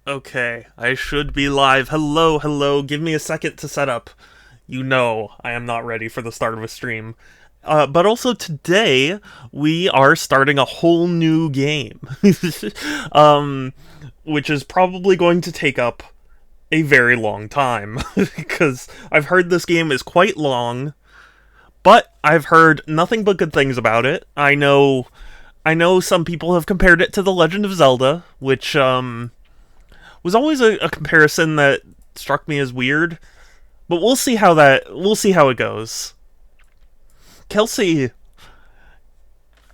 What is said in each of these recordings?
Okay, I should be live. Hello, hello. Give me a second to set up. You know I am not ready for the start of a stream. But also today we are starting a whole new game, um, which is probably going to take up a very long time because I've heard this game is quite long, but I've heard nothing but good things about it. I know some people have compared it to The Legend of Zelda, which was always a comparison that struck me as weird. But we'll see how it goes. Kelsey,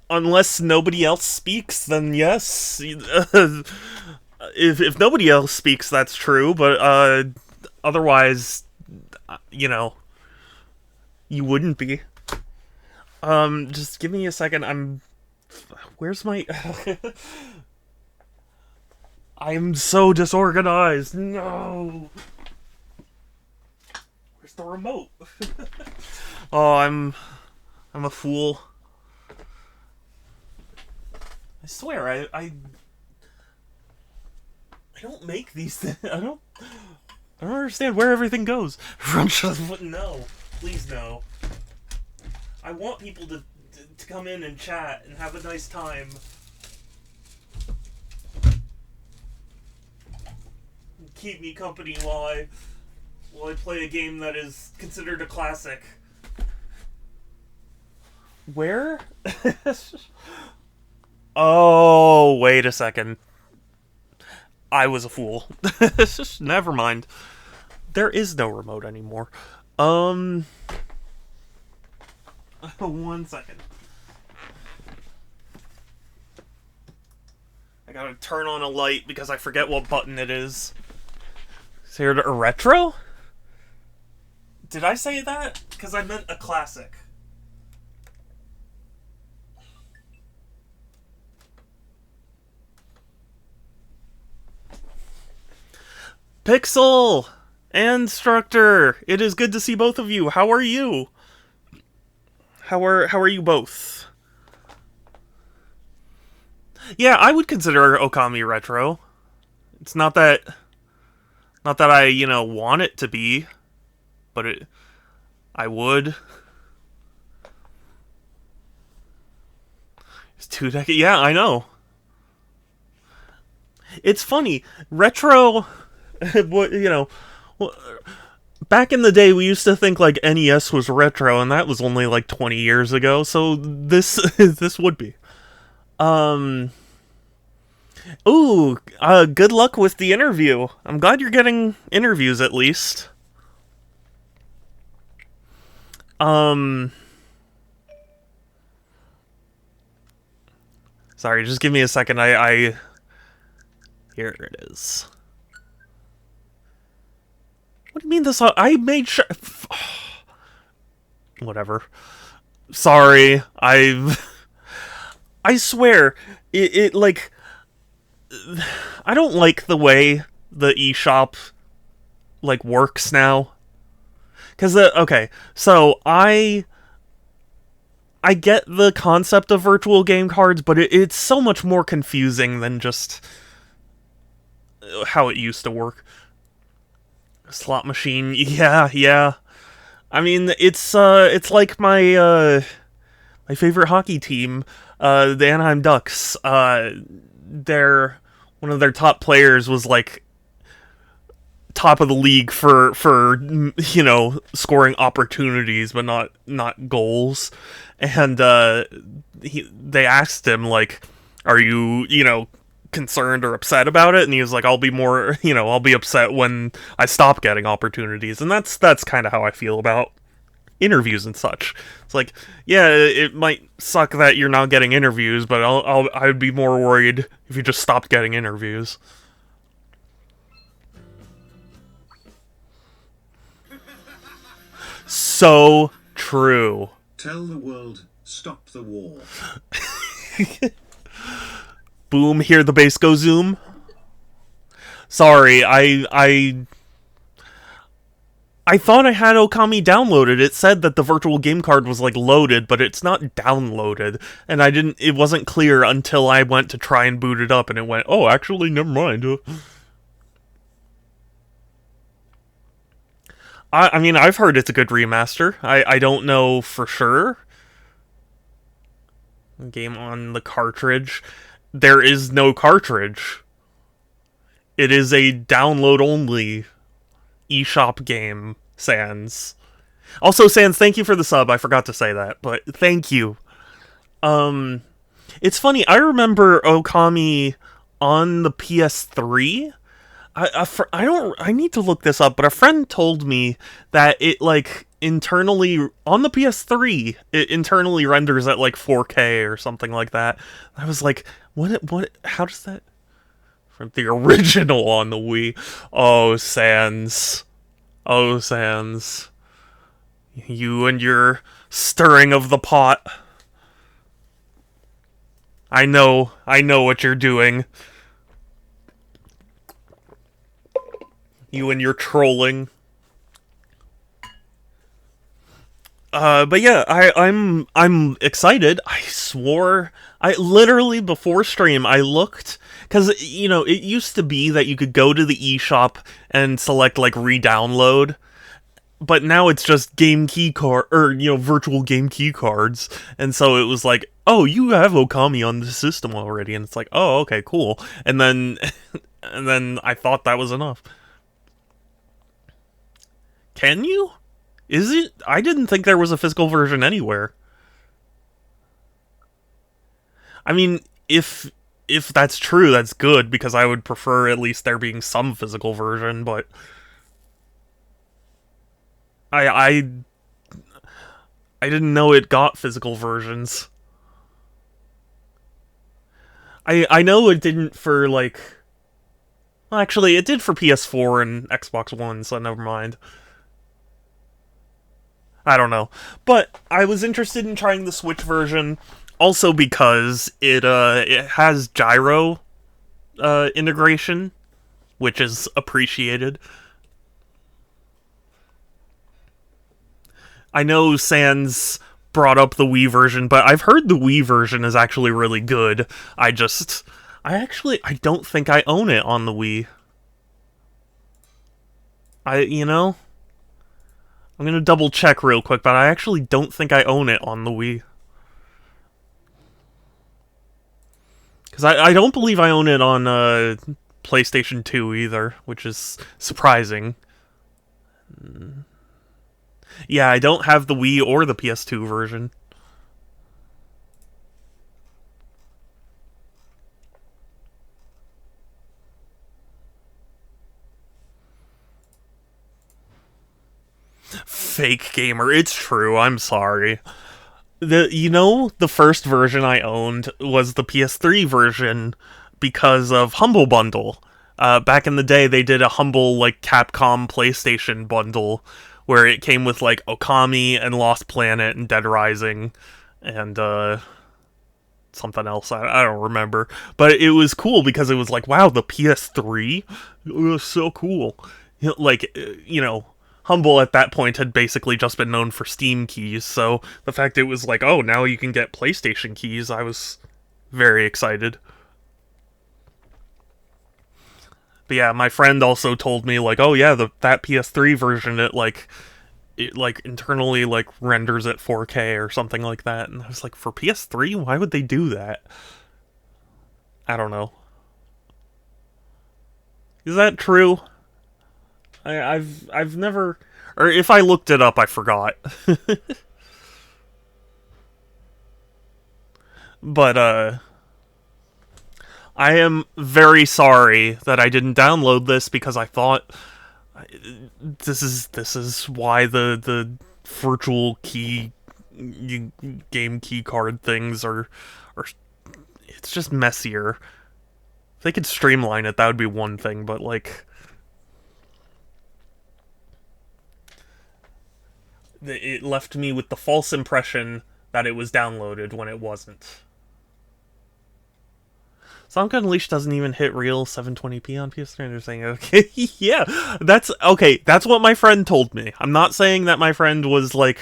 unless nobody else speaks, then yes. If nobody else speaks, that's true. But otherwise, you know, you wouldn't be. Just give me a second. Where's my? I'm so disorganized. No. Where's the remote? Oh, I'm a fool. I swear, I don't make these things. I don't understand where everything goes. No, please no. I want people to come in and chat and have a nice time. Keep me company while I play a game that is considered a classic. Where? Oh, wait a second. I was a fool. Never mind. There is no remote anymore. 1 second. I gotta turn on a light because I forget what button it is. Is here a retro? Did I say that? Because I meant a classic. Pixel and Structor, it is good to see both of you. How are you? How are you both? Yeah, I would consider Okami retro. It's not that I, want it to be, but I would. It's 2 decades. Yeah, I know. It's funny. Retro, back in the day, we used to think like NES was retro, and that was only like 20 years ago. So this this would be. Um. Ooh. Good luck with the interview. I'm glad you're getting interviews at least. Um. Sorry, just give me a second. I here it is. What do you mean this? I made sure. Whatever. Sorry. I swear. It like. I don't like the way the eShop like works now. Cause okay, so I get the concept of virtual game cards, but it's so much more confusing than just how it used to work. Slot machine, yeah, yeah. I mean, it's like my favorite hockey team, the Anaheim Ducks. Their one of their top players was like top of the league for scoring opportunities, but not goals. And they asked him like, "Are you concerned or upset about it?" And he was like, I'll be upset when I stop getting opportunities." And that's kind of how I feel about interviews and such. It's like, yeah, it might suck that you're not getting interviews, but I'd be more worried if you just stopped getting interviews. So true. Tell the world, stop the war. Boom, hear the bass go zoom. Sorry, I thought I had Okami downloaded. It said that the virtual game card was like loaded, but it's not downloaded. And it wasn't clear until I went to try and boot it up and it went, "Oh, actually, never mind." I mean, I've heard it's a good remaster. I don't know for sure. Game on the cartridge. There is no cartridge. It is a download only eShop game, Sans. Also, Sans, thank you for the sub. I forgot to say that, but thank you. Um, it's funny. I remember Okami on the PS3. I don't. I need to look this up, but a friend told me that it like internally on the PS3 it internally renders at like 4K or something like that. I was like, what? What? How does that? From the original on the Wii. Oh, Sans. Oh, Sans. You and your stirring of the pot. I know what you're doing. You and your trolling. But yeah, I'm excited. I swore I literally before stream I looked because it used to be that you could go to the eShop and select like re-download, but now it's just game key card or virtual game key cards, and so it was like, oh, you have Okami on the system already, and it's like, oh, okay, cool, and then and then I thought that was enough. Can you? Is it? I didn't think there was a physical version anywhere. I mean, if that's true, that's good because I would prefer at least there being some physical version. But I I I didn't know it got physical versions. I know it didn't for like. Well, actually, it did for PS4 and Xbox One, so never mind. I don't know. But I was interested in trying the Switch version also because it has gyro integration, which is appreciated. I know Sans brought up the Wii version, but I've heard the Wii version is actually really good. I don't think I own it on the Wii. I'm gonna double check real quick, but I actually don't think I own it on the Wii. Because I don't believe I own it on PlayStation 2 either, which is surprising. Yeah, I don't have the Wii or the PS2 version. Fake gamer, it's true, I'm sorry. The first version I owned was the PS3 version because of Humble Bundle. Back in the day, they did a Humble like Capcom PlayStation bundle where it came with like Okami and Lost Planet and Dead Rising and something else. I don't remember, but it was cool because it was like, wow, the PS3, it was so cool. Like Humble at that point had basically just been known for Steam keys, so the fact it was like, oh, now you can get PlayStation keys, I was very excited. But yeah, my friend also told me like, oh yeah, that PS3 version it internally like renders at 4K or something like that, and I was like, for PS3, why would they do that? I don't know. Is that true? I've never, or if I looked it up, I forgot. But I am very sorry that I didn't download this because I thought this is why the virtual key game key card things are it's just messier. If they could streamline it, that would be one thing, but like it left me with the false impression that it was downloaded when it wasn't. Sonic Unleashed doesn't even hit real 720p on PS3. And they're saying, okay, yeah, that's okay. That's what my friend told me. I'm not saying that my friend was like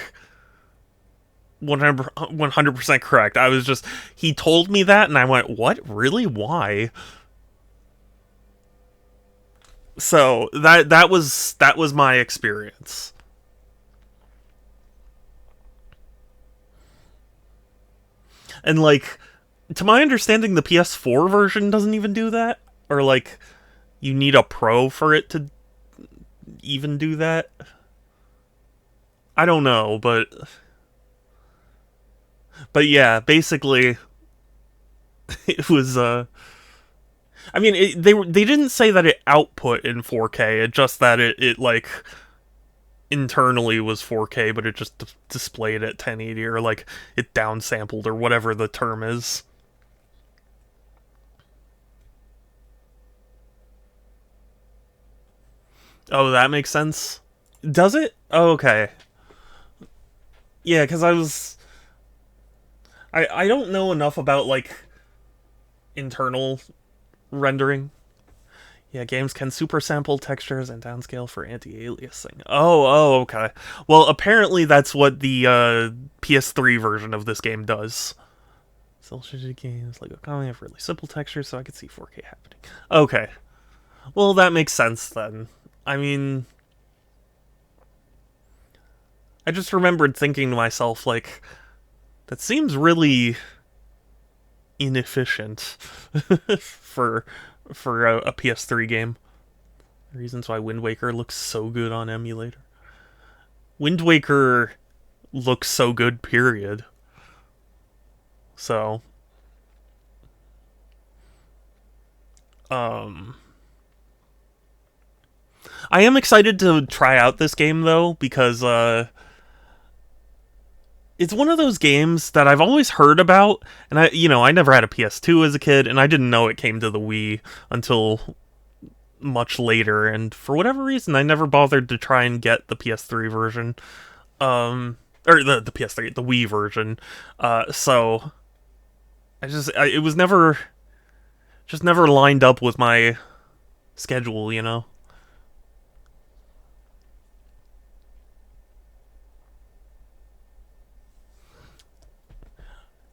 100% correct. I was just, he told me that, and I went, what? Really? Why? So that was my experience. And like, to my understanding, the PS4 version doesn't even do that, or like, you need a Pro for it to even do that. I don't know, but yeah, basically, it was I mean, they didn't say that it output in 4K. It just that it like internally was 4K, but it just displayed at 1080, or like it downsampled, or whatever the term is. Oh, that makes sense. Does it? Oh, okay. Yeah, because I don't know enough about like internal rendering. Yeah, games can super sample textures and downscale for anti-aliasing. Okay. Well, apparently that's what the PS3 version of this game does. Cell shaded games like Okami have really simple textures, so I could see 4K happening. Okay. Well, that makes sense then. I mean, I just remembered thinking to myself, like, that seems really inefficient for a PS3 game. Reasons why Wind Waker looks so good on emulator. Wind Waker looks so good, period. So, um, I am excited to try out this game though, because it's one of those games that I've always heard about, and I never had a PS2 as a kid, and I didn't know it came to the Wii until much later, and for whatever reason, I never bothered to try and get the PS3 version, or the PS3, the Wii version. So it was never just never lined up with my schedule, you know.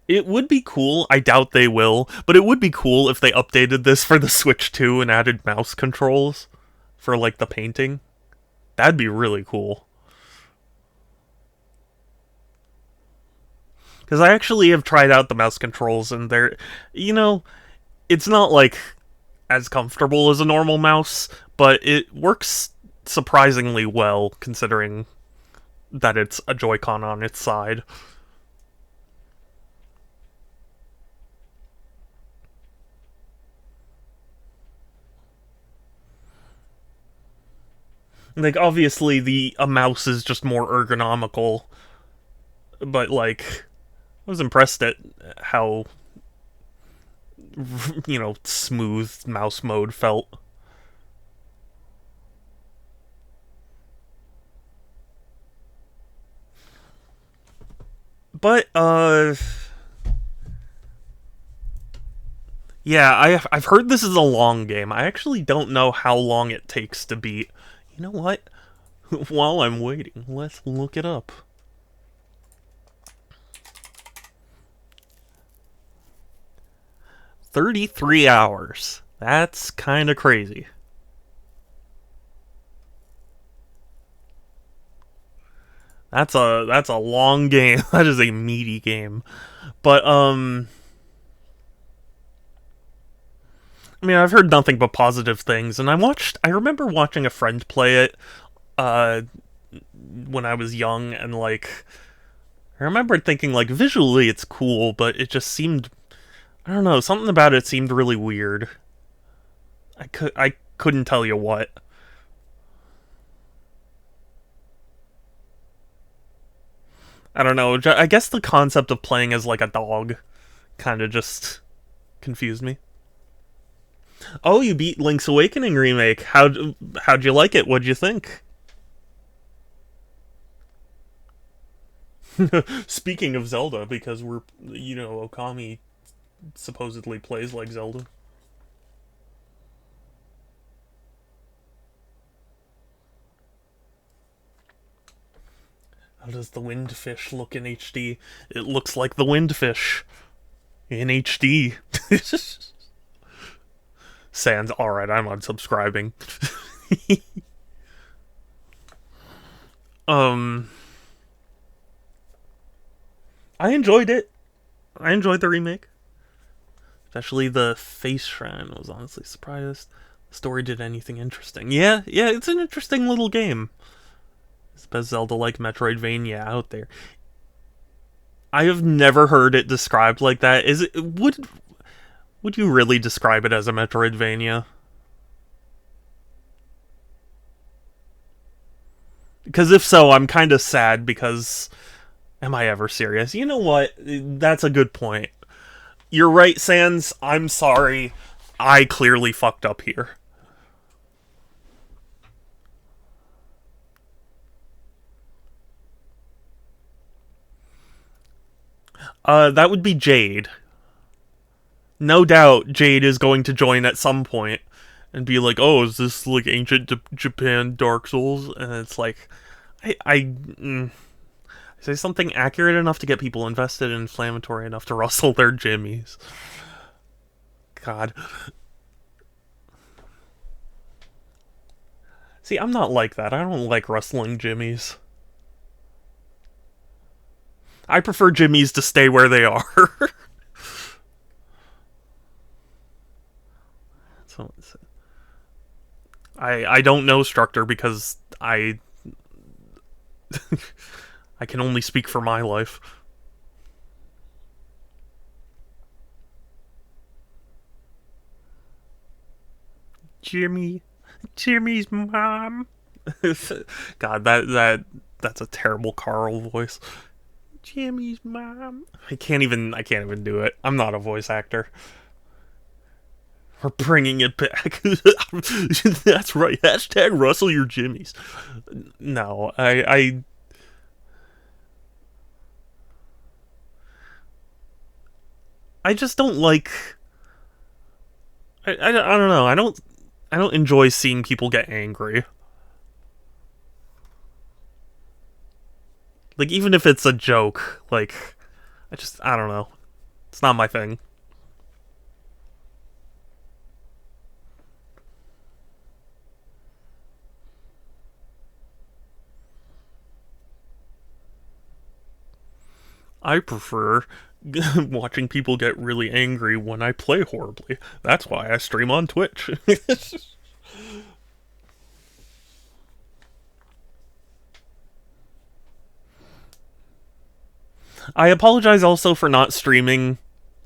It would be cool. I doubt they will, but it would be cool if they updated this for the Switch 2 and added mouse controls for like the painting. That'd be really cool. Because I actually have tried out the mouse controls, and you know, it's not like as comfortable as a normal mouse, but it works surprisingly well considering that it's a Joy-Con on its side. Like, obviously, a mouse is just more ergonomical, but like, I was impressed at how smooth mouse mode felt. But yeah, I've heard this is a long game. I actually don't know how long it takes to beat. You know what? While I'm waiting, let's look it up. 33 hours. That's kind of crazy. That's a long game. That is a meaty game. But I mean, I've heard nothing but positive things, and I remember watching a friend play it uh when I was young, and like I remember thinking like visually it's cool, but it just seemed, I don't know, something about it seemed really weird. I couldn't tell you what. I don't know. I guess the concept of playing as like a dog kind of just confused me. Oh, you beat Link's Awakening remake. How'd you like it? What'd you think? Speaking of Zelda, because Okami supposedly plays like Zelda. How does the Windfish look in HD? It looks like the Windfish in HD. Sans, alright, I'm unsubscribing. um, I enjoyed it. I enjoyed the remake. Especially the face shrine. I was honestly surprised the story did anything interesting. Yeah, it's an interesting little game. It's the best Zelda-like Metroidvania out there. I have never heard it described like that. Is it would you really describe it as a Metroidvania? Because if so, I'm kind of sad because am I ever serious? You know what? That's a good point. You're right, Sans. I'm sorry. I clearly fucked up here. That would be Jade. No doubt Jade is going to join at some point and be like, "Oh, is this like ancient Japan Dark Souls?" And it's like, I say something accurate enough to get people invested and inflammatory enough to rustle their jimmies. God. See, I'm not like that. I don't like rustling jimmies. I prefer jimmies to stay where they are. So I don't know Structor because I can only speak for my life. Jimmy, Jimmy's mom. God, that's a terrible Carl voice. Jimmy's mom. I can't even do it. I'm not a voice actor. We're bringing it back. That's right. Hashtag Russell your Jimmies. No, I just don't like. I don't know. I don't enjoy seeing people get angry. Like even if it's a joke, like I don't know. It's not my thing. I prefer watching people get really angry when I play horribly. That's why I stream on Twitch. I apologize also for not streaming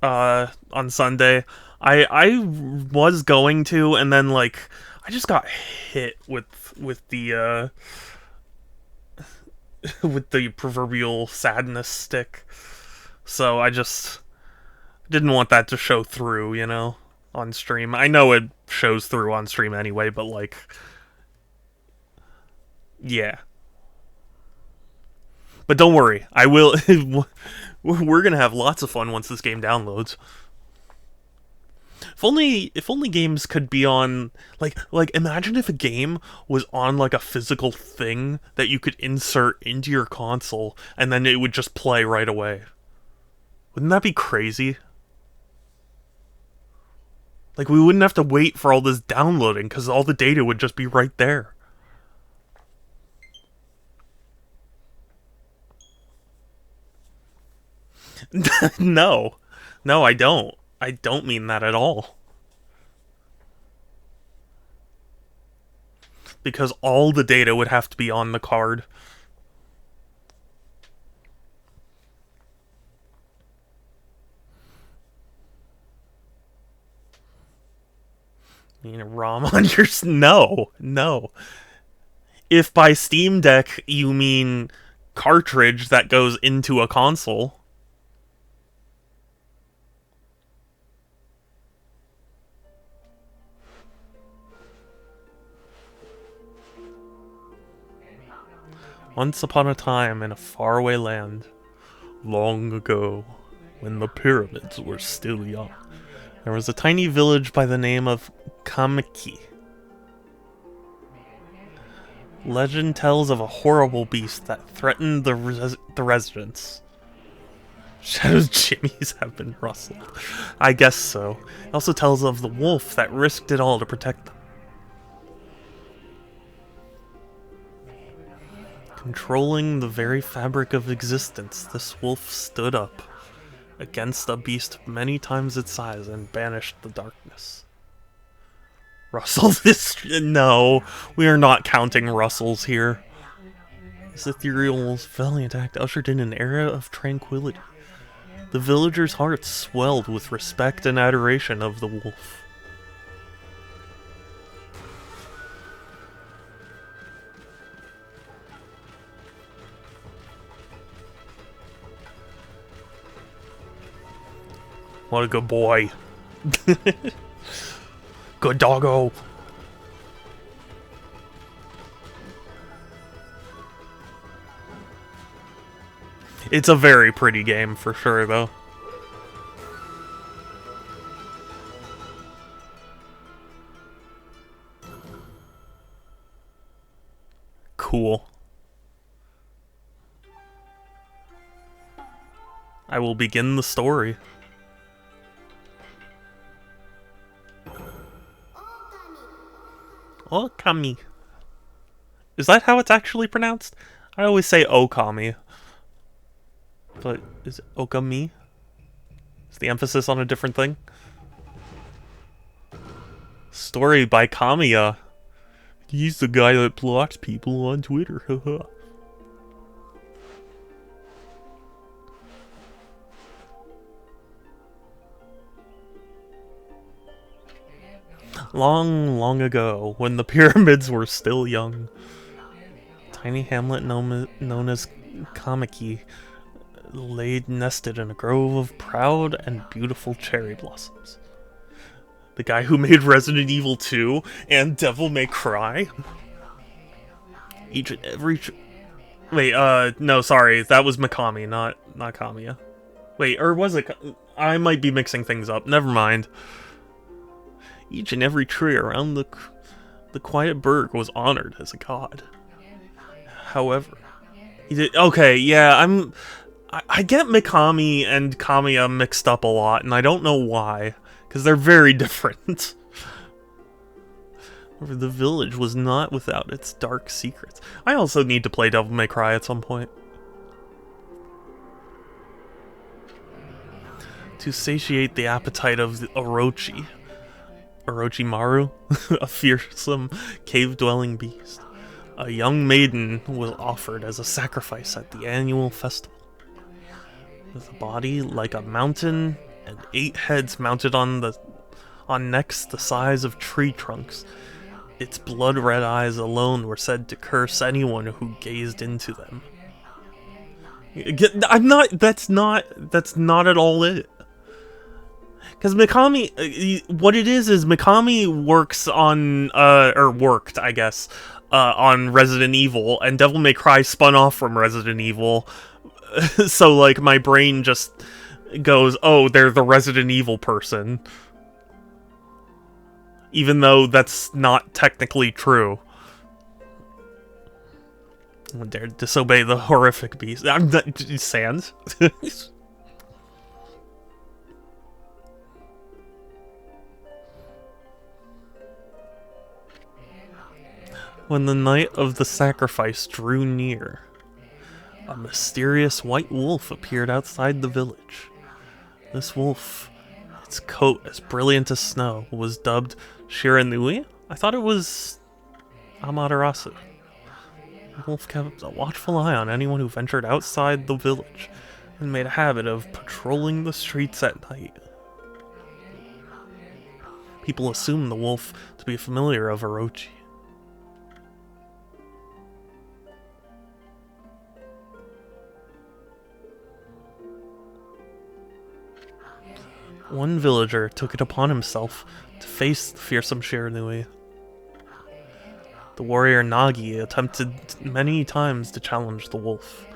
on Sunday. I was going to, and then like I just got hit with the with the proverbial sadness stick. So I just didn't want that to show through, on stream. I know it shows through on stream anyway, but like yeah. But don't worry, I will we're going to have lots of fun once this game downloads. If only games could be on like imagine if a game was on like a physical thing that you could insert into your console and then it would just play right away. Wouldn't that be crazy? Like we wouldn't have to wait for all this downloading cuz all the data would just be right there. No. No, I don't. I don't mean that at all. Because all the data would have to be on the card. You know, ROM on your no. If by Steam Deck you mean cartridge that goes into a console, once upon a time in a faraway land, long ago, when the pyramids were still young, there was a tiny village by the name of Kamiki. Legend tells of a horrible beast that threatened the residents. Shadow's jimmies have been rustled. I guess so. It also tells of the wolf that risked it all to protect them. Controlling the very fabric of existence, this wolf stood up. against a beast many times its size and banished the darkness. Russell, this... No, we are not counting Russells here. This ethereal's valiant act ushered in an era of tranquility. The villagers' hearts swelled with respect and adoration of the wolf. What a good boy. Good doggo. It's a very pretty game for sure, though. Cool. I will begin the story. Okami. Is that how it's actually pronounced? I always say Okami. But is it Okami? Is the emphasis on a different thing? Story by Kamiya. He's the guy that blocks people on Twitter. Haha. Long, long ago, when the pyramids were still young, a tiny hamlet known as Kamiki lay nested in a grove of proud and beautiful cherry blossoms. The guy who made Resident Evil 2 and Devil May Cry? Each and every... Wait, no, sorry, that was Mikami, not Kamiya. Wait, or was it... I might be mixing things up, never mind. Each and every tree around the quiet burg was honored as a god. However... Okay, yeah, I get Mikami and Kamiya mixed up a lot, and I don't know why, because they're very different. The village was not without its dark secrets. I also need to play Devil May Cry at some point. To satiate the appetite of the Orochimaru, a fearsome cave-dwelling beast, a young maiden was offered as a sacrifice at the annual festival. With a body like a mountain and 8 heads mounted on necks the size of tree trunks, its blood-red eyes alone were said to curse anyone who gazed into them. That's not at all it. Because Mikami, what it is Mikami works on, or worked, I guess, on Resident Evil, and Devil May Cry spun off from Resident Evil. So, like, my brain just goes, oh, they're the Resident Evil person. Even though that's not technically true. I dare disobey the horrific beast. I'm not... Sans? When the night of the sacrifice drew near, a mysterious white wolf appeared outside the village. This wolf, its coat as brilliant as snow, was dubbed Shiranui? I thought it was Amaterasu. The wolf kept a watchful eye on anyone who ventured outside the village and made a habit of patrolling the streets at night. People assumed the wolf to be familiar of Orochi. One villager took it upon himself to face the fearsome Shiranui. The warrior Nagi attempted many times to challenge the wolf,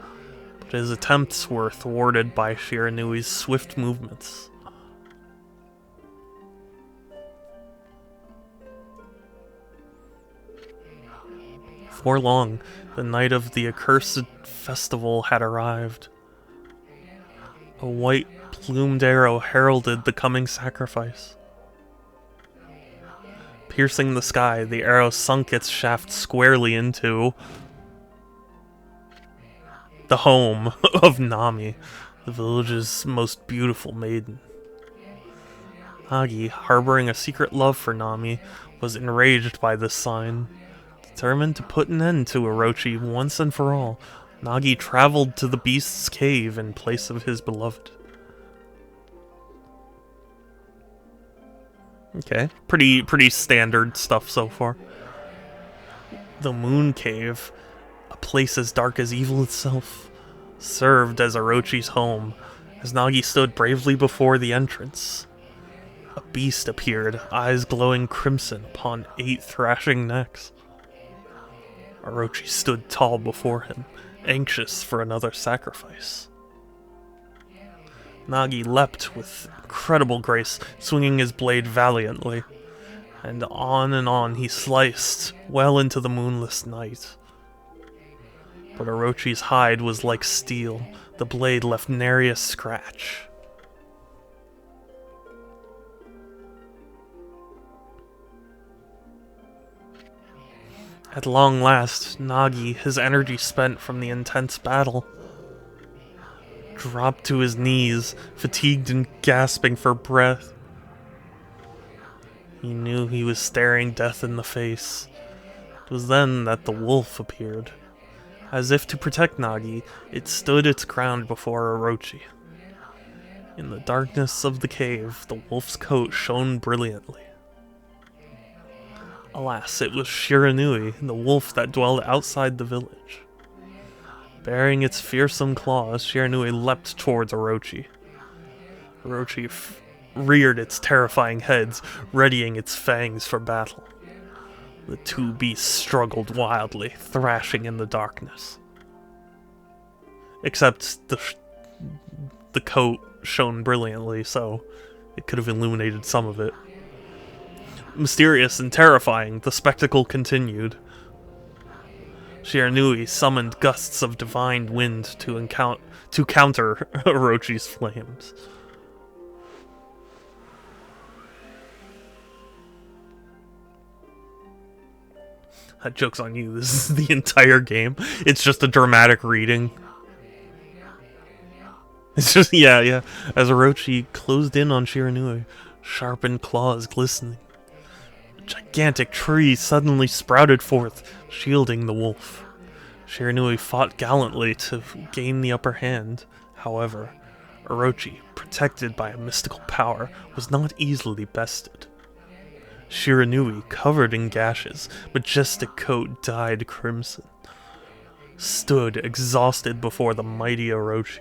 but his attempts were thwarted by Shiranui's swift movements. Before long, the night of the accursed festival had arrived. A white plumed arrow heralded the coming sacrifice. Piercing the sky, the arrow sunk its shaft squarely into the home of Nami, the village's most beautiful maiden. Nagi, harboring a secret love for Nami, was enraged by this sign. Determined to put an end to Orochi once and for all, Nagi traveled to the beast's cave in place of his beloved. Okay, pretty standard stuff so far. The Moon Cave, a place as dark as evil itself, served as Orochi's home, as Nagi stood bravely before the entrance. A beast appeared, eyes glowing crimson upon 8 thrashing necks. Orochi stood tall before him, anxious for another sacrifice. Nagi leapt with incredible grace, swinging his blade valiantly, and on he sliced, well into the moonless night. But Orochi's hide was like steel, the blade left nary a scratch. At long last, Nagi, his energy spent from the intense battle, dropped to his knees, fatigued and gasping for breath. He knew he was staring death in the face. It was then that the wolf appeared. As if to protect Nagi, it stood its ground before Orochi. In the darkness of the cave, the wolf's coat shone brilliantly. Alas, it was Shiranui, the wolf that dwelled outside the village. Bearing its fearsome claws, Shiranui leapt towards Orochi. Orochi reared its terrifying heads, readying its fangs for battle. The two beasts struggled wildly, thrashing in the darkness. Except the coat shone brilliantly, so it could have illuminated some of it. Mysterious and terrifying, the spectacle continued. Shiranui summoned gusts of divine wind to counter Orochi's flames. That joke's on you. This is the entire game. It's just a dramatic reading. It's just, yeah. As Orochi closed in on Shiranui, sharpened claws glistening. A gigantic tree suddenly sprouted forth, shielding the wolf. Shiranui fought gallantly to gain the upper hand. However, Orochi, protected by a mystical power, was not easily bested. Shiranui, covered in gashes, majestic coat dyed crimson, stood exhausted before the mighty Orochi.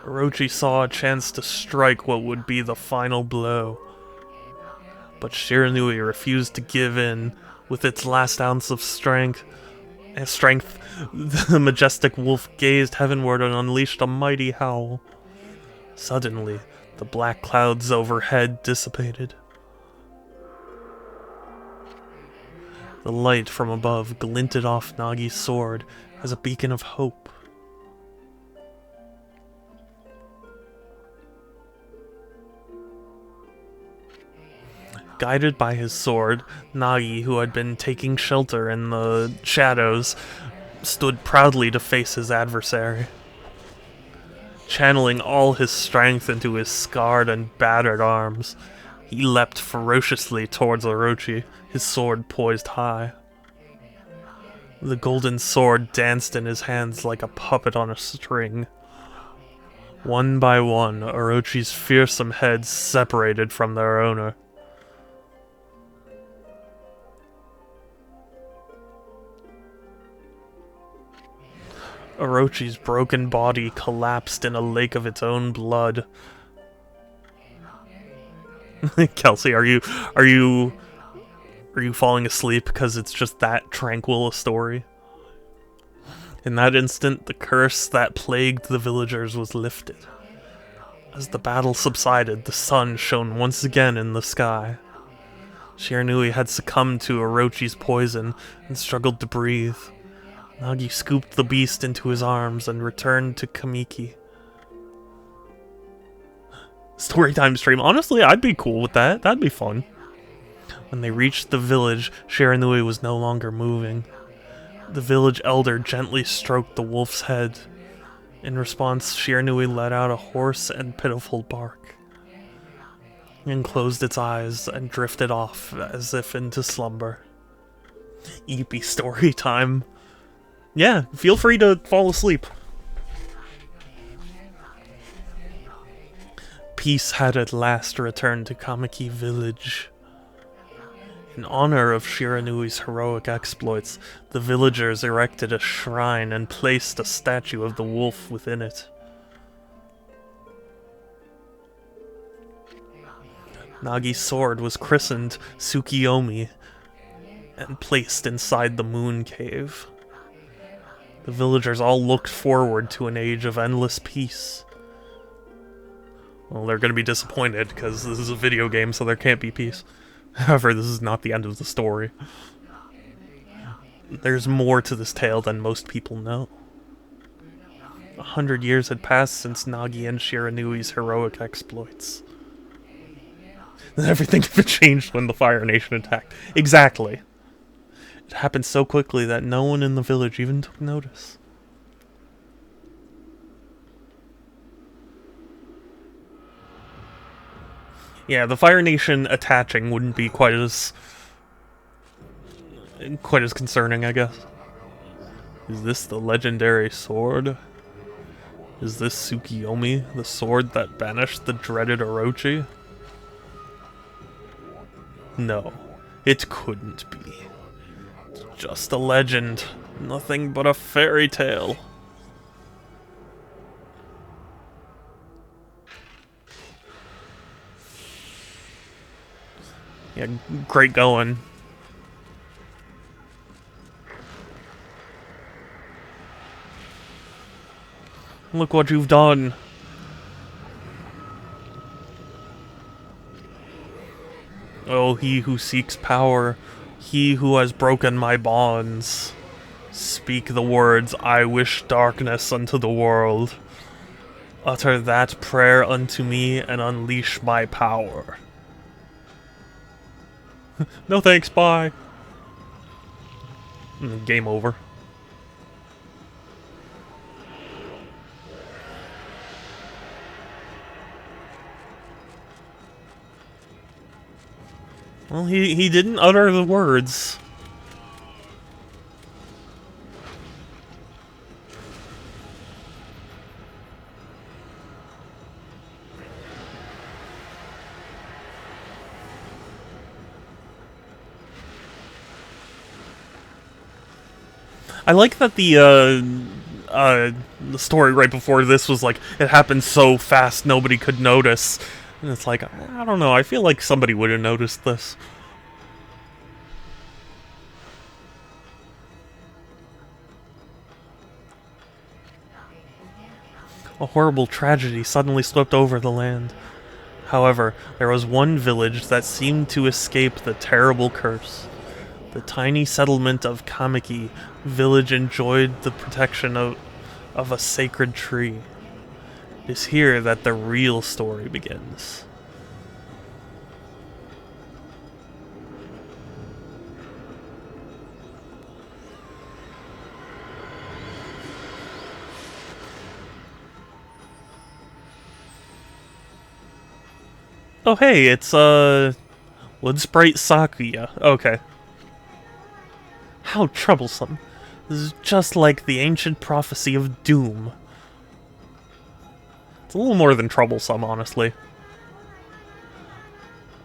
Orochi saw a chance to strike what would be the final blow. But Shiranui refused to give in. With its last ounce of strength, the majestic wolf gazed heavenward and unleashed a mighty howl. Suddenly, the black clouds overhead dissipated. The light from above glinted off Nagi's sword as a beacon of hope. Guided by his sword, Nagi, who had been taking shelter in the shadows, stood proudly to face his adversary. Channeling all his strength into his scarred and battered arms, he leapt ferociously towards Orochi, his sword poised high. The golden sword danced in his hands like a puppet on a string. One by one, Orochi's fearsome heads separated from their owner. Orochi's broken body collapsed in a lake of its own blood. Kelsey, are you falling asleep because it's just that tranquil a story? In that instant, the curse that plagued the villagers was lifted. As the battle subsided, the sun shone once again in the sky. Shiranui had succumbed to Orochi's poison and struggled to breathe. Nagi scooped the beast into his arms and returned to Kamiki. Storytime stream. Honestly, I'd be cool with that. That'd be fun. When they reached the village, Shiranui was no longer moving. The village elder gently stroked the wolf's head. In response, Shiranui let out a hoarse and pitiful bark, and closed its eyes and drifted off as if into slumber. Eepy story time. Yeah, feel free to fall asleep. Peace had at last returned to Kamiki village. In honor of Shiranui's heroic exploits, the villagers erected a shrine and placed a statue of the wolf within it. Nagi's sword was christened Tsukiyomi and placed inside the moon cave. The villagers all looked forward to an age of endless peace. Well, they're going to be disappointed because this is a video game, so there can't be peace. However, this is not the end of the story. There's more to this tale than most people know. 100 years had passed since Nagi and Shiranui's heroic exploits. Everything had changed when the Fire Nation attacked. Exactly. It happened so quickly that no one in the village even took notice. Yeah, the Fire Nation attaching wouldn't be quite as concerning, I guess. Is this the legendary sword? Is this Tsukiyomi, the sword that banished the dreaded Orochi? No, it couldn't be. It's just a legend, nothing but a fairy tale. Yeah, great going. Look what you've done. Oh, he who seeks power, he who has broken my bonds. Speak the words, I wish darkness unto the world. Utter that prayer unto me and unleash my power. No thanks, bye. Game over. Well, he didn't utter the words. I like that the story right before this was like, it happened so fast nobody could notice. And it's like, I don't know, I feel like somebody would have noticed this. A horrible tragedy suddenly swept over the land. However, there was one village that seemed to escape the terrible curse. The tiny settlement of Kamiki village enjoyed the protection of a sacred tree. It is here that the real story begins. Oh hey, it's Wood Sprite Sakuya. Okay. How troublesome. This is just like the ancient prophecy of doom. It's a little more than troublesome, honestly.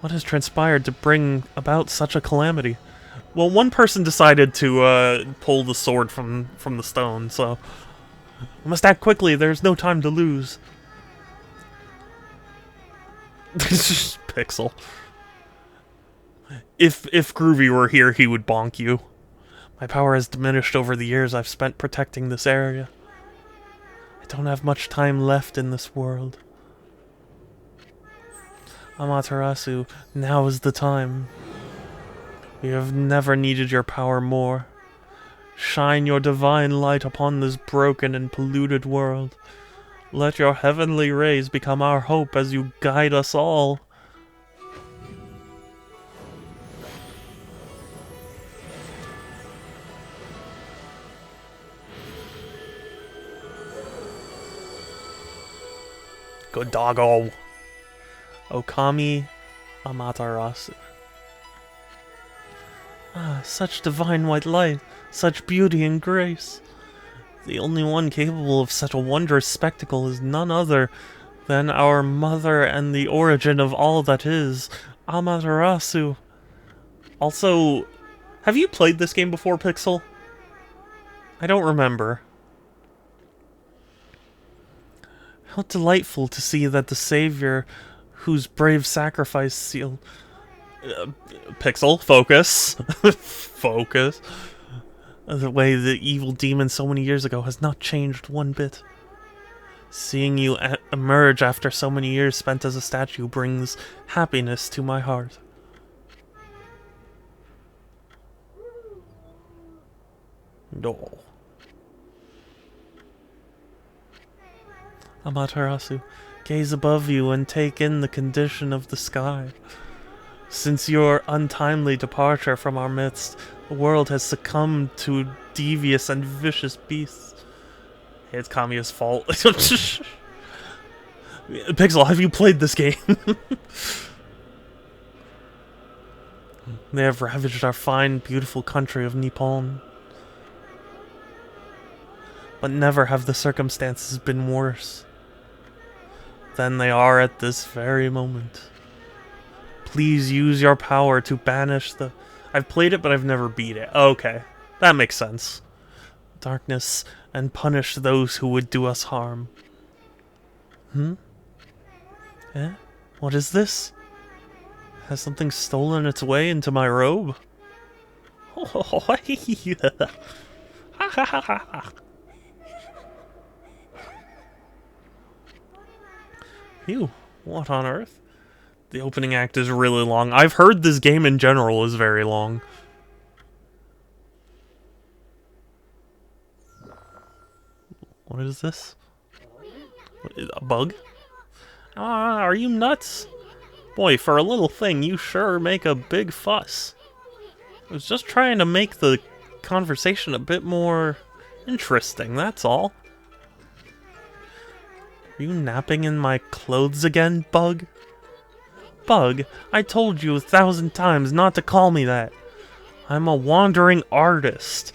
What has transpired to bring about such a calamity? Well, one person decided to pull the sword from the stone, so we must act quickly. There's no time to lose. Pixel. If Groovy were here, he would bonk you. My power has diminished over the years I've spent protecting this area. I don't have much time left in this world. Amaterasu, now is the time. We have never needed your power more. Shine your divine light upon this broken and polluted world. Let your heavenly rays become our hope as you guide us all. Good doggo. Okami Amaterasu. Ah, such divine white light, such beauty and grace. The only one capable of such a wondrous spectacle is none other than our mother and the origin of all that is, Amaterasu. Also, have you played this game before, Pixel? I don't remember. How delightful to see that the savior whose brave sacrifice sealed... Pixel, focus. Focus. The way the evil demon so many years ago has not changed one bit. Seeing you emerge after so many years spent as a statue brings happiness to my heart. No. Amaterasu, gaze above you and take in the condition of the sky. Since your untimely departure from our midst, the world has succumbed to devious and vicious beasts. It's Kamiya's fault. Pixel, have you played this game? They have ravaged our fine, beautiful country of Nippon. But never have the circumstances been worse than they are at this very moment. Please use your power to banish the... I've played it, but I've never beat it. Okay, that makes sense. Darkness, and punish those who would do us harm. Eh? What is this? Has something stolen its way into my robe? Oh, Phew, what on earth? The opening act is really long. I've heard this game in general is very long. What is this? A bug? Ah, are you nuts? Boy, for a little thing, you sure make a big fuss. I was just trying to make the conversation a bit more interesting, that's all. Are you napping in my clothes again, Bug? Bug, I told you 1,000 times not to call me that. I'm a wandering artist.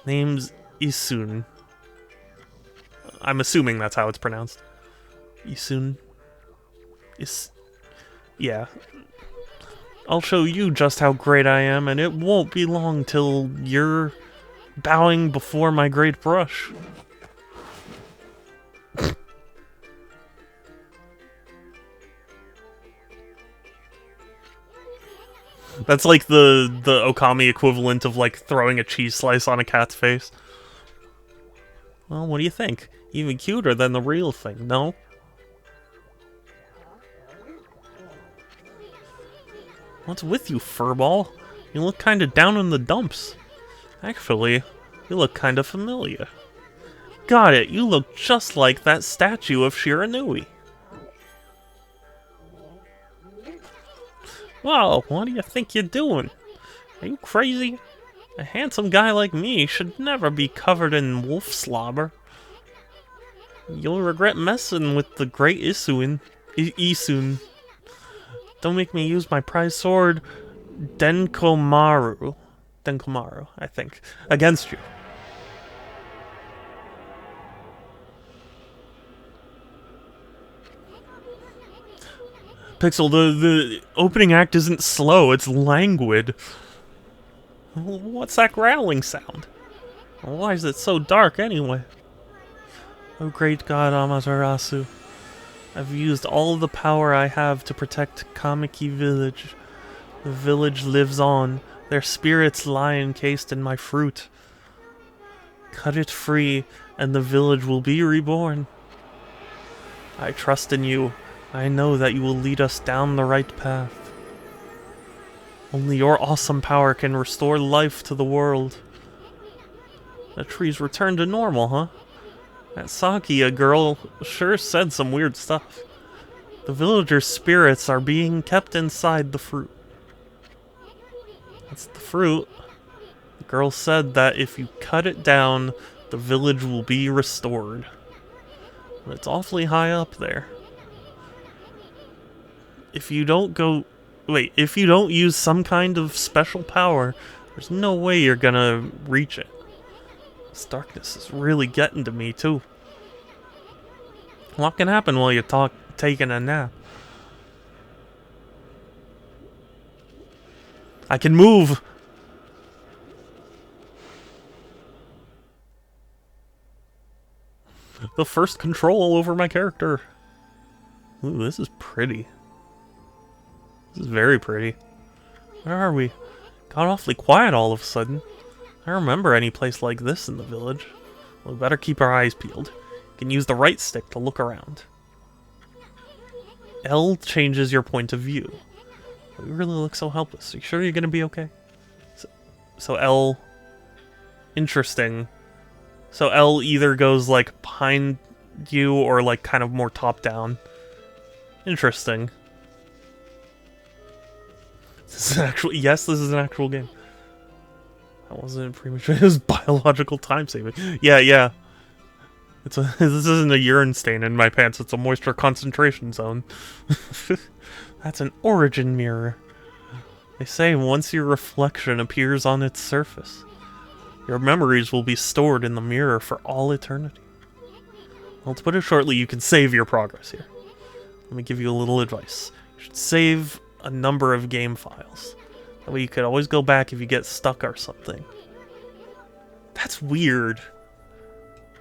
Name's Isun. I'm assuming that's how it's pronounced. Isun. Yeah. I'll show you just how great I am, and it won't be long till you're bowing before my great brush. That's like the Okami equivalent of like throwing a cheese slice on a cat's face. Well, what do you think? Even cuter than the real thing, no? What's with you, furball? You look kinda down in the dumps. Actually, you look kinda familiar. Got it, you look just like that statue of Shiranui. Whoa, what do you think you're doing? Are you crazy? A handsome guy like me should never be covered in wolf slobber. You'll regret messing with the great Isun. Don't make me use my prize sword, Denkomaru, I think, against you. Pixel, the opening act isn't slow, it's languid. What's that growling sound? Why is it so dark anyway? Oh great god Amaterasu, I've used all the power I have to protect Kamiki village. The village lives on, their spirits lie encased in my fruit. Cut it free, and the village will be reborn. I trust in you. I know that you will lead us down the right path. Only your awesome power can restore life to the world. The trees return to normal, huh? That Sakia girl sure said some weird stuff. The villagers' spirits are being kept inside the fruit. That's the fruit. The girl said that if you cut it down, the village will be restored. But it's awfully high up there. If you don't go... Wait, if you don't use some kind of special power, there's no way you're gonna reach it. This darkness is really getting to me, too. What can happen while you're taking a nap? I can move! The first control over my character. Ooh, this is pretty. This is very pretty. Where are we? Got awfully quiet all of a sudden. I don't remember any place like this in the village. We better keep our eyes peeled. You can use the right stick to look around. L changes your point of view. You really look so helpless. Are you sure you're gonna be okay? So L... Interesting. So L either goes, like, behind you or, like, kind of more top-down. Interesting. This is yes, this is an actual game. That wasn't premature. It was biological time saving. Yeah. This isn't a urine stain in my pants. It's a moisture concentration zone. That's an origin mirror. They say once your reflection appears on its surface, your memories will be stored in the mirror for all eternity. Well, to put it shortly, you can save your progress here. Let me give you a little advice. You should save a number of game files. That way you could always go back if you get stuck or something. That's weird.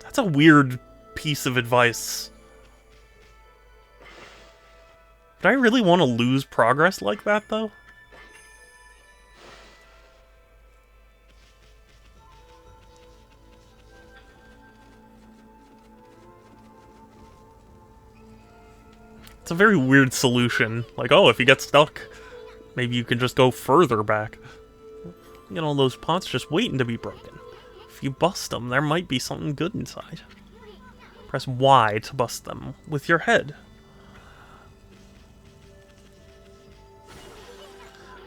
That's a weird piece of advice. Would I really want to lose progress like that, though? It's a very weird solution. Like, oh, if you get stuck, maybe you can just go further back. You know, those pots just waiting to be broken. If you bust them, there might be something good inside. Press Y to bust them with your head.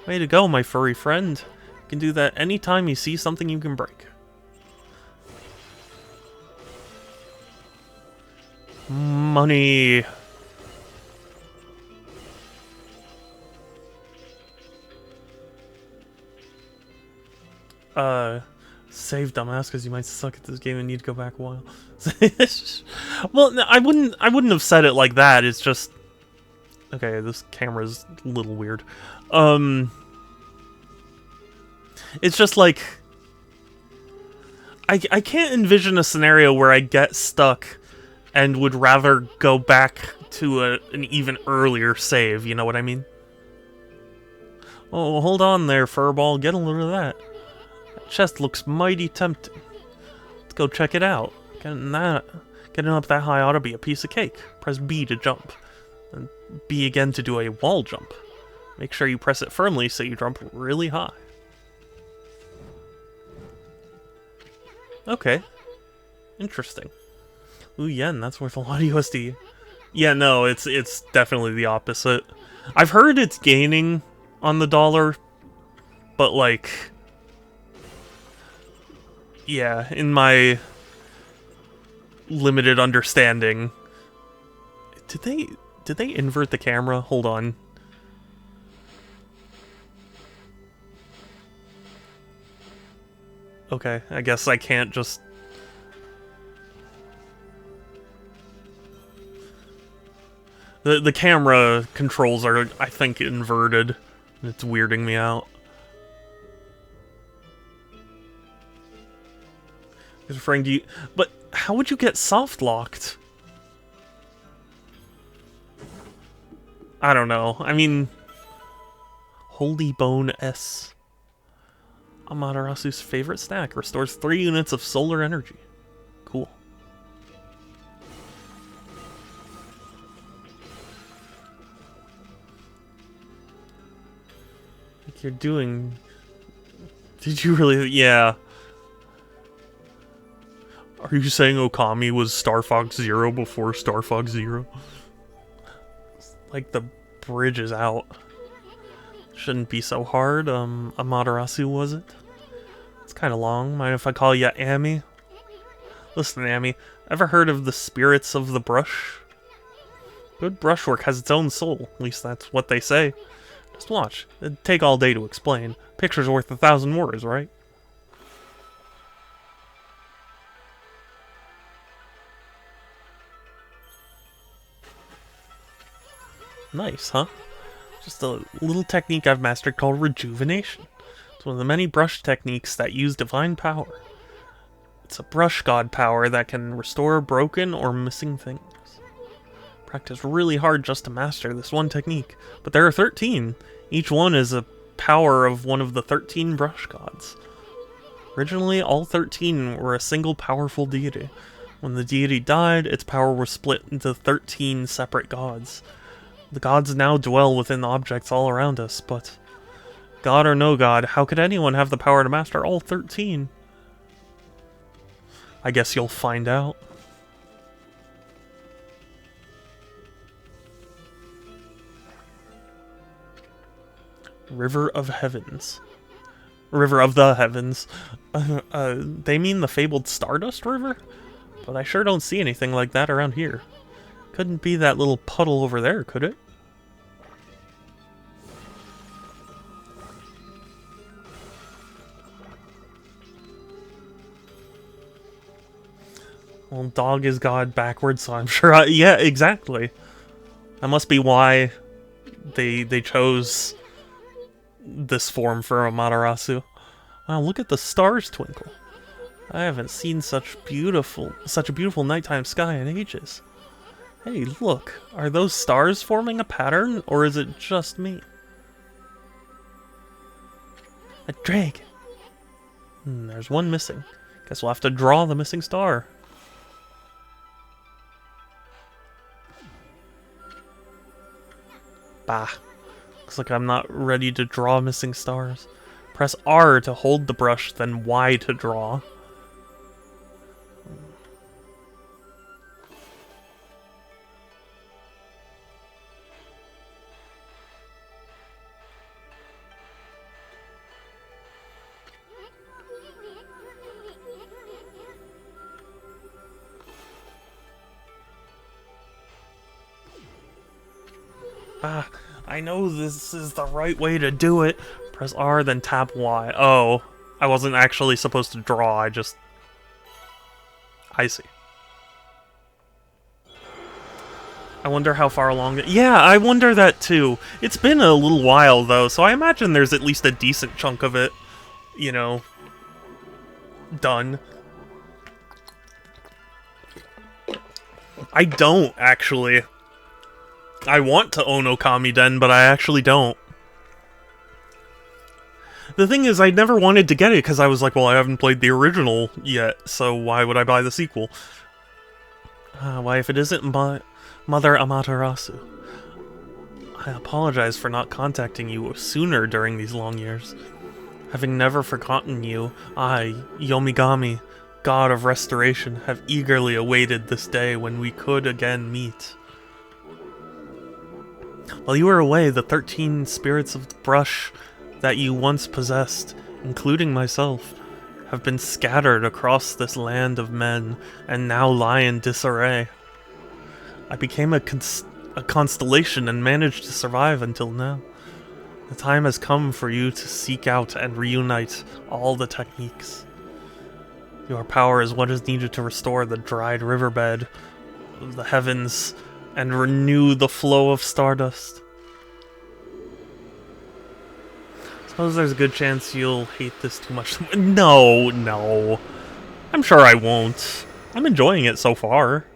Way to go, my furry friend. You can do that anytime you see something you can break. Money. Save dumbass because you might suck at this game and need to go back a while. Well, no, I wouldn't have said it like that. It's just okay. This camera's a little weird. It's just like I can't envision a scenario where I get stuck and would rather go back to an even earlier save. You know what I mean? Oh, hold on there, furball. Get a load of that. Chest looks mighty tempting. Let's go check it out. Getting up that high ought to be a piece of cake. Press B to jump, and B again to do a wall jump. Make sure you press it firmly so you jump really high. Okay. Interesting. Ooh, yen, that's worth a lot of USD. Yeah, no, it's definitely the opposite. I've heard it's gaining on the dollar, but like... Yeah, in my limited understanding. Did they invert the camera? Hold on. Okay, I guess I can't just... The camera controls are, I think, inverted. It's weirding me out. Referring to you, but how would you get soft locked? I don't know. I mean, Holy Bone S. Amaterasu's favorite snack restores 3 units of solar energy. Cool. Like you're doing. Did you really? Yeah. Are you saying Okami was Star Fox Zero before Star Fox Zero? Like the bridge is out. Shouldn't be so hard. Amaterasu, was it? It's kind of long. Mind if I call you Amy? Listen, Amy, Ever heard of the spirits of the brush? Good brushwork has its own soul. At least that's what they say. Just watch. It'd take all day to explain. Picture's worth 1,000 words, right? Nice, huh? Just a little technique I've mastered called rejuvenation. It's one of the many brush techniques that use divine power. It's a brush god power that can restore broken or missing things. Practice really hard just to master this one technique, but there are 13. Each one is a power of one of the 13 brush gods. Originally, all 13 were a single powerful deity. When the deity died, its power was split into 13 separate gods. The gods now dwell within the objects all around us, but god or no god, how could anyone have the power to master all 13? I guess you'll find out. River of Heavens. River of the Heavens. They mean the fabled Stardust River? But I sure don't see anything like that around here. Couldn't be that little puddle over there, could it? Well, dog is god backwards, so I'm sure yeah, exactly. That must be why they chose this form for Amaterasu. Wow, look at the stars twinkle. I haven't seen such a beautiful nighttime sky in ages. Hey, look, are those stars forming a pattern, or is it just me? A dragon. There's one missing. Guess we'll have to draw the missing star. Bah. Looks like I'm not ready to draw missing stars. Press R to hold the brush, then Y to draw. Ah, I know this is the right way to do it. Press R, then tap Y. Oh, I wasn't actually supposed to draw, I see. I wonder how far along yeah, I wonder that too. It's been a little while though, so I imagine there's at least a decent chunk of it, you know, done. I don't, actually. I want to own Okami Den, but I actually don't. The thing is, I never wanted to get it because I was like, well, I haven't played the original yet, so why would I buy the sequel? Why, if it isn't Mother Amaterasu. I apologize for not contacting you sooner during these long years. Having never forgotten you, I, Yomigami, God of Restoration, have eagerly awaited this day when we could again meet. While you were away, the 13 spirits of the brush that you once possessed, including myself, have been scattered across this land of men and now lie in disarray. I became a constellation and managed to survive until now. The time has come for you to seek out and reunite all the techniques. Your power is what is needed to restore the dried riverbed of the heavens and renew the flow of stardust. Suppose there's a good chance you'll hate this too much. No. I'm sure I won't. I'm enjoying it so far.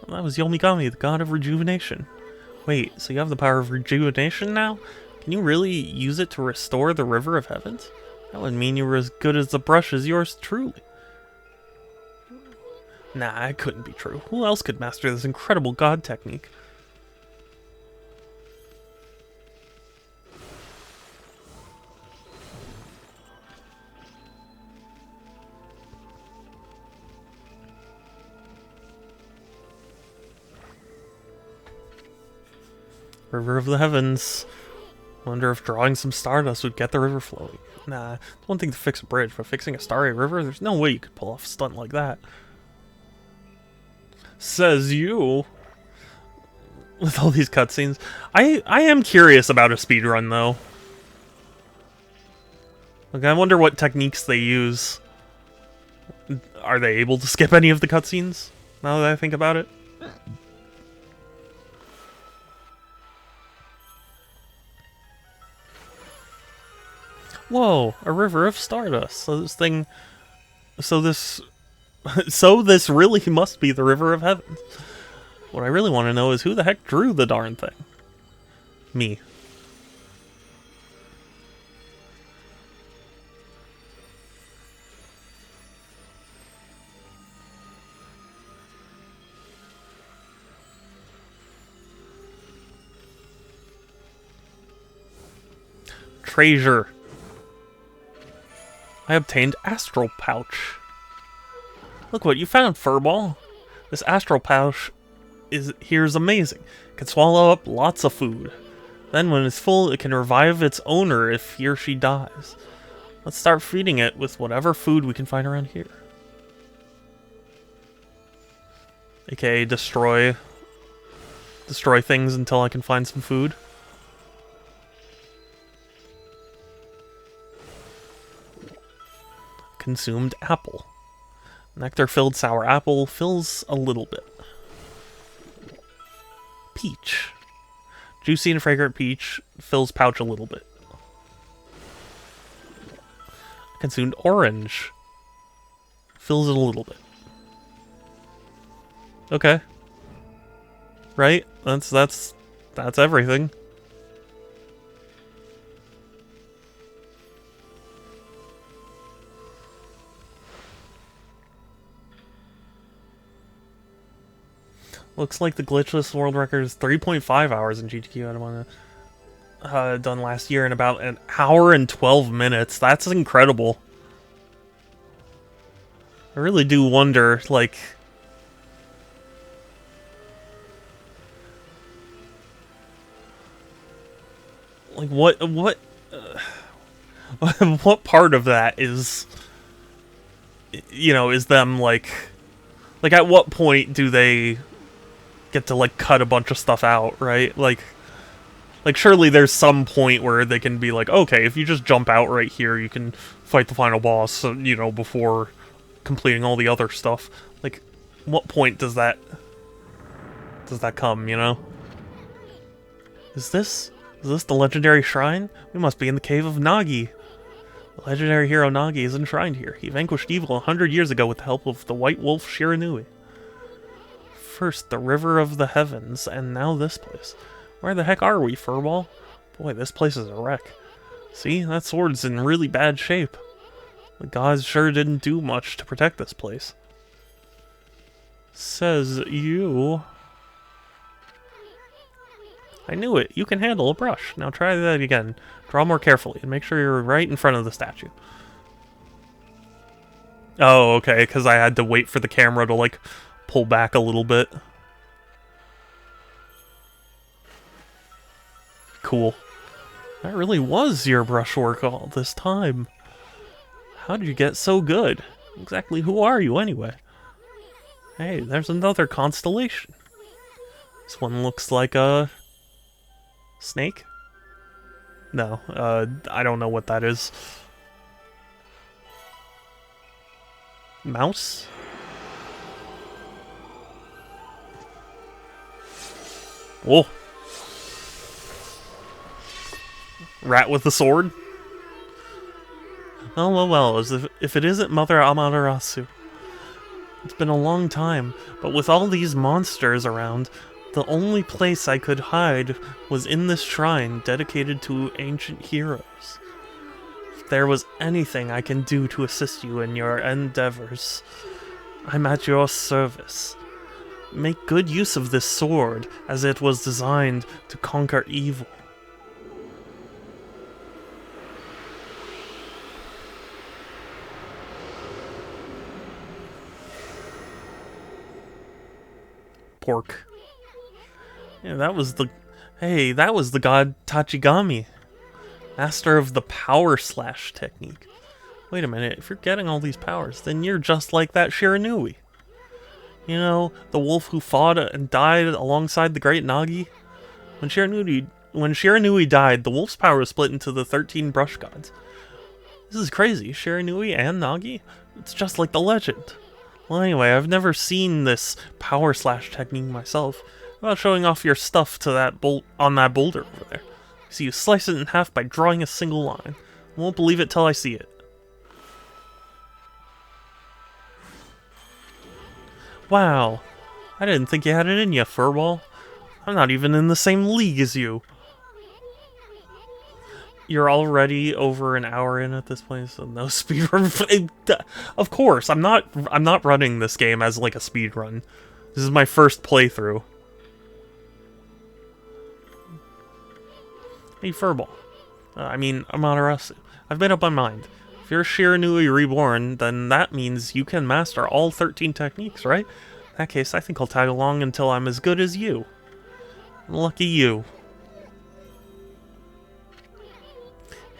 Well, that was Yomigami, the god of rejuvenation. Wait, so you have the power of rejuvenation now? Can you really use it to restore the River of Heavens? That would mean you were as good as the brush as yours truly. Nah, it couldn't be true. Who else could master this incredible god technique? River of the Heavens. Wonder if drawing some stardust would get the river flowing. Nah, it's one thing to fix a bridge, but fixing a starry river, there's no way you could pull off a stunt like that. Says you. With all these cutscenes. I am curious about a speedrun, though. Like, I wonder what techniques they use. Are they able to skip any of the cutscenes? Now that I think about it. Whoa, a river of stardust. So this thing... So this... So this really must be the River of Heavens. What I really want to know is who the heck drew the darn thing? Me. Treasure. I obtained Astral Pouch. Look what you found, Furball. This Astral Pouch here's amazing. It can swallow up lots of food. Then when it's full, it can revive its owner if he or she dies. Let's start feeding it with whatever food we can find around here. AKA destroy things until I can find some food. Consumed apple. Nectar-filled sour apple fills a little bit. Peach. Juicy and fragrant peach fills pouch a little bit. Consumed orange. Fills it a little bit. Okay. Right? That's everything. Looks like the glitchless world record is 3.5 hours in GTQ. I don't want to done last year in about an hour and 12 minutes. That's incredible. I really do wonder, like, what what part of that is, you know, is them like at what point do they get to like cut a bunch of stuff out, right? Like surely there's some point where they can be like, okay, if you just jump out right here, you can fight the final boss, you know, before completing all the other stuff. Like, what point does that come, you know? Is this the legendary shrine? We must be in the cave of Nagi. The legendary hero Nagi is enshrined here. He vanquished evil 100 years ago with the help of the White Wolf Shiranui. First the River of the Heavens, and now this place. Where the heck are we, Furball? Boy, this place is a wreck. See, that sword's in really bad shape. The gods sure didn't do much to protect this place. Says you. I knew it. You can handle a brush. Now try that again. Draw more carefully, and make sure you're right in front of the statue. Oh, okay, because I had to wait for the camera to, like, pull back a little bit. Cool. That really was your brushwork all this time. How did you get so good? Exactly who are you, anyway? Hey, there's another constellation. This one looks like a snake? No, I don't know what that is. Mouse? Whoa. Rat with a sword? Oh, well, as if it isn't Mother Amaterasu. It's been a long time, but with all these monsters around, the only place I could hide was in this shrine dedicated to ancient heroes. If there was anything I can do to assist you in your endeavors, I'm at your service. Make good use of this sword, as it was designed to conquer evil. Pork. Yeah, that was the... Hey, that was the god Tachigami. Master of the power slash technique. Wait a minute, if you're getting all these powers, then you're just like that Shiranui. You know, the wolf who fought and died alongside the great Nagi? When Shiranui died, the wolf's power was split into the 13 brush gods. This is crazy. Shiranui and Nagi? It's just like the legend. Well, anyway, I've never seen this power slash technique myself. How about showing off your stuff to that on that boulder over there? So you slice it in half by drawing a single line. I won't believe it till I see it. Wow. I didn't think you had it in you, Furball. I'm not even in the same league as you. You're already over an hour in at this point, so no speed run. Of course, I'm not running this game as like a speed run. This is my first playthrough. Hey, Furball. Amaterasu. I've made up my mind. If you're Shiranui Reborn, then that means you can master all 13 techniques, right? In that case, I think I'll tag along until I'm as good as you. Lucky you.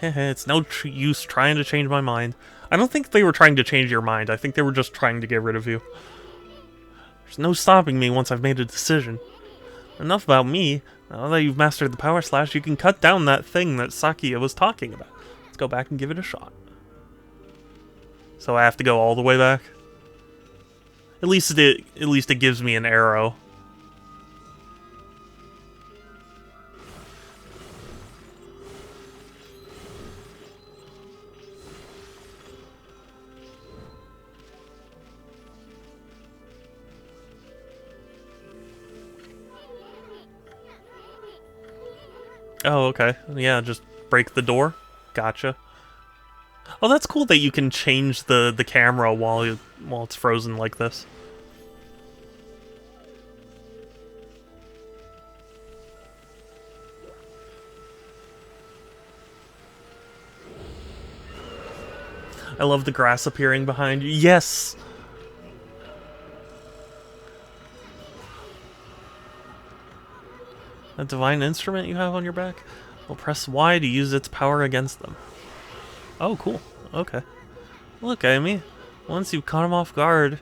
It's no use trying to change my mind. I don't think they were trying to change your mind. I think they were just trying to get rid of you. There's no stopping me once I've made a decision. Enough about me. Now that you've mastered the power slash, you can cut down that thing that Sakia was talking about. Let's go back and give it a shot. So I have to go all the way back? At least it gives me an arrow. Oh, okay. Yeah, just break the door. Gotcha. Oh, that's cool that you can change the camera while it's frozen like this. I love the grass appearing behind you. Yes! A divine instrument you have on your back? Well, press Y to use its power against them. Oh, cool. Okay. Look, Amy. Once you've caught them off guard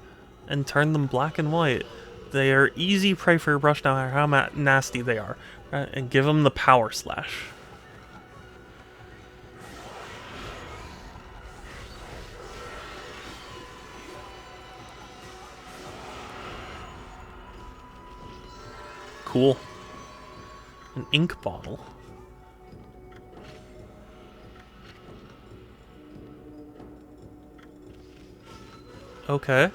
and turned them black and white, they are easy prey for your brush no matter how nasty they are. Right? And give them the power slash. Cool. An ink bottle. Okay.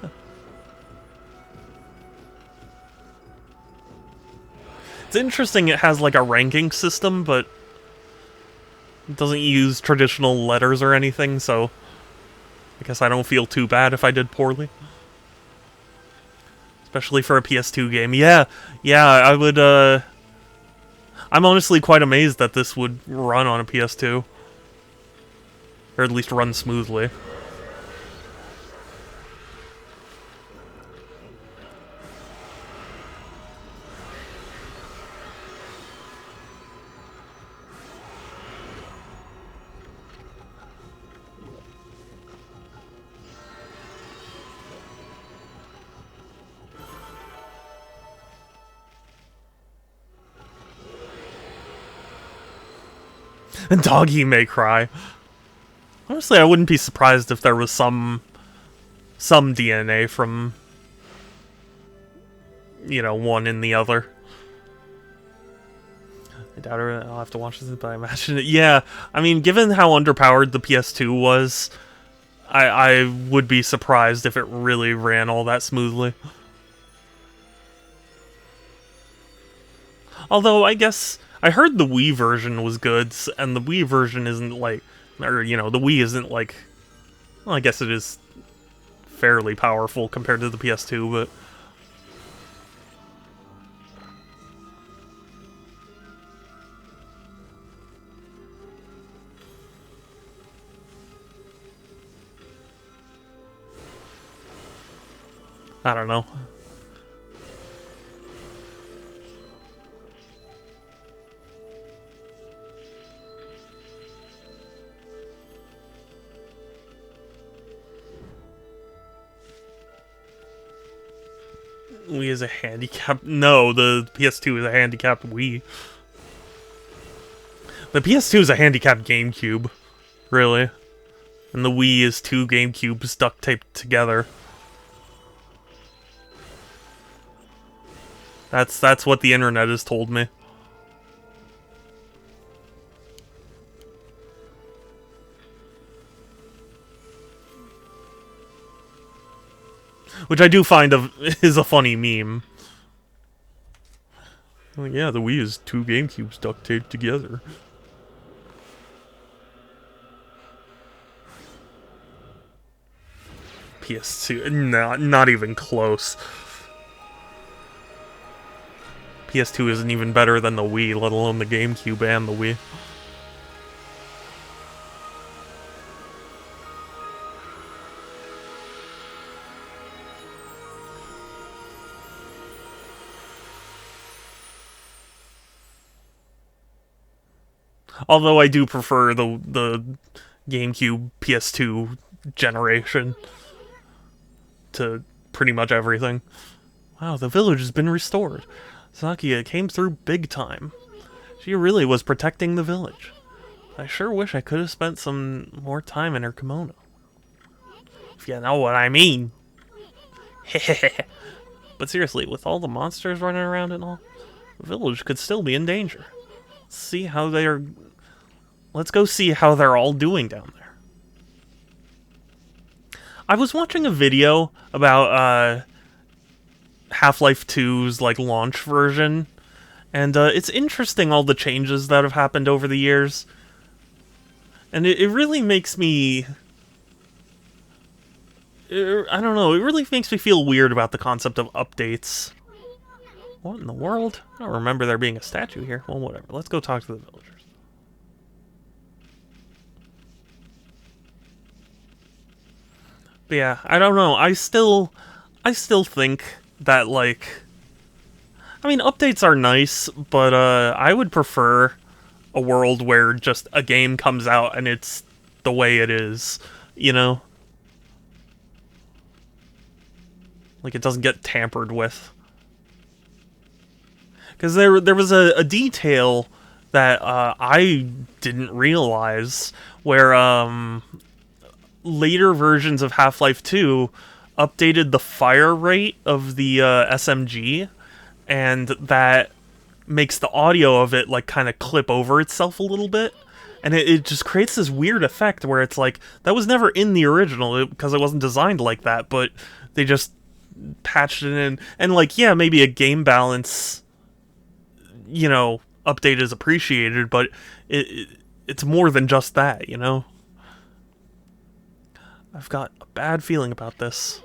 It's interesting it has like a ranking system, but it doesn't use traditional letters or anything, so I guess I don't feel too bad if I did poorly. Especially for a PS2 game. Yeah, I would, I'm honestly quite amazed that this would run on a PS2. Or at least run smoothly. And Doggy may cry. Honestly, I wouldn't be surprised if there was some DNA from, you know, one in the other. I doubt I'll have to watch this, but I imagine it. Yeah, I mean, given how underpowered the PS2 was, I would be surprised if it really ran all that smoothly. Although, I guess, I heard the Wii version was good, and the Wii version isn't like, or, you know, the Wii isn't like, well, I guess it is fairly powerful compared to the PS2, but I don't know. Wii is a handicap. No, the PS2 is a handicapped Wii. The PS2 is a handicapped GameCube, really. And the Wii is two GameCubes duct taped together. That's what the internet has told me. Which I do find is a funny meme. Like, yeah, the Wii is two GameCubes duct taped together. PS2, not even close. PS2 isn't even better than the Wii, let alone the GameCube and the Wii. Although I do prefer the GameCube PS2 generation to pretty much everything. Wow, the village has been restored. Sakia came through big time. She really was protecting the village. I sure wish I could have spent some more time in her kimono. If you know what I mean. But seriously, with all the monsters running around and all, the village could still be in danger. Let's go see how they're all doing down there. I was watching a video about Half-Life 2's like launch version, and it's interesting all the changes that have happened over the years. And it really makes me... I don't know, it really makes me feel weird about the concept of updates. What in the world? I don't remember there being a statue here. Well, whatever. Let's go talk to the villagers. But yeah, I don't know. I still think that, like... I mean, updates are nice, but I would prefer a world where just a game comes out and it's the way it is, you know? Like, it doesn't get tampered with. Because there was a detail that I didn't realize where later versions of Half-Life 2 updated the fire rate of the SMG, and that makes the audio of it like kind of clip over itself a little bit, and it just creates this weird effect where it's like that was never in the original because it wasn't designed like that, but they just patched it in. And like, yeah, maybe a game balance, you know, update is appreciated, but it's more than just that, you know? I've got a bad feeling about this.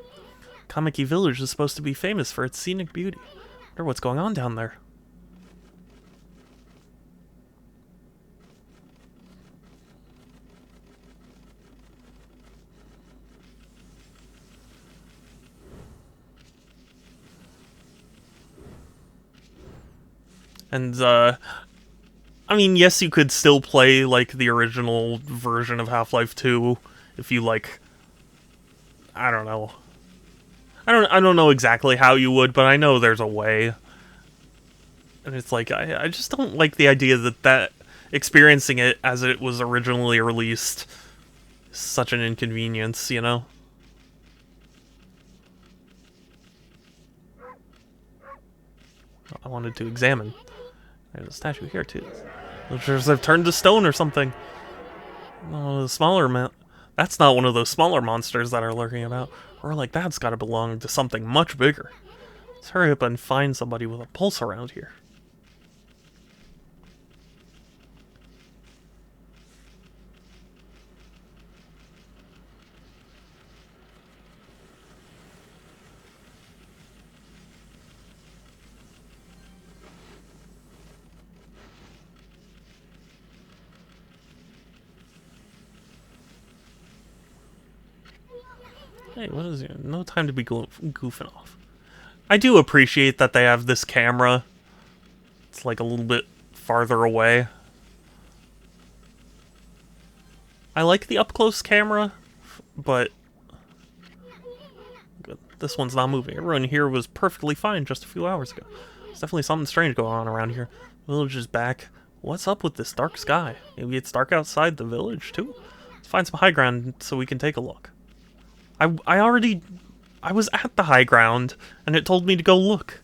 Kamiki Village is supposed to be famous for its scenic beauty. I wonder what's going on down there. And, I mean, yes, you could still play, like, the original version of Half-Life 2 if you, like, I don't know. I don't know exactly how you would, but I know there's a way. And it's like, I just don't like the idea that experiencing it as it was originally released is such an inconvenience, you know? I wanted to examine. There's a statue here, too. Villagers have turned to stone or something. Oh, the smaller that's not one of those smaller monsters that are lurking about. Or like that's gotta belong to something much bigger. Let's hurry up and find somebody with a pulse around here. Hey, what is it? No time to be goofing off. I do appreciate that they have this camera. It's like a little bit farther away. I like the up-close camera, but This one's not moving. Everyone here was perfectly fine just a few hours ago. There's definitely something strange going on around here. The village is back. What's up with this dark sky? Maybe it's dark outside the village, too? Let's find some high ground so we can take a look. I was at the high ground, and it told me to go look.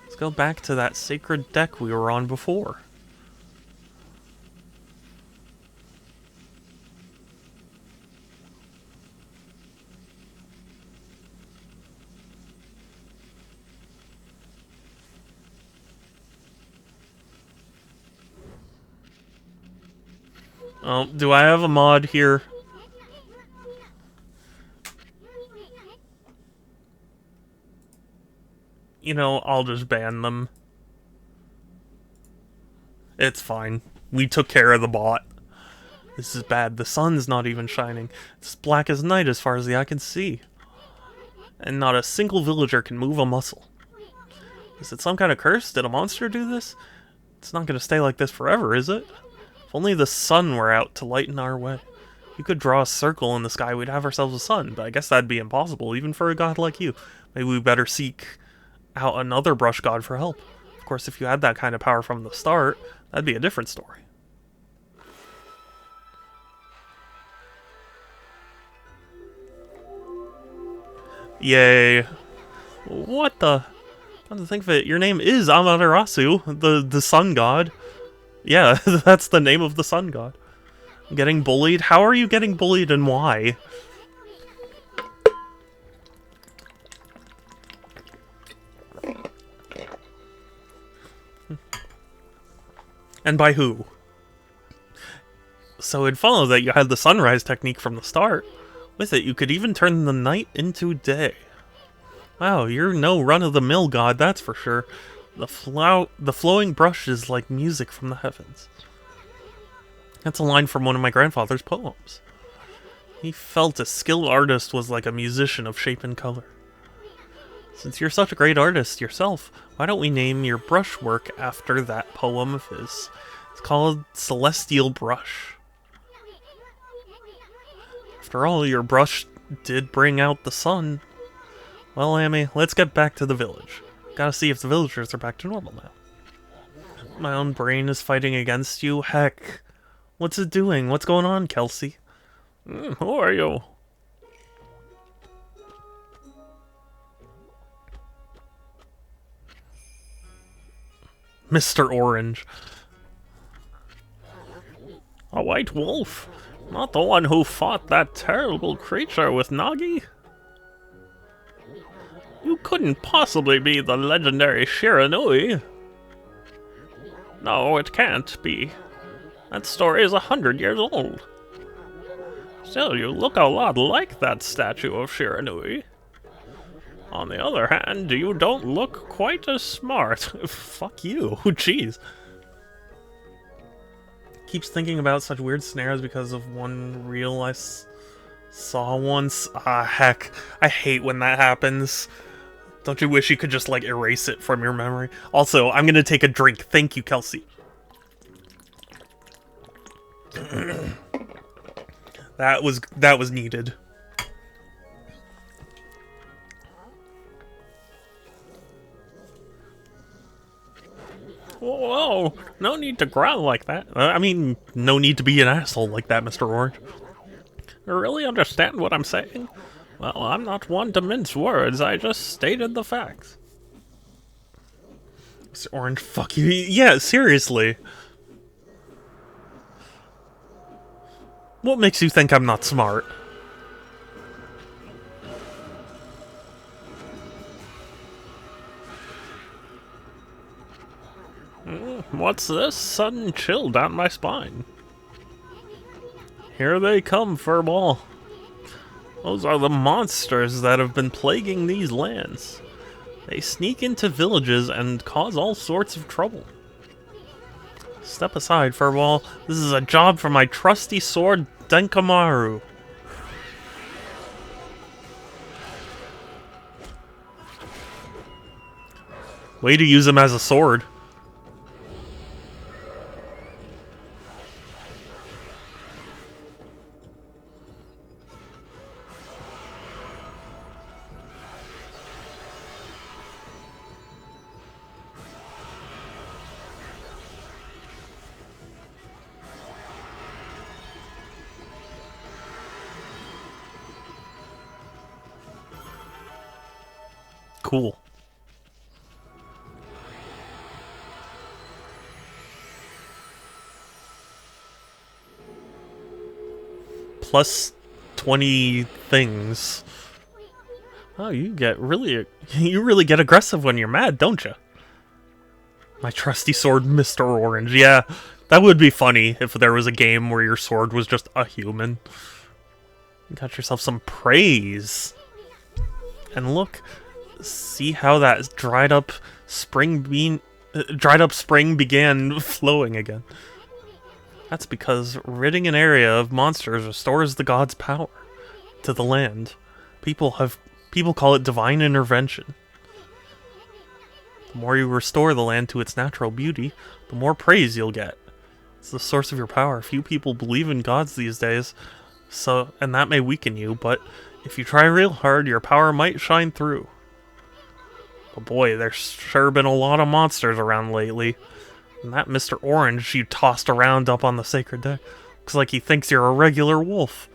Let's go back to that sacred deck we were on before. Oh, do I have a mod here? You know, I'll just ban them. It's fine. We took care of the bot. This is bad. The sun's not even shining. It's black as night as far as the eye can see. And not a single villager can move a muscle. Is it some kind of curse? Did a monster do this? It's not going to stay like this forever, is it? If only the sun were out to lighten our way. If you could draw a circle in the sky, we'd have ourselves a sun, but I guess that'd be impossible, even for a god like you. Maybe we better seek out another brush god for help. Of course, if you had that kind of power from the start, that'd be a different story. Yay. What the... Come to think of it, your name is Amaterasu, the sun god. Yeah, that's the name of the sun god. Getting bullied? How are you getting bullied and why? And by who? So it'd follow that you had the sunrise technique from the start. With it, you could even turn the night into day. Wow, you're no run-of-the-mill god, that's for sure. The flowing brush is like music from the heavens. That's a line from one of my grandfather's poems. He felt a skilled artist was like a musician of shape and color. Since you're such a great artist yourself, why don't we name your brushwork after that poem of his? It's called Celestial Brush. After all, your brush did bring out the sun. Well, Amy, let's get back to the village. Gotta see if the villagers are back to normal now. My own brain is fighting against you. Heck. What's it doing? What's going on, Kelsey? Who are you? Mr. Orange. A white wolf? Not the one who fought that terrible creature with Nagi? You couldn't possibly be the legendary Shiranui. No, it can't be. That story is 100 years old. Still, you look a lot like that statue of Shiranui. On the other hand, you don't look quite as smart. Fuck you. Jeez. Keeps thinking about such weird snares because of one reel I saw once. Ah, heck. I hate when that happens. Don't you wish you could just, like, erase it from your memory? Also, I'm gonna take a drink. Thank you, Kelsey. That was needed. Whoa, no need to growl like that. I mean, no need to be an asshole like that, Mr. Orange. You really understand what I'm saying? Well, I'm not one to mince words, I just stated the facts. Mr. Orange, fuck you. Yeah, seriously. What makes you think I'm not smart? What's this sudden chill down my spine? Here they come, Furball. Those are the monsters that have been plaguing these lands. They sneak into villages and cause all sorts of trouble. Step aside, Furball. This is a job for my trusty sword, Denkamaru. Way to use him as a sword. Cool. Plus 20 things. Oh, you really get aggressive when you're mad, don't you? My trusty sword, Mr. Orange. Yeah, that would be funny if there was a game where your sword was just a human. You got yourself some praise. And look, see how that dried up spring began flowing again. That's because ridding an area of monsters restores the god's power to the land. People call it divine intervention. The more you restore the land to its natural beauty, the more praise you'll get. It's the source of your power. Few people believe in gods these days, and that may weaken you, but if you try real hard, your power might shine through. But boy, there's sure been a lot of monsters around lately. And that Mr. Orange you tossed around up on the sacred deck looks like he thinks you're a regular wolf.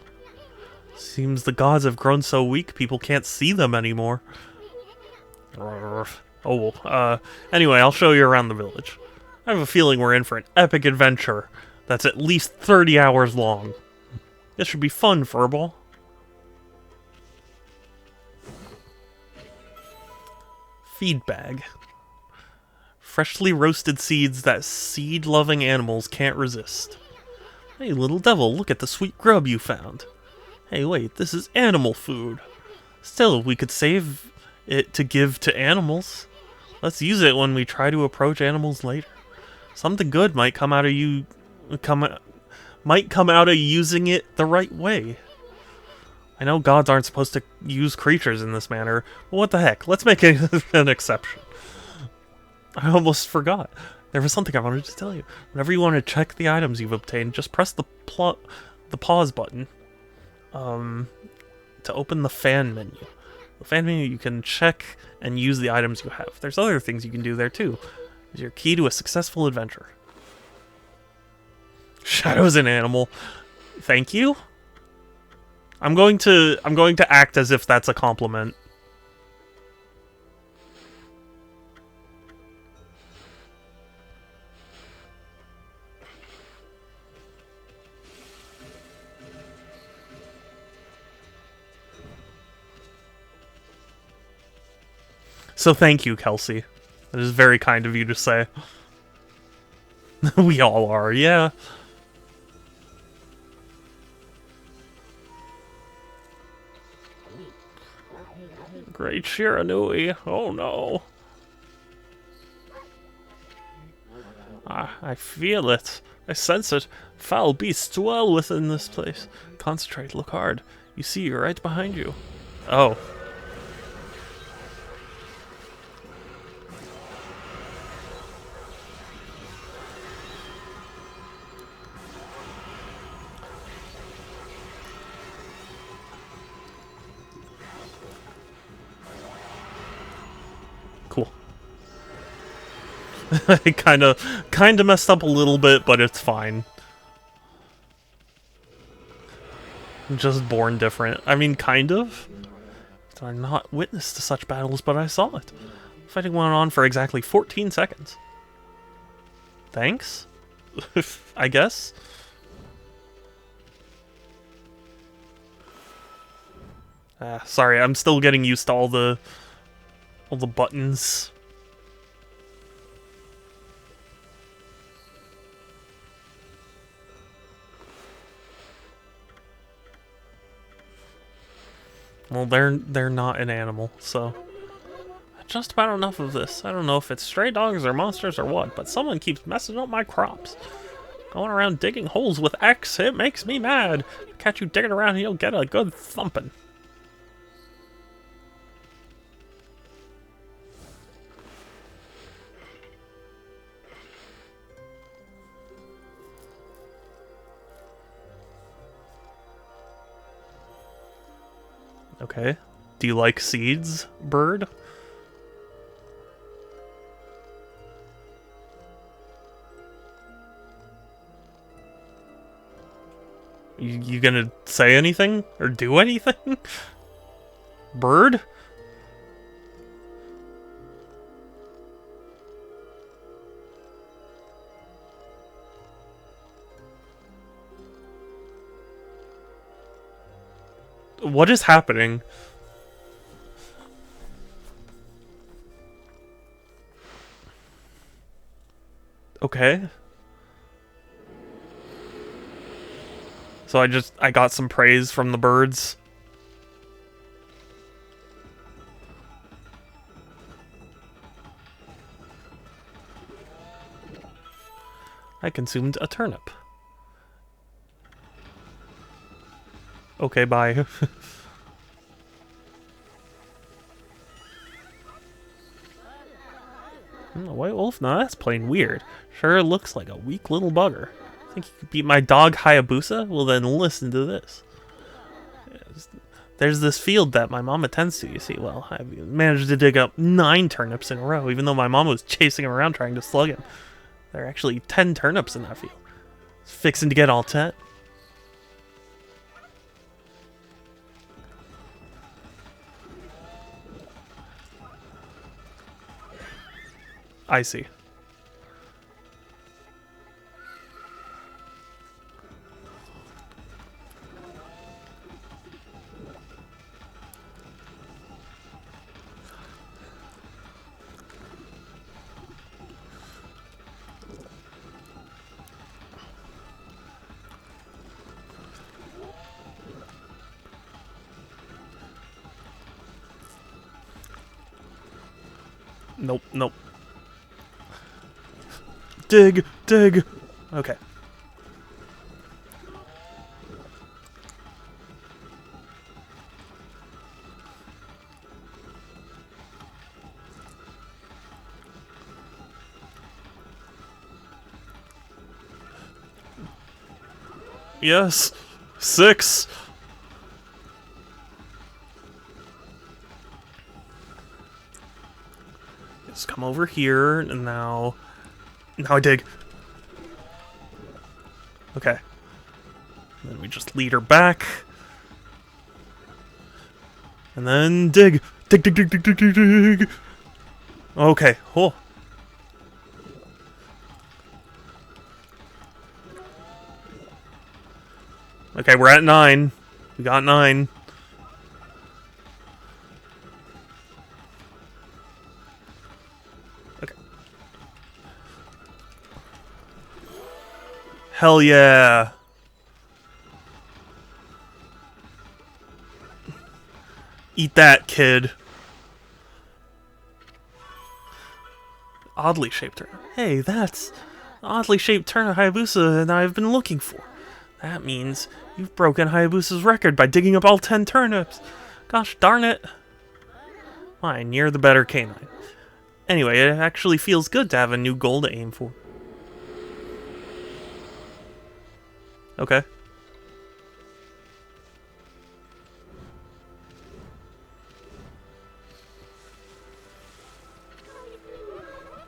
Seems the gods have grown so weak people can't see them anymore. Anyway, I'll show you around the village. I have a feeling we're in for an epic adventure that's at least 30 hours long. This should be fun, Furball. Feed bag. Freshly roasted seeds that seed-loving animals can't resist. Hey, little devil, look at the sweet grub you found. Hey, wait, this is animal food. Still, we could save it to give to animals. Let's use it when we try to approach animals later. Something good might come out of using it the right way. I know gods aren't supposed to use creatures in this manner, but what the heck? Let's make an exception. I almost forgot. There was something I wanted to tell you. Whenever you want to check the items you've obtained, just press the pause button to open the fan menu. The fan menu, you can check and use the items you have. There's other things you can do there too. It's your key to a successful adventure. Shadow's an animal. Thank you. I'm going to act as if that's a compliment. So thank you, Kelsey. That is very kind of you to say. We all are, yeah. Great Shiranui. Oh no. I feel it. I sense it. Foul beasts dwell within this place. Concentrate, look hard. You see, you're right behind you. Oh. Cool. I kind of messed up a little bit, but it's fine. I'm just born different. I mean, kind of. I'm not witness to such battles, but I saw it. Fighting went on for exactly 14 seconds. Thanks? I guess? Sorry, I'm still getting used to all the buttons. Well, they're not an animal, so just about enough of this. I don't know if it's stray dogs or monsters or what, but someone keeps messing up my crops. Going around digging holes with X, it makes me mad. Catch you digging around, you'll get a good thumping. Okay. Do you like seeds, bird? You gonna say anything? Or do anything? Bird? What is happening? Okay. So I got some praise from the birds. I consumed a turnip. Okay, bye. A white wolf? No, that's plain weird. Sure looks like a weak little bugger. Think you could beat my dog Hayabusa? Well then listen to this. There's this field that my mom attends to, you see. Well, I managed to dig up 9 turnips in a row, even though my mom was chasing him around trying to slug him. There are actually 10 turnips in that field. Fixing to get all 10. I see. Nope, nope. Dig, dig. Okay. Yes. 6. Just come over here, and now I dig. Okay. Then we just lead her back. And then dig. Dig, dig, dig, dig, dig, dig, dig. Okay. Oh. Okay, we're at 9. We got 9. Okay. Hell yeah. Eat that, kid. Oddly shaped turnip. Hey, that's the oddly shaped turnip Hayabusa that I've been looking for. That means you've broken Hayabusa's record by digging up all 10 turnips. Gosh darn it. Fine, you're the better canine. Anyway, it actually feels good to have a new goal to aim for. Okay.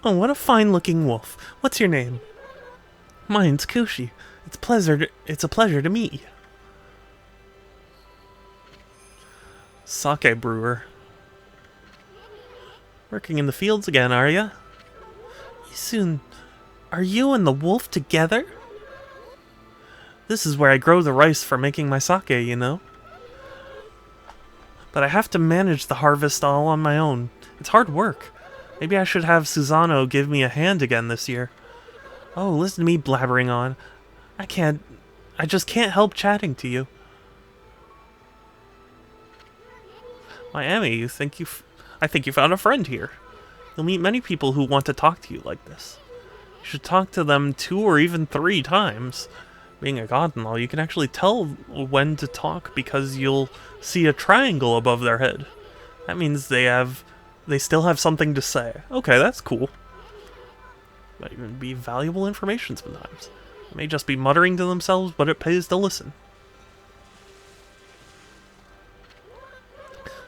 Oh, what a fine-looking wolf. What's your name? Mine's Kushi. It's a pleasure to meet you. Sake brewer. Working in the fields again, are ya? Soon. Are you and the wolf together? This is where I grow the rice for making my sake, you know. But I have to manage the harvest all on my own. It's hard work. Maybe I should have Susanoo give me a hand again this year. Oh, listen to me blabbering on. I just can't help chatting to you. Miami, I think you found a friend here. You'll meet many people who want to talk to you like this. You should talk to them 2 or even 3 times. Being a god and all, you can actually tell when to talk because you'll see a triangle above their head. That means they still have something to say. Okay, that's cool. Might even be valuable information sometimes. They may just be muttering to themselves, but it pays to listen.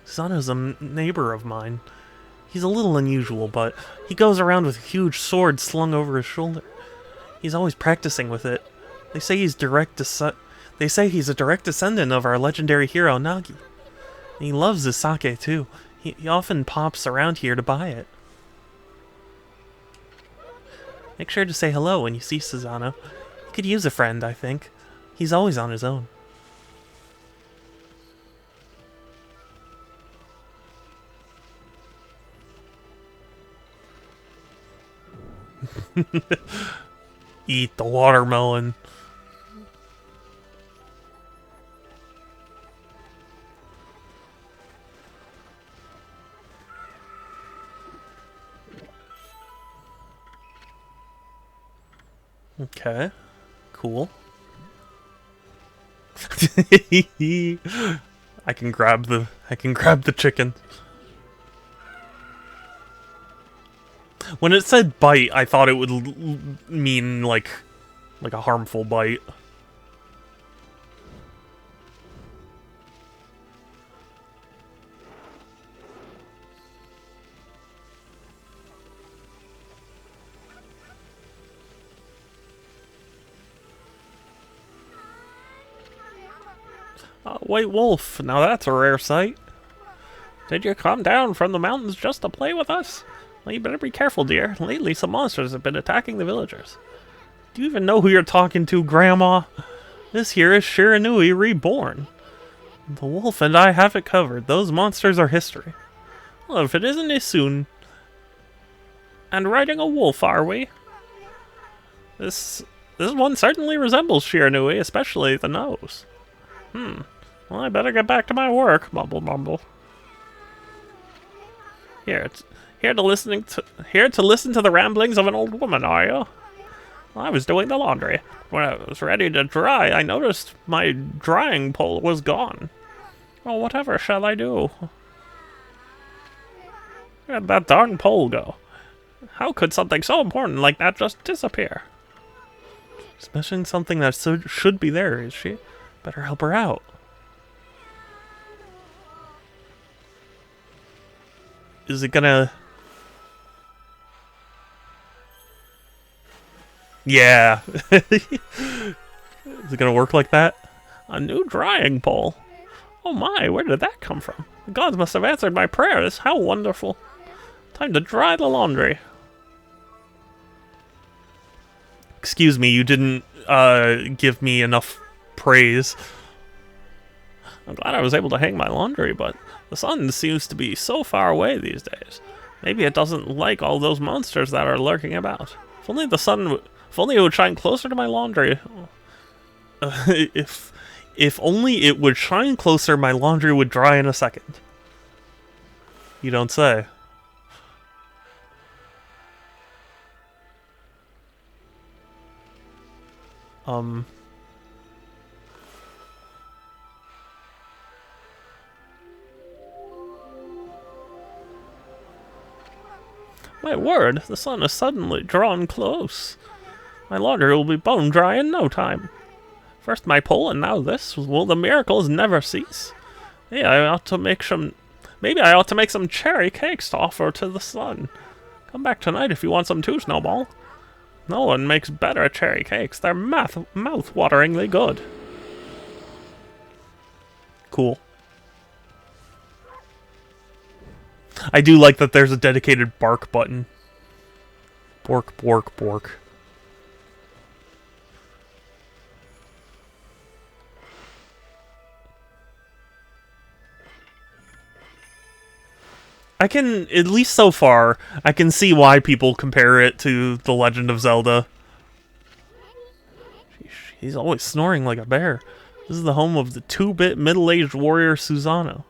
Susano's a neighbor of mine. He's a little unusual, but he goes around with a huge sword slung over his shoulder. He's always practicing with it. They say he's a direct descendant of our legendary hero Nagi. And he loves his sake too. He often pops around here to buy it. Make sure to say hello when you see Susanoo. He could use a friend, I think. He's always on his own. Eat the watermelon. Okay. Cool. I can grab the chicken. When it said bite, I thought it would mean like a harmful bite. White wolf, now that's a rare sight. Did you come down from the mountains just to play with us? Well, you better be careful, dear. Lately, some monsters have been attacking the villagers. Do you even know who you're talking to, Grandma? This here is Shiranui reborn. The wolf and I have it covered. Those monsters are history. Well, if it isn't Isun. And riding a wolf, are we? This one certainly resembles Shiranui, especially the nose. Well, I better get back to my work, mumble mumble. Here to listen to the ramblings of an old woman, are you? Well, I was doing the laundry. When I was ready to dry, I noticed my drying pole was gone. Well, whatever shall I do? Where'd that darn pole go? How could something so important like that just disappear? She's missing something that should be there, is she? Better help her out. Is it gonna... Yeah. Is it gonna work like that? A new drying pole. Oh my, where did that come from? The gods must have answered my prayers. How wonderful. Time to dry the laundry. Excuse me, you didn't give me enough praise. I'm glad I was able to hang my laundry, but the sun seems to be so far away these days. Maybe it doesn't like all those monsters that are lurking about. If only it would shine closer to my laundry. If only it would shine closer, my laundry would dry in a second. You don't say. My word, the sun is suddenly drawn close. My laundry will be bone dry in no time. First my pole and now this. Will the miracles never cease? Maybe I ought to make some cherry cakes to offer to the sun. Come back tonight if you want some too, Snowball. No one makes better cherry cakes. They're mouth-wateringly good. Cool. I do like that there's a dedicated bark button. Bork, bork, bork. I can, at least so far, I can see why people compare it to The Legend of Zelda. He's always snoring like a bear. This is the home of the 2-bit middle-aged warrior Susano.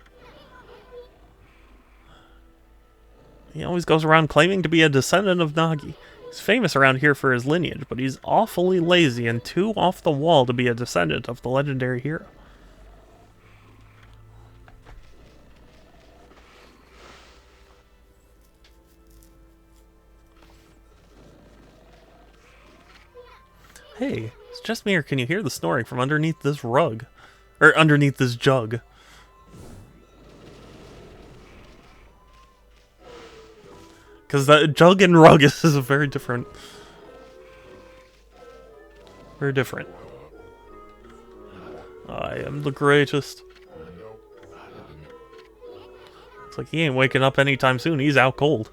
He always goes around claiming to be a descendant of Nagi. He's famous around here for his lineage, but he's awfully lazy and too off the wall to be a descendant of the legendary hero. Hey, it's just me, or can you hear the snoring from underneath this rug? Or underneath this jug? Because that jug and rug is a very different... Very different. I am the greatest. It's like he ain't waking up anytime soon. He's out cold.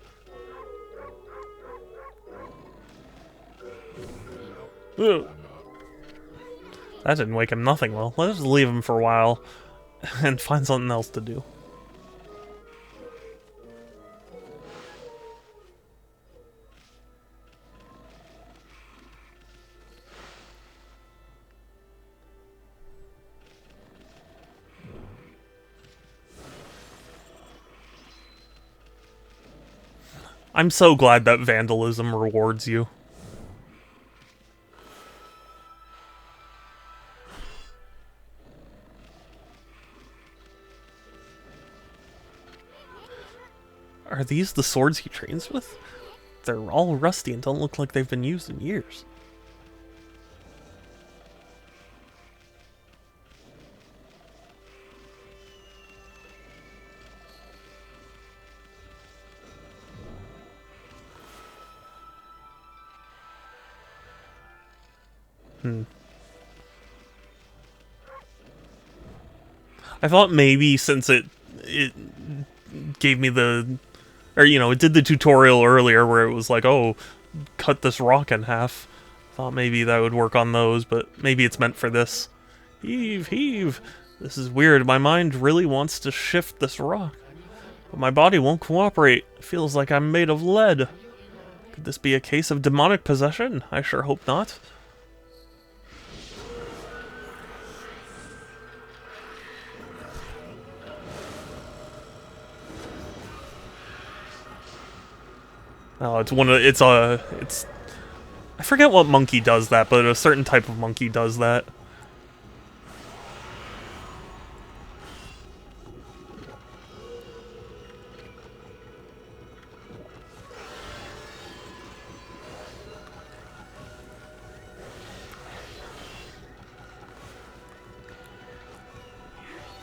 Ugh. That didn't wake him nothing well. Let's just leave him for a while and find something else to do. I'm so glad that vandalism rewards you. Are these the swords he trains with? They're all rusty and don't look like they've been used in years. I thought maybe since it gave me the, or you know, it did the tutorial earlier where it was like, oh, cut this rock in half. Thought maybe that would work on those, but maybe it's meant for this. Heave, heave. This is weird. My mind really wants to shift this rock, but my body won't cooperate. It feels like I'm made of lead. Could this be a case of demonic possession? I sure hope not. Oh, it's I forget what monkey does that, but a certain type of monkey does that.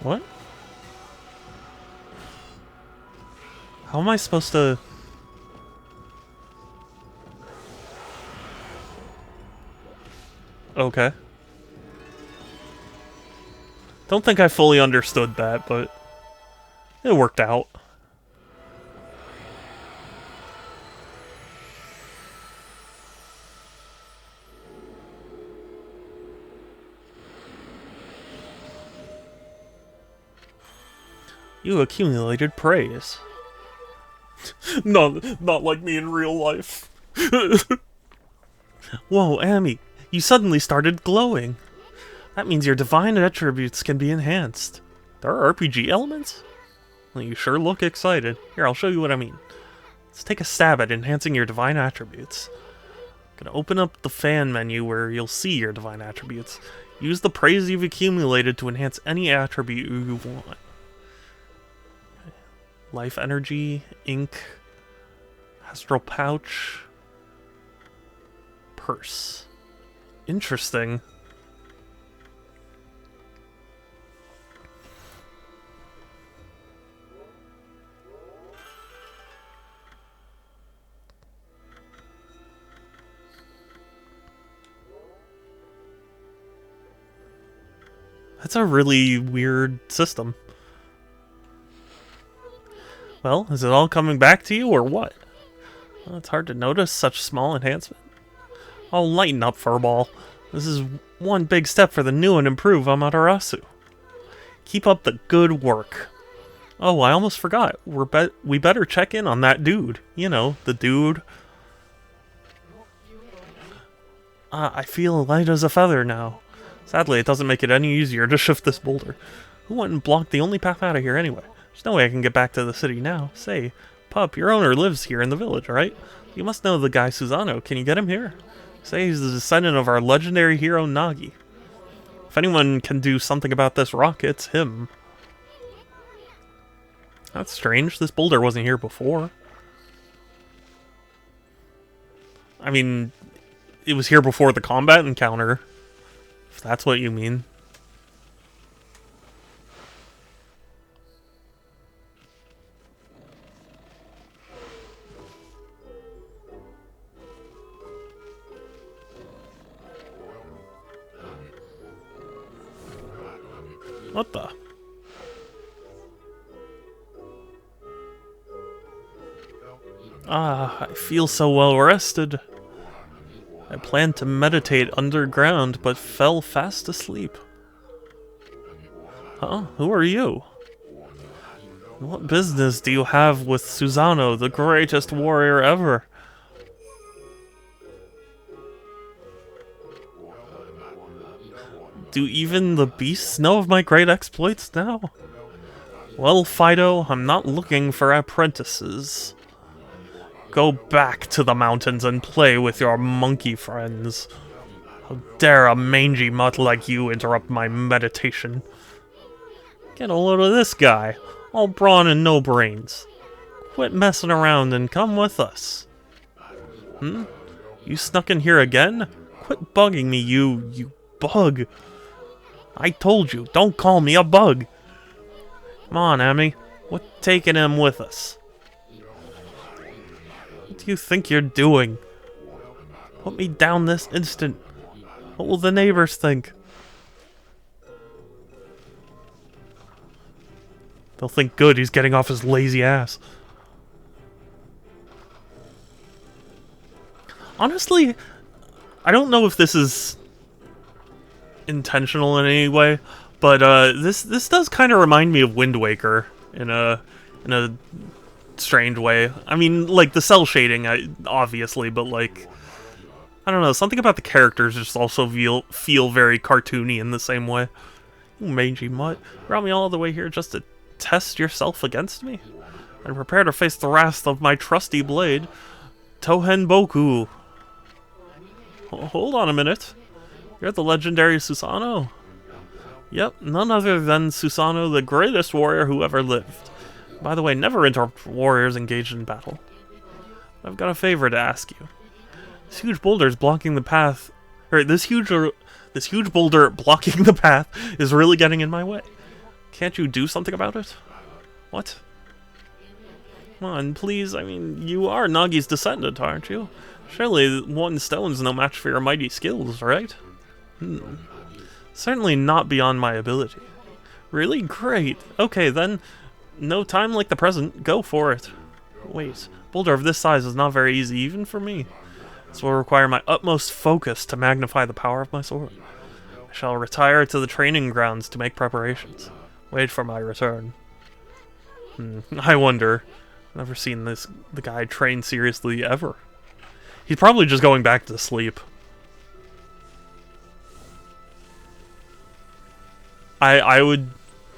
What? How am I supposed to... Okay. Don't think I fully understood that, but it worked out. You accumulated praise. Not like me in real life. Whoa, Amy, you suddenly started glowing. That means your divine attributes can be enhanced. There are RPG elements? Well, you sure look excited. Here, I'll show you what I mean. Let's take a stab at enhancing your divine attributes. I'm gonna open up the fan menu where you'll see your divine attributes. Use the praise you've accumulated to enhance any attribute you want. Life energy, ink, astral pouch, purse. Interesting. That's a really weird system. Well, is it all coming back to you, or what? Well, it's hard to notice such small enhancement. Oh, lighten up, Furball. This is one big step for the new and improved Amaterasu. Keep up the good work. Oh, I almost forgot. We better check in on that dude. You know, the dude. I feel light as a feather now. Sadly, it doesn't make it any easier to shift this boulder. Who went and blocked the only path out of here anyway? There's no way I can get back to the city now. Say, pup, your owner lives here in the village, right? You must know the guy Susano. Can you get him here? Say he's the descendant of our legendary hero Nagi. If anyone can do something about this rock, it's him. That's strange. This boulder wasn't here before. I mean, it was here before the combat encounter. If that's what you mean. What the? Ah, I feel so well rested. I planned to meditate underground, but fell fast asleep. Huh? Who are you? What business do you have with Susano, the greatest warrior ever? Do even the beasts know of my great exploits now? Well, Fido, I'm not looking for apprentices. Go back to the mountains and play with your monkey friends. How dare a mangy mutt like you interrupt my meditation? Get a load of this guy, all brawn and no brains. Quit messing around and come with us. You snuck in here again? Quit bugging me, you bug. I told you, don't call me a bug. Come on, Emmy. We're taking him with us. What do you think you're doing? Put me down this instant. What will the neighbors think? They'll think good he's getting off his lazy ass. Honestly, I don't know if this is intentional in any way, but this does kind of remind me of Wind Waker in a strange way. I mean, like the cell shading, obviously, but like I don't know, something about the characters just also feel very cartoony in the same way. You mangy mutt, brought me all the way here just to test yourself against me, and prepare to face the wrath of my trusty blade, Tohen Boku. Hold on a minute. You're the legendary Susanoo. Yep, none other than Susanoo, the greatest warrior who ever lived. By the way, never interrupt warriors engaged in battle. I've got a favor to ask you. This huge boulder is blocking the path. This huge boulder blocking the path is really getting in my way. Can't you do something about it? What? Come on, please. I mean, you are Nagi's descendant, aren't you? Surely one stone's no match for your mighty skills, right? Certainly not beyond my ability. Really? Great. Okay, then. No time like the present. Go for it. Wait. Boulder of this size is not very easy, even for me. This will require my utmost focus to magnify the power of my sword. I shall retire to the training grounds to make preparations. Wait for my return. I wonder. I've never seen the guy train seriously ever. He's probably just going back to sleep. I would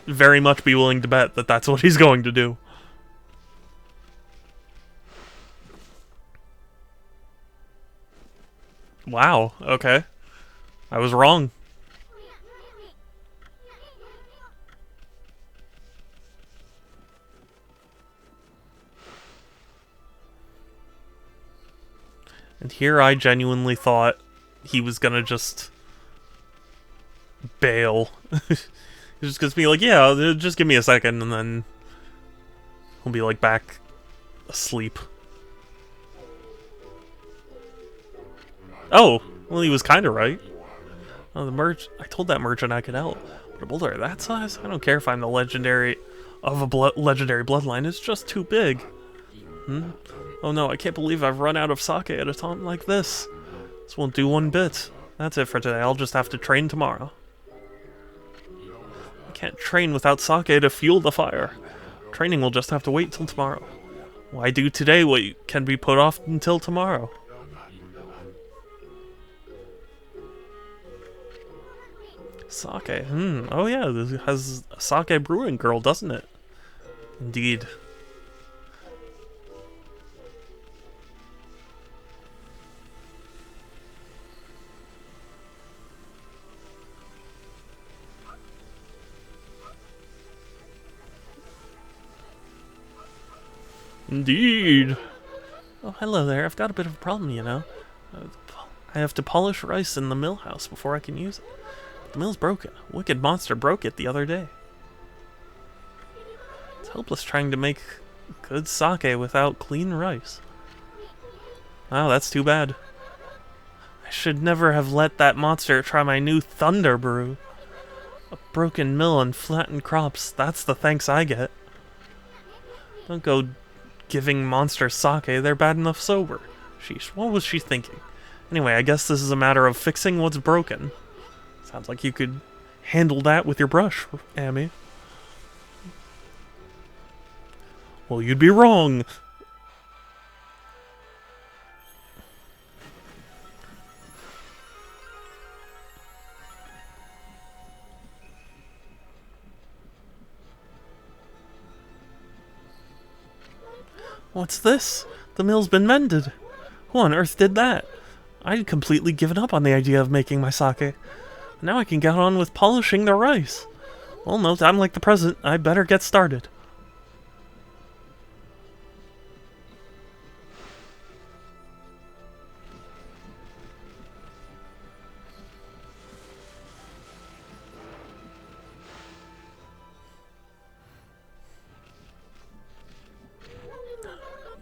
very much be willing to bet that that's what he's going to do. Wow, okay. I was wrong. And here I genuinely thought he was gonna just bail. He's just gonna be like, yeah, just give me a second, and then he'll be like back asleep. Oh, well, he was kind of right. Oh, I told that merchant I could help. But a boulder that size? I don't care if I'm the legendary of a legendary bloodline. It's just too big. Oh no, I can't believe I've run out of sake at a time like this. This won't do one bit. That's it for today. I'll just have to train tomorrow. I can't train without sake to fuel the fire. Training will just have to wait till tomorrow. Why do today what can be put off until tomorrow? Sake. Oh yeah, this has a sake brewing girl, doesn't it? Indeed. Indeed. Oh, hello there. I've got a bit of a problem, you know. I have to polish rice in the mill house before I can use it. The mill's broken. A wicked monster broke it the other day. It's hopeless trying to make good sake without clean rice. Wow, that's too bad. I should never have let that monster try my new Thunder Brew. A broken mill and flattened crops, that's the thanks I get. Don't go giving monsters sake, they're bad enough sober. Sheesh, what was she thinking? Anyway, I guess this is a matter of fixing what's broken. Sounds like you could handle that with your brush, Amy. Well, you'd be wrong. What's this? The mill's been mended. Who on earth did that? I'd completely given up on the idea of making my sake. Now I can get on with polishing the rice. Well, no time like the present. I better get started.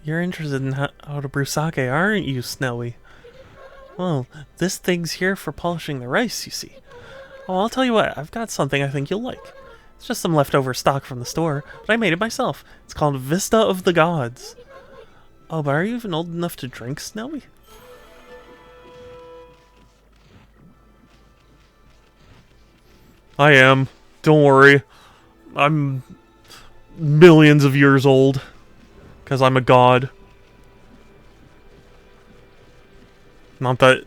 You're interested in how to brew sake, aren't you, Snowy? Well, this thing's here for polishing the rice, you see. Oh, I'll tell you what, I've got something I think you'll like. It's just some leftover stock from the store, but I made it myself. It's called Vista of the Gods. Oh, but are you even old enough to drink, Snowy? I am. Don't worry. I'm millions of years old. Because I'm a god. Not that...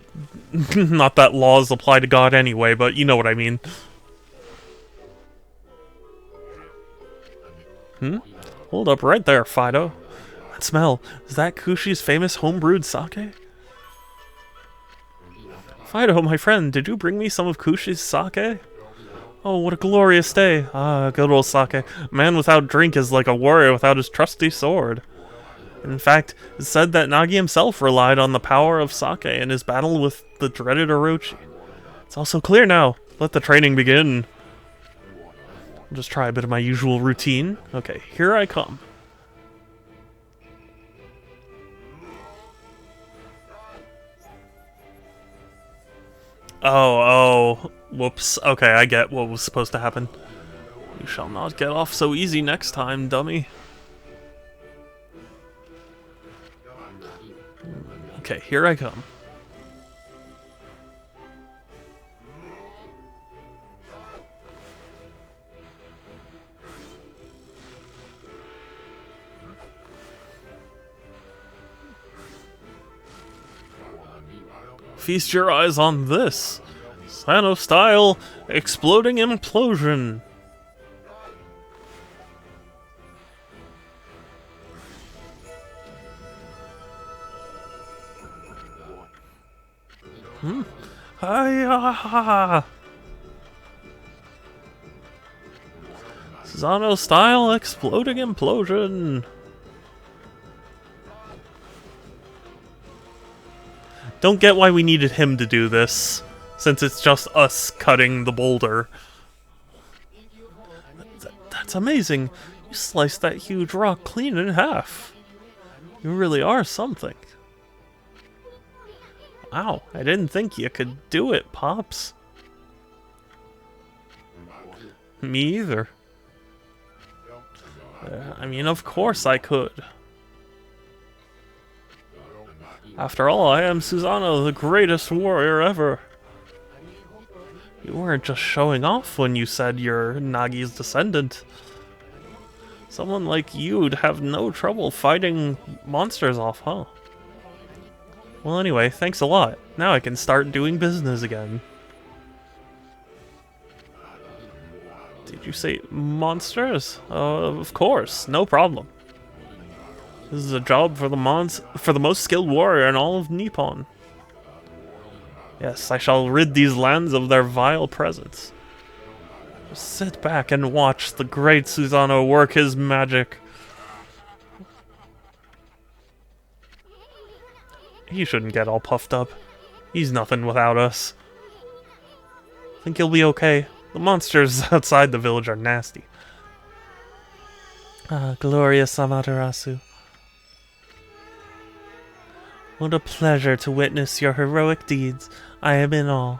not that laws apply to God anyway, but you know what I mean. Hold up right there, Fido. That smell. Is that Kushi's famous homebrewed sake? Fido, my friend, did you bring me some of Kushi's sake? Oh, what a glorious day. Ah, good old sake. A man without drink is like a warrior without his trusty sword. In fact, it's said that Nagi himself relied on the power of sake in his battle with the dreaded Orochi. It's also clear now. Let the training begin. I'll just try a bit of my usual routine. Okay, here I come. Oh, whoops. Okay, I get what was supposed to happen. You shall not get off so easy next time, dummy. Okay, here I come. Feast your eyes on this. Sano-style exploding implosion. Hi-ya! Sano-style exploding implosion. Don't get why we needed him to do this, since it's just us cutting the boulder. That's amazing. You sliced that huge rock clean in half. You really are something. Wow, I didn't think you could do it, Pops. Me either. I mean, of course I could. After all, I am Susanoo, the greatest warrior ever. You weren't just showing off when you said you're Nagi's descendant. Someone like you'd have no trouble fighting monsters off, huh? Well, anyway, thanks a lot. Now I can start doing business again. Did you say monsters? Of course, no problem. This is a job for the most skilled warrior in all of Nippon. Yes, I shall rid these lands of their vile presence. Just sit back and watch the great Susanoo work his magic. He shouldn't get all puffed up. He's nothing without us. Think he'll be okay. The monsters outside the village are nasty. Ah, glorious Amaterasu. What a pleasure to witness your heroic deeds. I am in awe.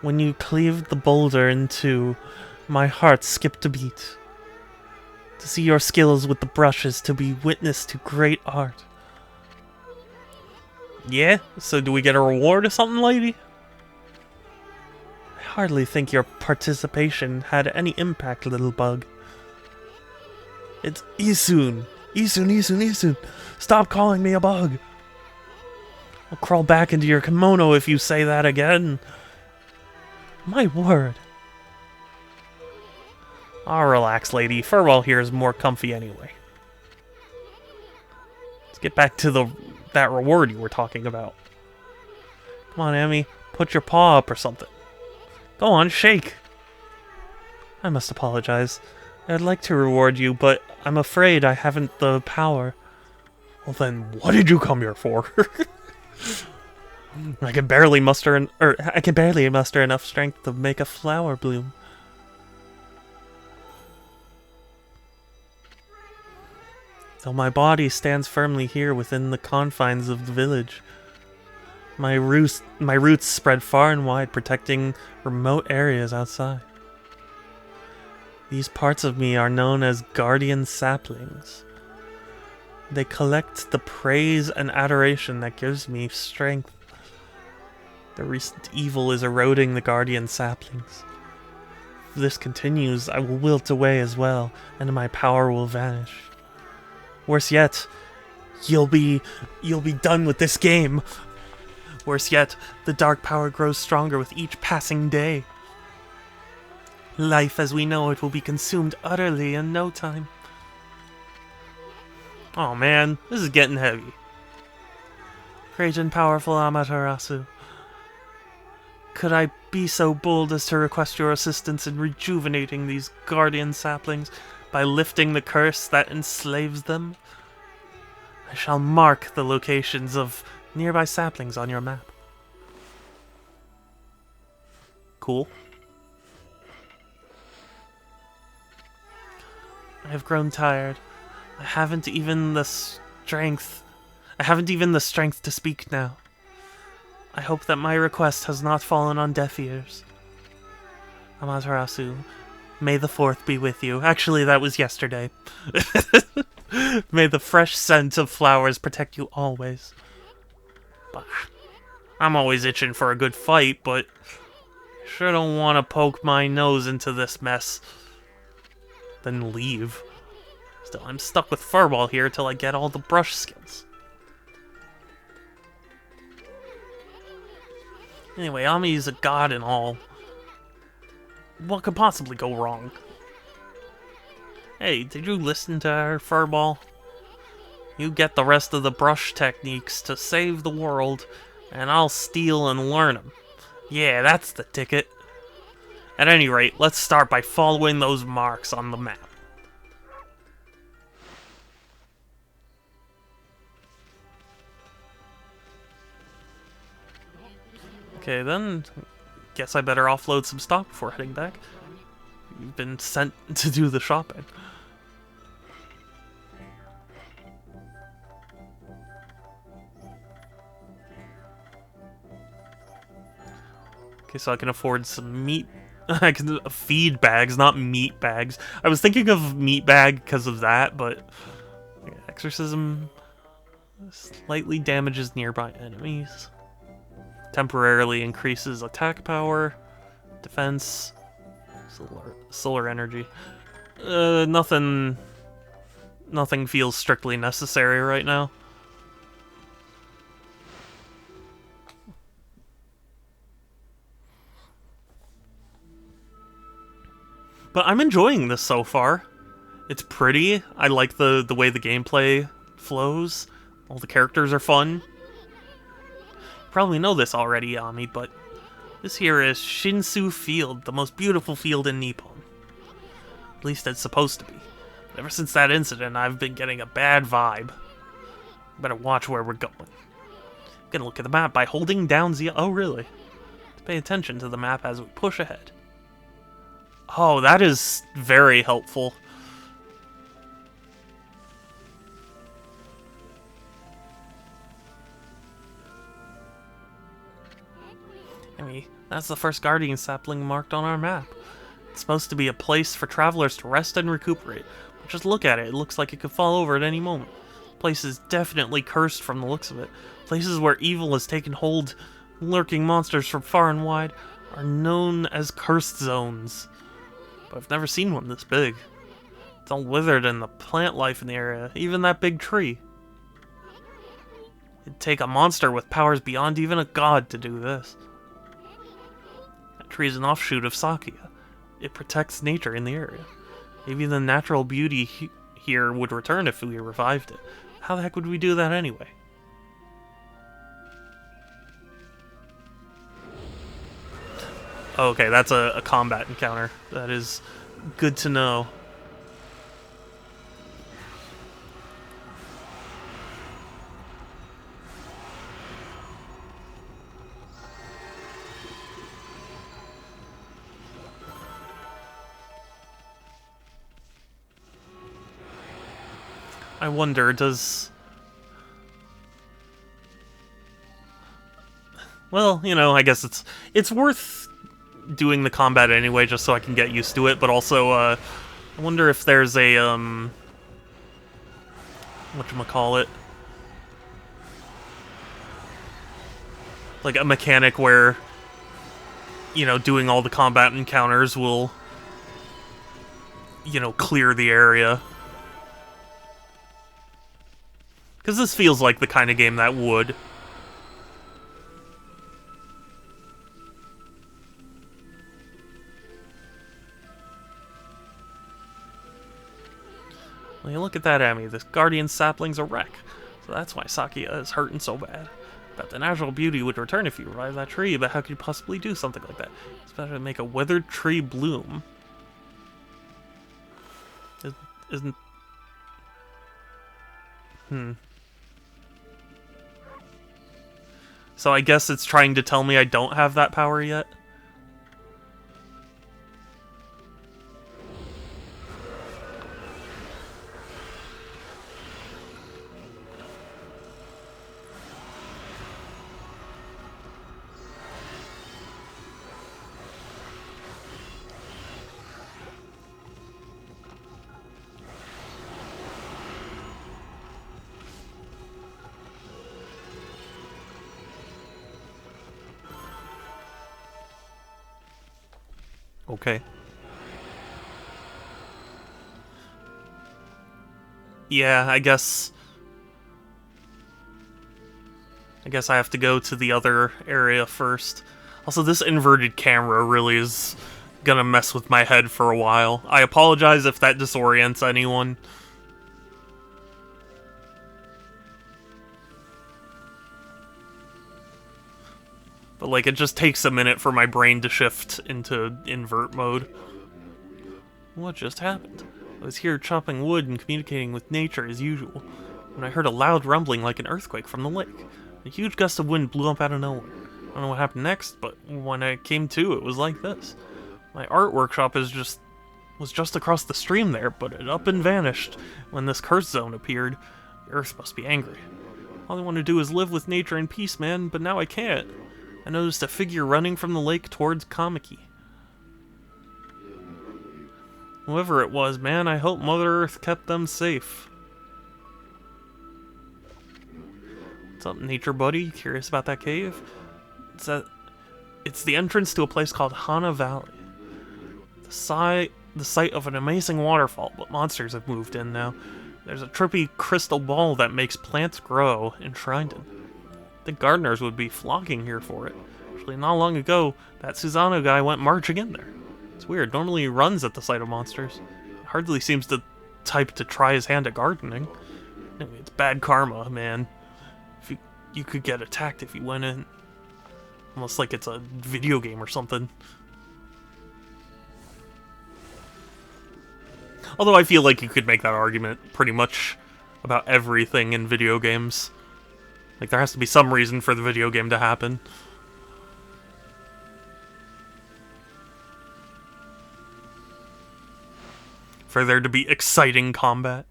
When you cleaved the boulder in two, my heart skipped a beat. To see your skills with the brushes to be witness to great art. Yeah? So do we get a reward or something, lady? I hardly think your participation had any impact, little bug. It's Isun. Isun. Stop calling me a bug. I'll crawl back into your kimono if you say that again. My word. Aw, relax, lady. Furwell here is more comfy anyway. Get back to that reward you were talking about. Come on, Emmy. Put your paw up or something. Go on, shake. I must apologize. I'd like to reward you, but I'm afraid I haven't the power. Well then, what did you come here for? I can barely muster enough strength to make a flower bloom. Though my body stands firmly here within the confines of the village, my roots spread far and wide, protecting remote areas outside. These parts of me are known as guardian saplings. They collect the praise and adoration that gives me strength. The recent evil is eroding the guardian saplings. If this continues, I will wilt away as well, and my power will vanish. Worse yet, you'll be done with this game. Worse yet, the dark power grows stronger with each passing day. Life as we know it will be consumed utterly in no time. Oh man, this is getting heavy. Great and powerful Amaterasu, could I be so bold as to request your assistance in rejuvenating these guardian saplings by lifting the curse that enslaves them? I shall mark the locations of nearby saplings on your map. Cool. I have grown tired. I haven't even the strength to speak now. I hope that my request has not fallen on deaf ears. Amaterasu, may the 4th be with you. Actually, that was yesterday. May the fresh scent of flowers protect you always. Bah. I'm always itching for a good fight, but I sure don't want to poke my nose into this mess. Then leave. Still, I'm stuck with Furball here till I get all the brush skills. Anyway, Ami's a god and all. What could possibly go wrong? Hey, did you listen to her, Furball? You get the rest of the brush techniques to save the world, and I'll steal and learn them. Yeah, that's the ticket. At any rate, let's start by following those marks on the map. Okay, then, guess I better offload some stock before heading back. You've been sent to do the shopping. Okay, so I can afford some meat. I can feed bags, not meat bags. I was thinking of meat bag because of that, but exorcism slightly damages nearby enemies. Temporarily increases attack power, defense, solar energy. Nothing feels strictly necessary right now. But I'm enjoying this so far. It's pretty. I like the way the gameplay flows. All the characters are fun. You probably know this already, Ami, but this here is Shinsu Field, the most beautiful field in Nippon. At least it's supposed to be. Ever since that incident, I've been getting a bad vibe. Better watch where we're going. I'm gonna look at the map by holding down Z. Oh, really? Pay attention to the map as we push ahead. Oh, that is very helpful. I mean, that's the first guardian sapling marked on our map. It's supposed to be a place for travelers to rest and recuperate. But just look at it, it looks like it could fall over at any moment. The place is definitely cursed from the looks of it. Places where evil has taken hold, lurking monsters from far and wide, are known as cursed zones. But I've never seen one this big. It's all withered and the plant life in the area, even that big tree. It'd take a monster with powers beyond even a god to do this. That tree is an offshoot of Sakia. It protects nature in the area. Maybe the natural beauty here would return if we revived it. How the heck would we do that anyway? Okay, that's a combat encounter. That is good to know. I wonder, does... Well, you know, I guess it's worth doing the combat anyway, just so I can get used to it, but also, I wonder if there's a, whatchamacallit? Like a mechanic where, you know, doing all the combat encounters will, you know, clear the area. Because this feels like the kind of game that would. Well, you look at that, Amy. This guardian sapling's a wreck. So that's why Sakia is hurting so bad. But the natural beauty would return if you revive that tree, but how could you possibly do something like that? It's better to make a withered tree bloom. Isn't... So I guess it's trying to tell me I don't have that power yet? Okay. Yeah, I guess I have to go to the other area first. Also, this inverted camera really is gonna mess with my head for a while. I apologize if that disorients anyone. But, like, it just takes a minute for my brain to shift into invert mode. What just happened? I was here chopping wood and communicating with nature as usual, when I heard a loud rumbling like an earthquake from the lake. A huge gust of wind blew up out of nowhere. I don't know what happened next, but when I came to, it was like this. My art workshop was just across the stream there, but it up and vanished when this curse zone appeared. The earth must be angry. All I want to do is live with nature in peace, man, but now I can't. I noticed a figure running from the lake towards Kamiki. Whoever it was, man, I hope Mother Earth kept them safe. What's up, nature buddy? Curious about that cave? It's the entrance to a place called Hana Valley. The site of an amazing waterfall, but monsters have moved in now. There's a trippy crystal ball that makes plants grow enshrined in. The gardeners would be flocking here for it. Actually, not long ago, that Susano guy went marching in there. It's weird, normally he runs at the sight of monsters. He hardly seems the type to try his hand at gardening. Anyway, it's bad karma, man. If you could get attacked if you went in. Almost like it's a video game or something. Although I feel like you could make that argument pretty much about everything in video games. Like, there has to be some reason for the video game to happen. For there to be exciting combat.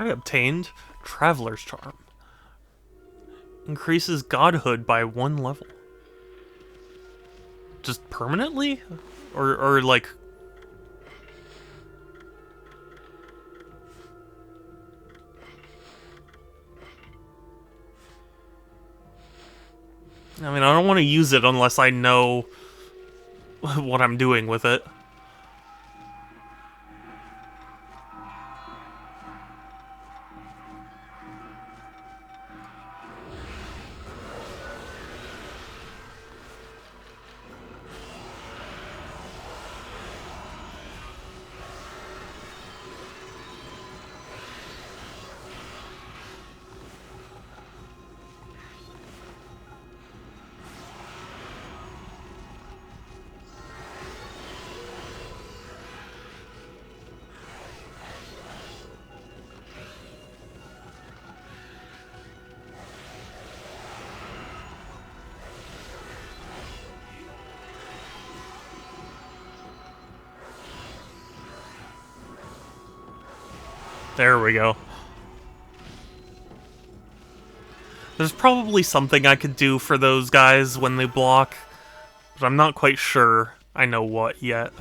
I obtained Traveler's Charm. Increases godhood by 1 level. Just permanently? Or like... I mean, I don't want to use it unless I know what I'm doing with it. There we go. There's probably something I could do for those guys when they block, but I'm not quite sure I know what yet.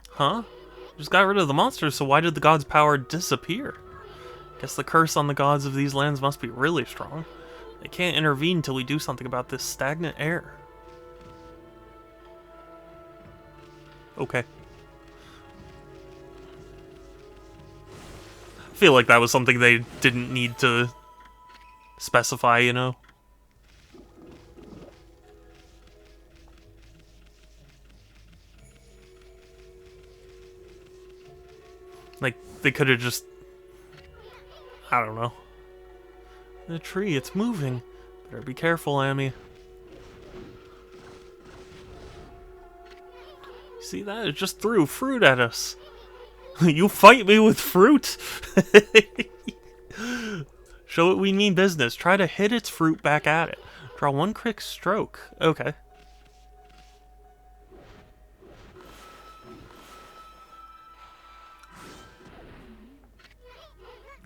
Huh? Just got rid of the monsters, so why did the gods' power disappear? Guess the curse on the gods of these lands must be really strong. They can't intervene till we do something about this stagnant air. Okay. I feel like that was something they didn't need to specify, you know? Like, they could have just... I don't know. The tree, it's moving. Better be careful, Amy. See that? It just threw fruit at us. You fight me with fruit? Show it we mean business. Try to hit its fruit back at it. Draw one quick stroke. Okay.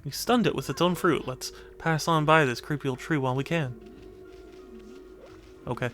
We stunned it with its own fruit. Let's pass on by this creepy old tree while we can. Okay.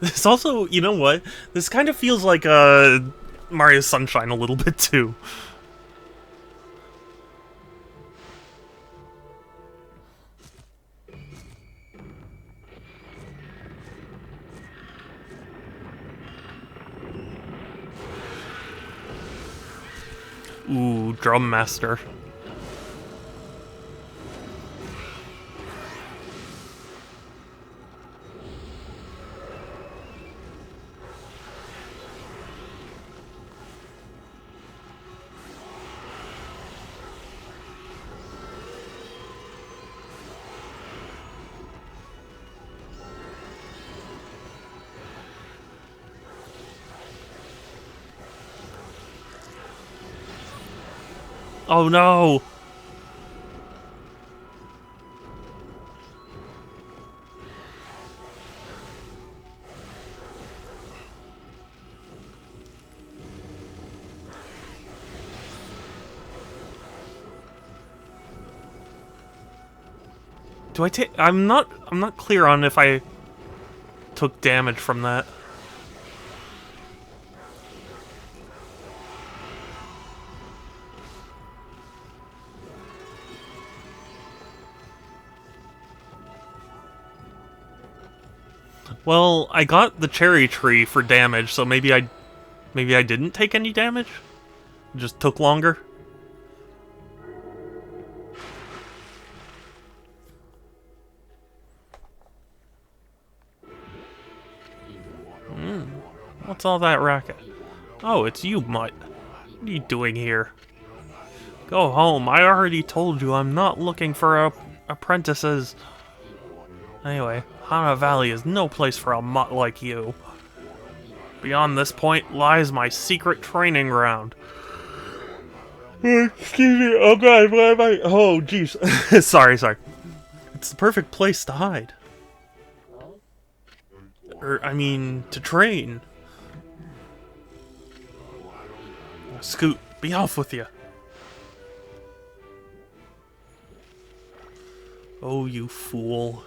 This also, you know what? This kind of feels like Mario Sunshine a little bit too. Ooh, Drum Master. Oh no! Do I take? I'm not clear on if I took damage from that. Well, I got the cherry tree for damage, so maybe I didn't take any damage. It just took longer. What's all that racket? Oh, it's you, Mutt. What are you doing here? Go home. I already told you I'm not looking for apprentices. Anyway, Hana Valley is no place for a mutt like you. Beyond this point lies my secret training ground. Excuse me, oh god, why am I... Oh, jeez. Sorry. It's the perfect place to hide. I mean, to train. Scoot, be off with you. Oh, you fool.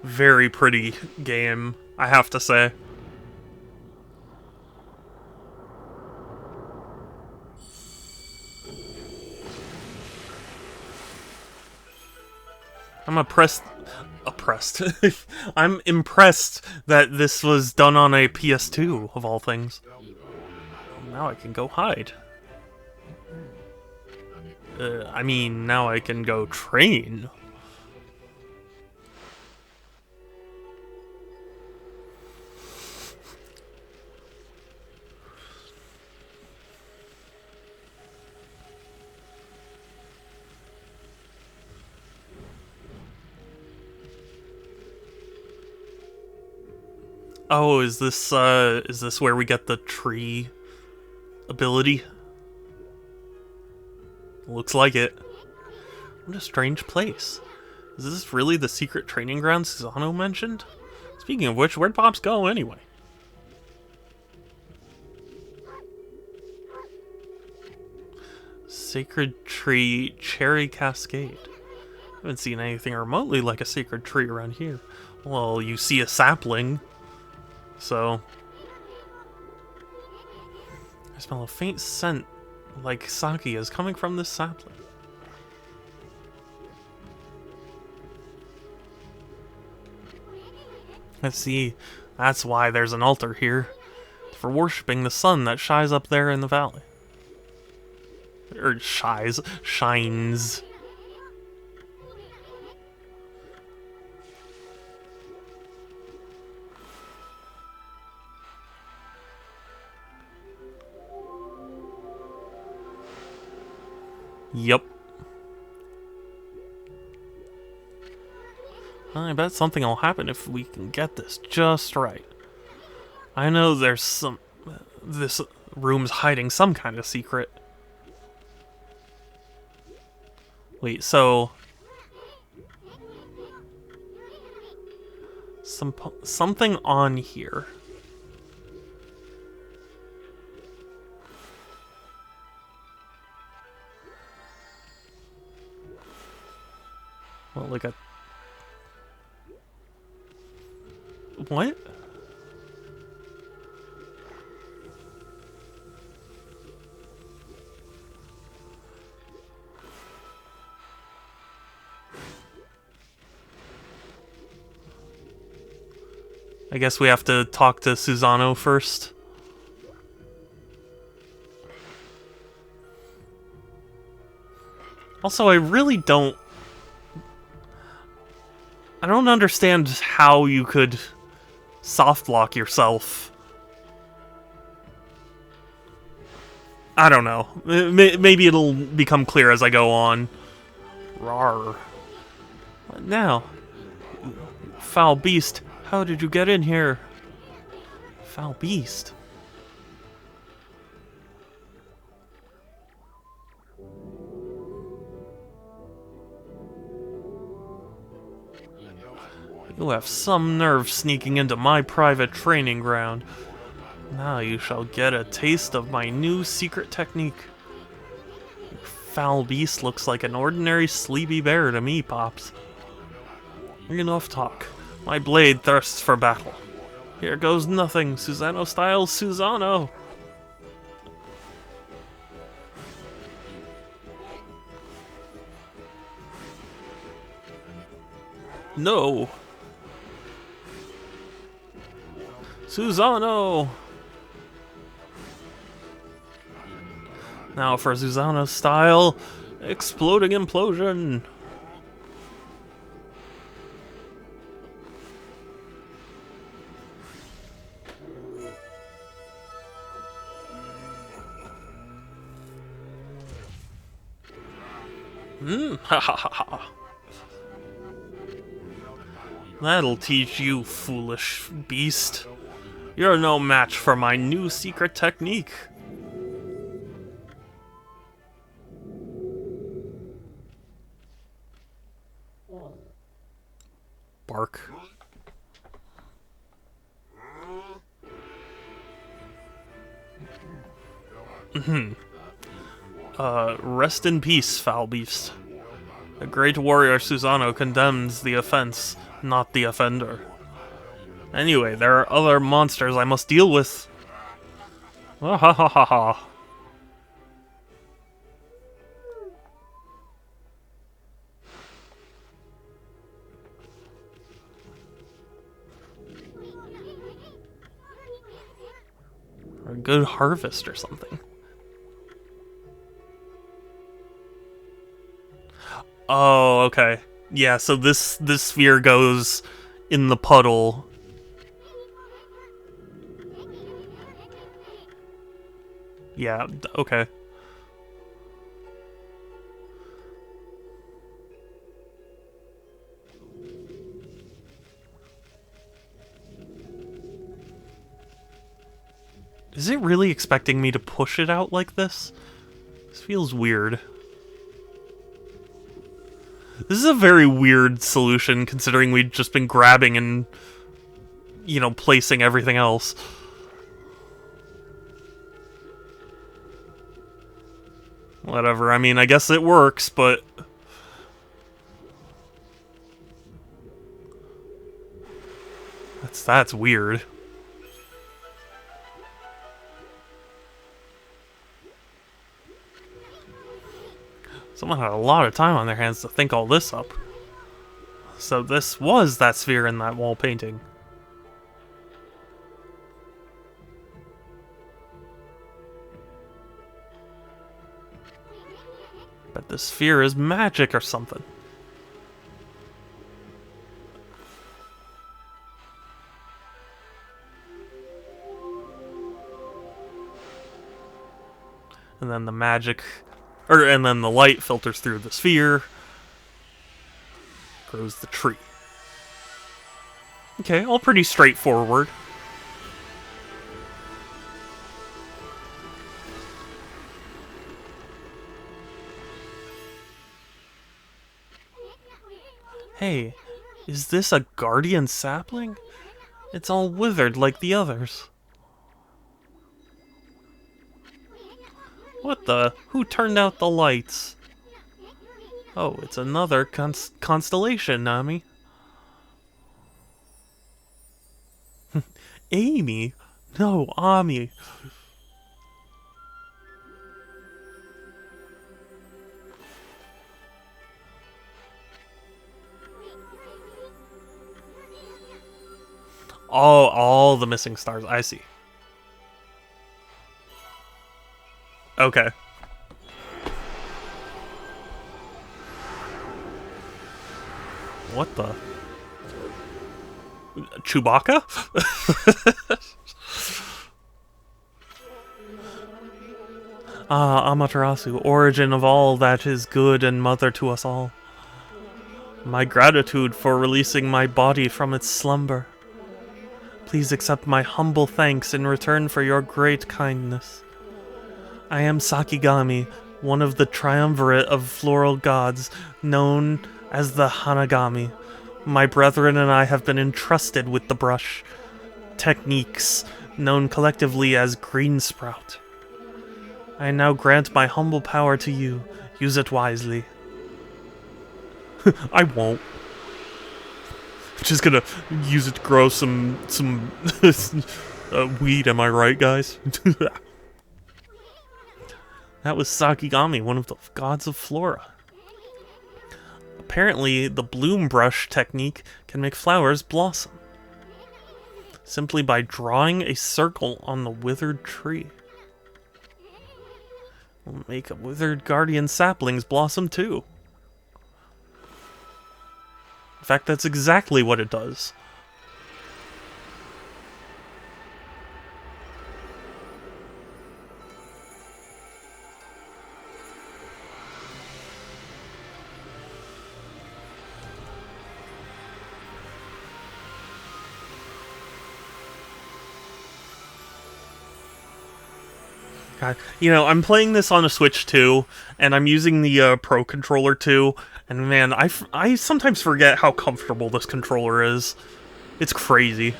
Very pretty game, I have to say. I'm oppressed. I'm impressed that this was done on a PS2, of all things. Now I can go hide. I mean, now I can go train. Oh, is this where we get the tree ability? Looks like it. What a strange place. Is this really the secret training ground Susano mentioned? Speaking of which, where'd Pops go anyway? Sacred Tree Cherry Cascade. I haven't seen anything remotely like a sacred tree around here. Well, you see a sapling. So, I smell a faint scent like sake is coming from this sapling. Let's see, that's why there's an altar here, for worshipping the sun that shines up there in the valley. Or shines. Yep. I bet something will happen if we can get this just right. I know there's this room's hiding some kind of secret. Wait, so... something on here. Well, like a... What? I guess we have to talk to Susano first. Also, I really don't... I don't understand how you could soft lock yourself. I don't know. Maybe it'll become clear as I go on. Rawr. What now? Foul beast, how did you get in here? Foul beast. You have some nerve sneaking into my private training ground. Now you shall get a taste of my new secret technique. Your foul beast looks like an ordinary sleepy bear to me, Pops. Enough talk. My blade thirsts for battle. Here goes nothing, Susano style Susano! No! Susano! Now for Susano style, exploding implosion! Ha ha ha ha. That'll teach you, foolish beast. You're no match for my new secret technique. Bark. Rest in peace, foul beast. The great warrior Susano condemns the offense, not the offender. Anyway, there are other monsters I must deal with. Ah ha ha ha ha. Or a good harvest or something. Oh, okay. Yeah, so this sphere goes in the puddle. Yeah, okay. Is it really expecting me to push it out like this? This feels weird. This is a very weird solution, considering we've just been grabbing and, you know, placing everything else. Whatever, I mean, I guess it works, but... That's weird. Someone had a lot of time on their hands to think all this up. So this was that sphere in that wall painting. But the sphere is magic or something. And then the magic... and then the light filters through the sphere. Grows the tree. Okay, all pretty straightforward. Hey, is this a guardian sapling? It's all withered like the others. What the? Who turned out the lights? Oh, it's another constellation, Nami. Amy? No, Ami. Oh, all the missing stars. I see. Okay. What the? Chewbacca? Ah, Amaterasu, origin of all that is good and mother to us all. My gratitude for releasing my body from its slumber. Please accept my humble thanks in return for your great kindness. I am Sakigami, one of the triumvirate of floral gods, known as the Hanagami. My brethren and I have been entrusted with the brush techniques, known collectively as Green Sprout. I now grant my humble power to you. Use it wisely. I won't. I'm just gonna use it to grow some weed, am I right, guys? That was Sakigami, one of the gods of flora. Apparently, the bloom brush technique can make flowers blossom. Simply by drawing a circle on the withered tree. Will make a withered guardian saplings blossom too. In fact, that's exactly what it does. God, I'm playing this on a Switch too, and I'm using the Pro controller too. And man, I sometimes forget how comfortable this controller is. It's crazy.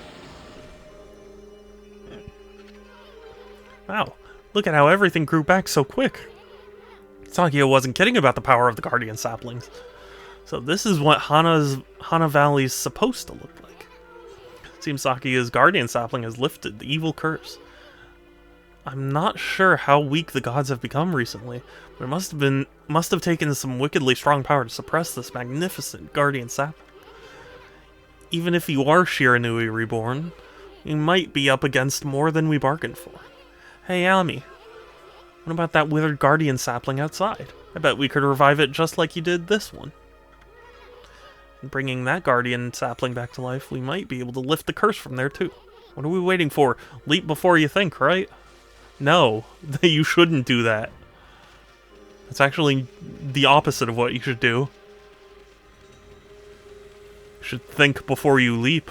Wow, look at how everything grew back so quick. Sakia wasn't kidding about the power of the Guardian Saplings. So this is what Hana Valley's supposed to look like. Seems Sakia's Guardian Sapling has lifted the evil curse. I'm not sure how weak the gods have become recently, but it must have taken some wickedly strong power to suppress this magnificent Guardian Sapling. Even if you are Shiranui reborn, you might be up against more than we bargained for. Hey, Ami, what about that withered Guardian Sapling outside? I bet we could revive it just like you did this one. And bringing that Guardian Sapling back to life, we might be able to lift the curse from there too. What are we waiting for? Leap before you think, right? No, you shouldn't do that. It's actually the opposite of what you should do. You should think before you leap.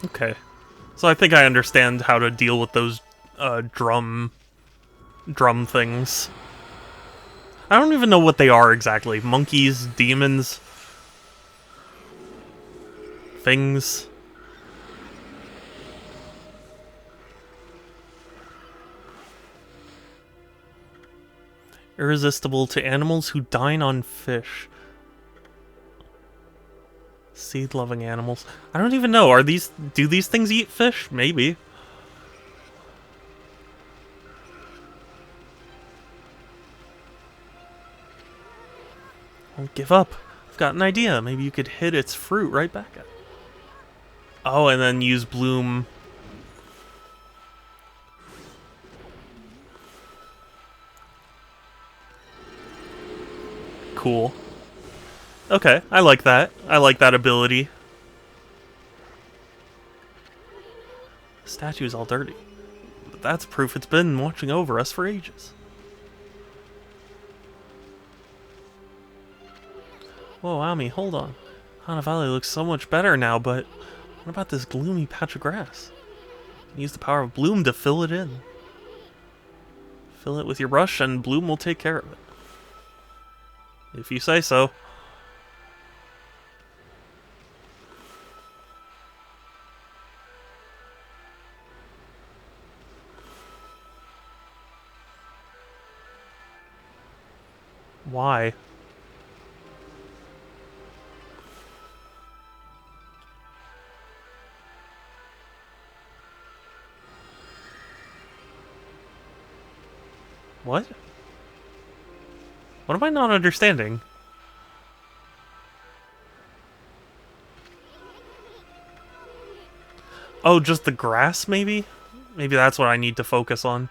Okay. So I think I understand how to deal with those drum things. I don't even know what they are exactly. Monkeys, demons, things. Irresistible to animals who dine on fish. Seed-loving animals. I don't even know. Do these things eat fish? Maybe. Don't give up. I've got an idea. Maybe you could hit its fruit right back at it. Oh, and then use Bloom. Cool. Okay, I like that. I like that ability. The statue's all dirty. But that's proof it's been watching over us for ages. Whoa, Ami, hold on. Hana Valley looks so much better now, but what about this gloomy patch of grass? You can use the power of Bloom to fill it in. Fill it with your brush and Bloom will take care of it. If you say so. Why? What? What am I not understanding? Oh, just the grass, maybe? Maybe that's what I need to focus on.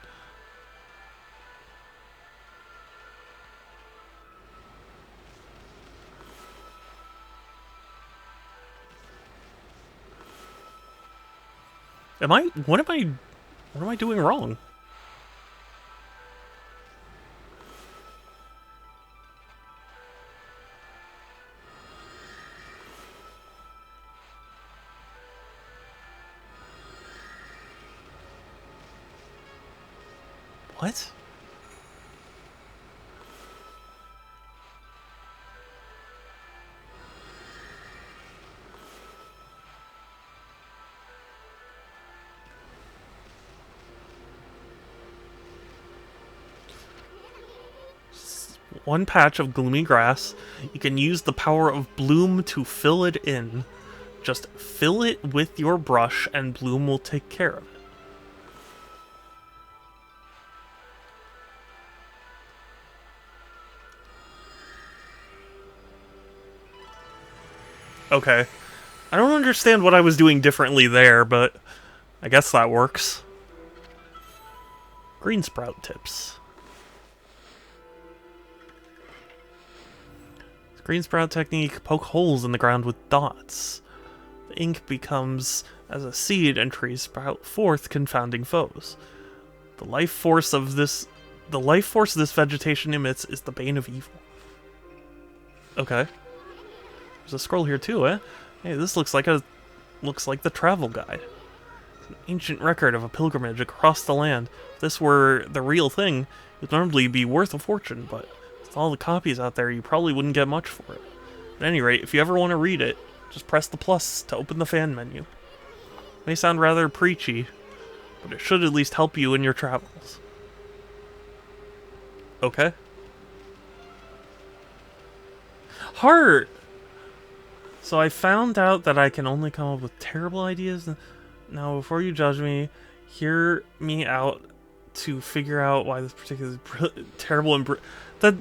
What am I doing wrong? What? One patch of gloomy grass. You can use the power of Bloom to fill it in. Just fill it with your brush and Bloom will take care of it. Okay. I don't understand what I was doing differently there, but I guess that works. Green sprout tips. Green sprout technique, poke holes in the ground with dots. The ink becomes as a seed and trees sprout forth, confounding foes. The life force this vegetation emits is the bane of evil. Okay. There's a scroll here too, eh? Hey, this looks like the travel guide. It's an ancient record of a pilgrimage across the land. If this were the real thing, it would normally be worth a fortune, but with all the copies out there, you probably wouldn't get much for it. At any rate, if you ever want to read it, just press the plus to open the fan menu. It may sound rather preachy, but it should at least help you in your travels. Okay. Heart! So I found out that I can only come up with terrible ideas. Now, before you judge me, hear me out to figure out why this particular terrible and that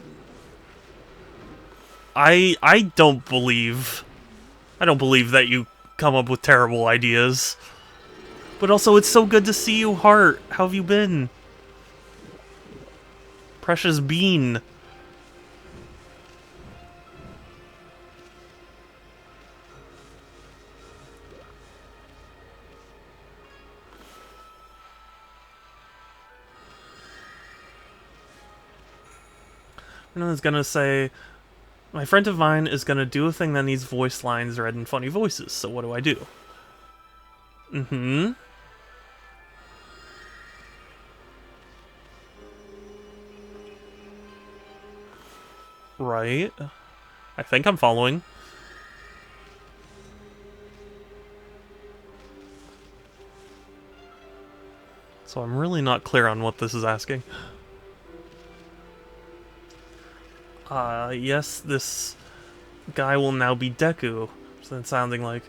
I don't believe that you come up with terrible ideas. But also, it's so good to see you, Heart. How have you been? Precious Bean. And I was gonna say, my friend of mine is gonna do a thing that needs voice lines read in funny voices, so what do I do? Mm-hmm. Right. I think I'm following. So I'm really not clear on what this is asking. Yes, this guy will now be Deku. So it's sounding like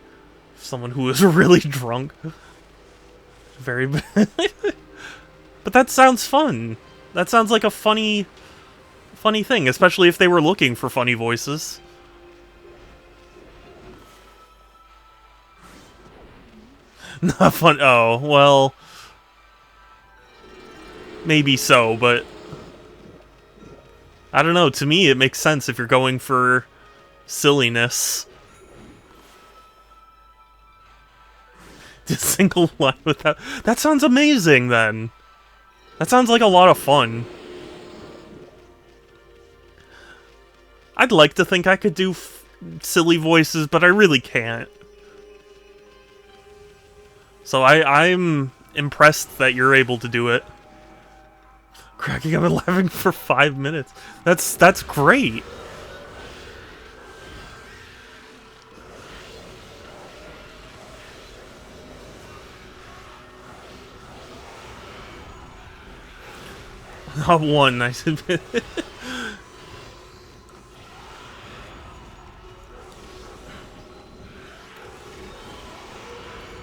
someone who is really drunk. Very bad. But that sounds fun. That sounds like a funny thing, especially if they were looking for funny voices. Not fun. Oh, well. Maybe so, but I don't know. To me, it makes sense if you're going for silliness. Just single line with that. That sounds amazing, then. That sounds like a lot of fun. I'd like to think I could do silly voices, but I really can't. So I'm impressed that you're able to do it. Cracking up and laughing for 5 minutes. That's great. Not one, I said.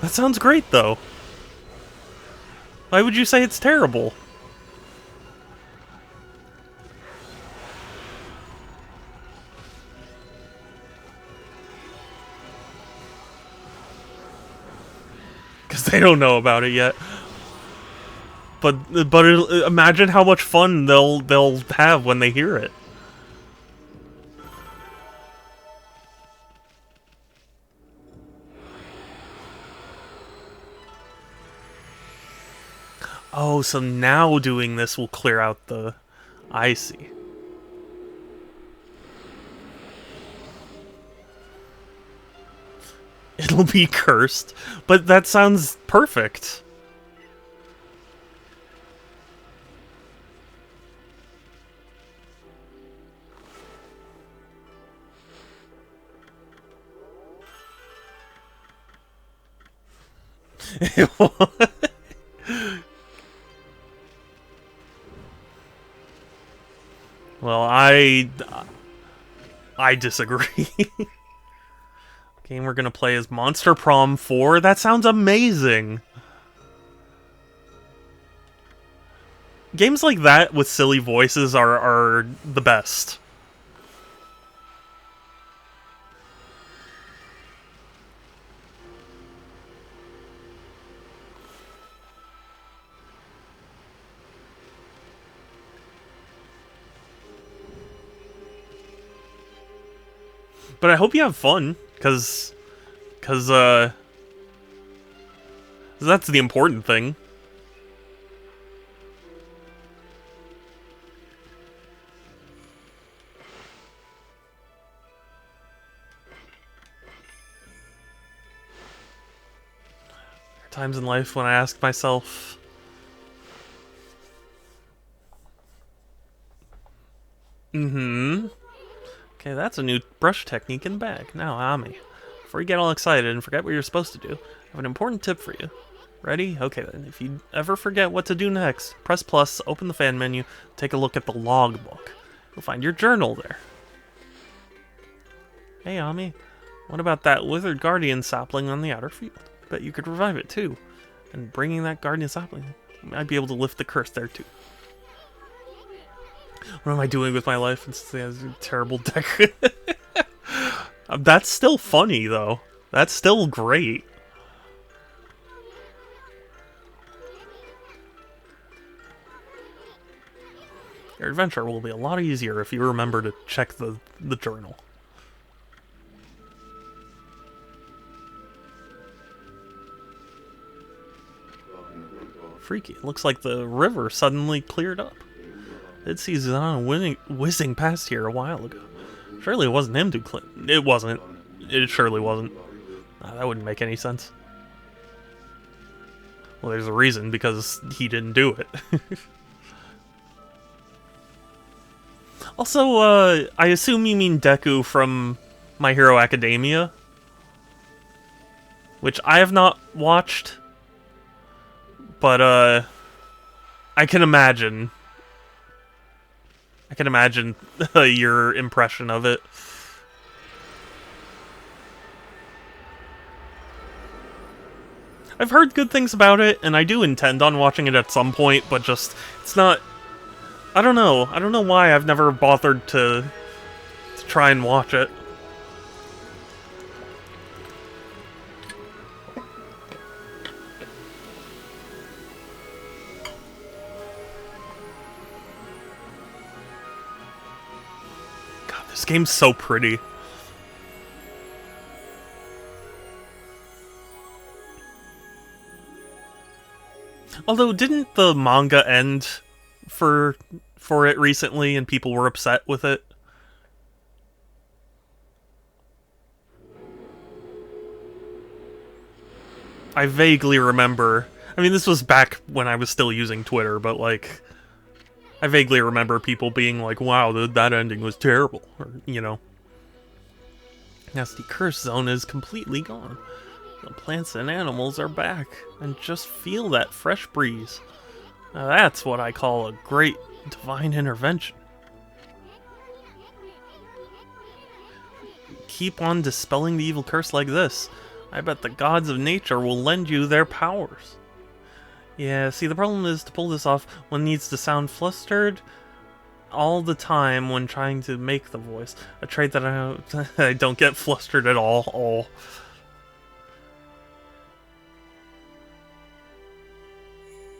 That sounds great, though. Why would you say it's terrible? Because they don't know about it yet. But imagine how much fun they'll have when they hear it. Oh, so now doing this will clear out the... I see. It'll be cursed, but that sounds perfect. Well, I disagree. Game we're gonna play is Monster Prom 4. That sounds amazing. Games like that with silly voices are the best. But I hope you have fun, cause that's the important thing. There are times in life when I ask myself, okay, that's a new brush technique in the bag. Now, Ami, before you get all excited and forget what you're supposed to do, I have an important tip for you. Ready? Okay then, if you ever forget what to do next, press plus, open the fan menu, take a look at the logbook. You'll find your journal there. Hey Ami, what about that withered guardian sapling on the outer field? Bet you could revive it too. And bringing that guardian sapling, you might be able to lift the curse there too. What am I doing with my life? It's a terrible deck. That's still funny though. That's still great. Your adventure will be a lot easier if you remember to check the journal. Freaky. It looks like the river suddenly cleared up. It sees on whizzing past here a while ago. Surely it wasn't him who It wasn't. It surely wasn't. That wouldn't make any sense. Well, there's a reason, because he didn't do it. Also, I assume you mean Deku from My Hero Academia, which I have not watched, but I can imagine your impression of it. I've heard good things about it, and I do intend on watching it at some point, but just, it's not... I don't know. I don't know why I've never bothered to try and watch it. God, this game's so pretty. Although, didn't the manga end for it recently, and people were upset with it? I vaguely remember. I mean, this was back when I was still using Twitter, but like, I vaguely remember people being like, "Wow, that ending was terrible," or you know. Nasty curse zone is completely gone. The plants and animals are back, and just feel that fresh breeze. Now that's what I call a great divine intervention. Keep on dispelling the evil curse like this. I bet the gods of nature will lend you their powers. Yeah, see, the problem is to pull this off, one needs to sound flustered all the time when trying to make the voice. A trait that I don't get flustered at all.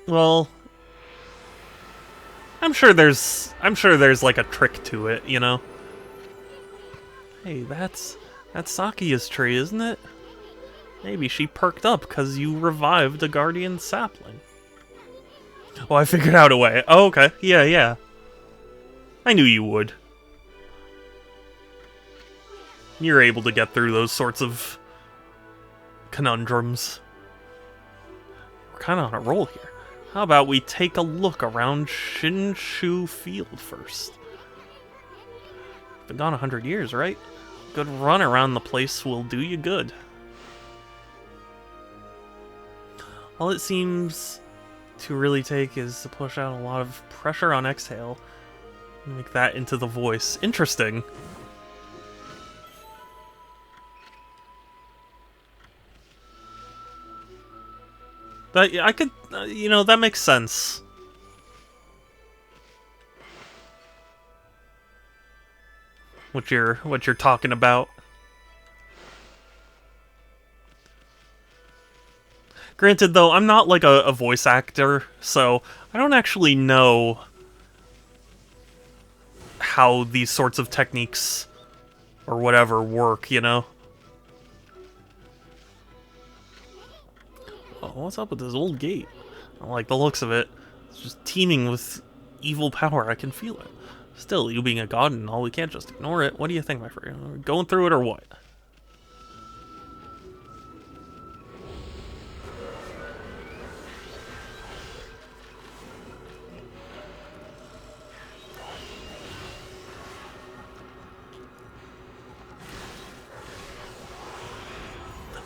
Well, I'm sure there's like a trick to it, you know? Hey, that's Sakia's tree, isn't it? Maybe she perked up because you revived a guardian sapling. Oh, I figured out a way. Oh, okay. Yeah. I knew you would. You're able to get through those sorts of conundrums. We're kind of on a roll here. How about we take a look around Shinshu Field first? Been gone 100 years, right? Good run around the place will do you good. All it seems to really take is to push out a lot of pressure on exhale. Make that into the voice. Interesting. That I could, you know, that makes sense. What you're talking about. Granted, though, I'm not like a voice actor, so I don't actually know how these sorts of techniques or whatever work, you know? Oh, what's up with this old gate? I don't like the looks of it. It's just teeming with evil power. I can feel it. Still, you being a god and all, we can't just ignore it. What do you think, my friend? Are we going through it or what?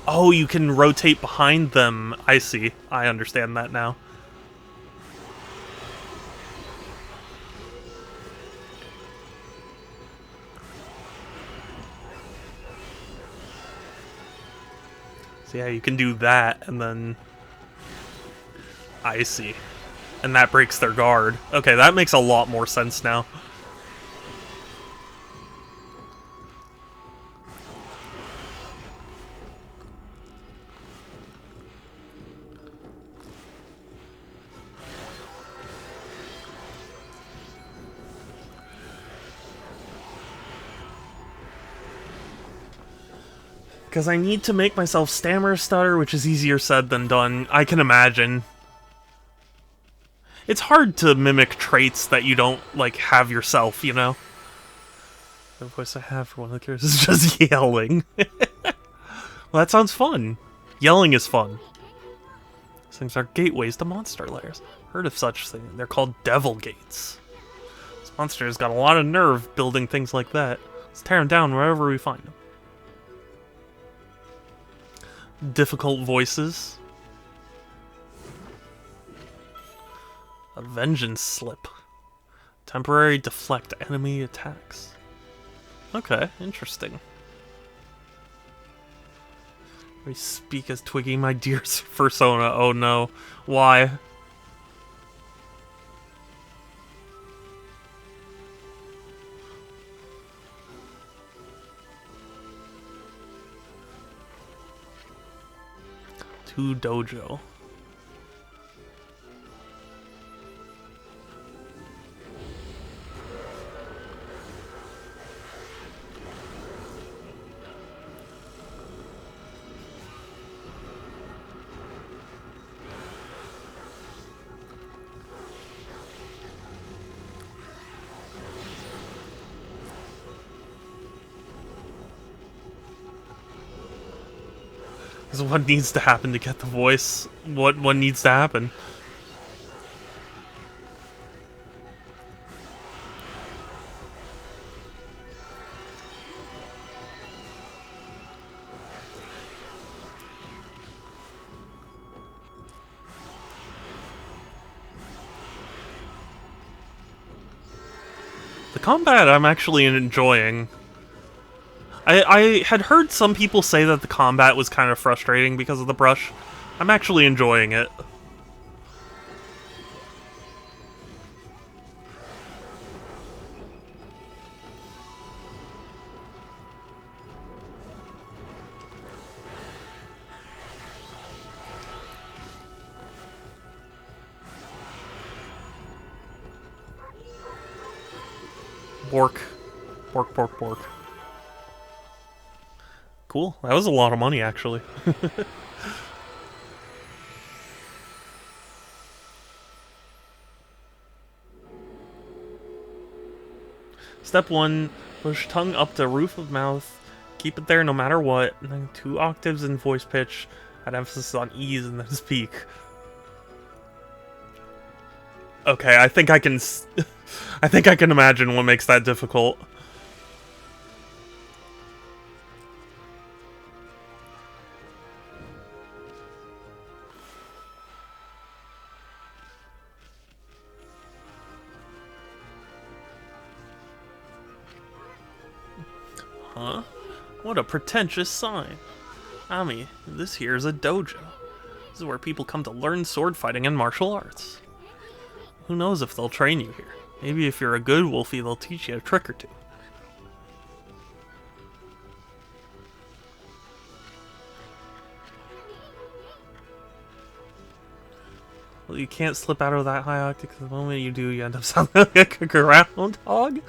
Oh, you can rotate behind them. I see. I understand that now. So yeah, you can do that, and then... I see. And that breaks their guard. Okay, that makes a lot more sense now. Because I need to make myself stammer stutter, which is easier said than done. I can imagine. It's hard to mimic traits that you don't, like, have yourself, you know? The voice I have for one of the characters is just yelling. Well, that sounds fun. Yelling is fun. These things are gateways to monster lairs. Heard of such things. They're called devil gates. This monster has got a lot of nerve building things like that. Let's tear them down wherever we find them. Difficult voices. A vengeance slip. Temporary deflect enemy attacks. Okay, interesting. We speak as Twiggy, my dear persona. Oh no. Why? To dojo. This is what needs to happen to get the voice. What needs to happen? The combat I'm actually enjoying. I had heard some people say that the combat was kind of frustrating because of the brush. I'm actually enjoying it. Bork. Bork, bork, bork. Cool. That was a lot of money, actually. Step 1, push tongue up to roof of mouth. Keep it there no matter what. And then 2 octaves in voice pitch. Add emphasis on ease and then speak. Okay, I think I can... I think I can imagine what makes that difficult. Huh? What a pretentious sign. Ami, this here is a dojo. This is where people come to learn sword fighting and martial arts. Who knows if they'll train you here? Maybe if you're a good Wolfie, they'll teach you a trick or two. Well, you can't slip out of that high octave because the moment you do, you end up sounding like a groundhog.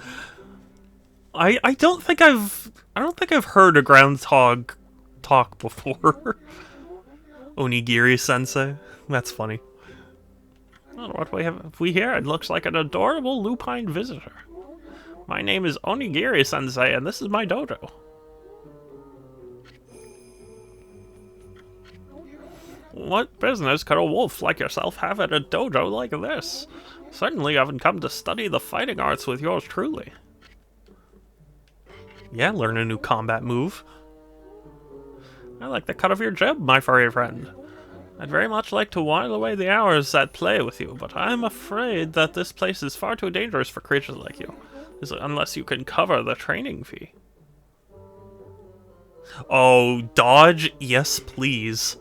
I don't think I've heard a groundhog talk before. Onigiri sensei. That's funny. Oh, what have we here? It looks like an adorable lupine visitor. My name is Onigiri sensei, and this is my dojo. What business could a wolf like yourself have at a dojo like this? Certainly you haven't come to study the fighting arts with yours truly. Yeah, learn a new combat move. I like the cut of your jib, my furry friend. I'd very much like to while away the hours at play with you, but I'm afraid that this place is far too dangerous for creatures like you, unless you can cover the training fee. Oh, dodge? Yes, please.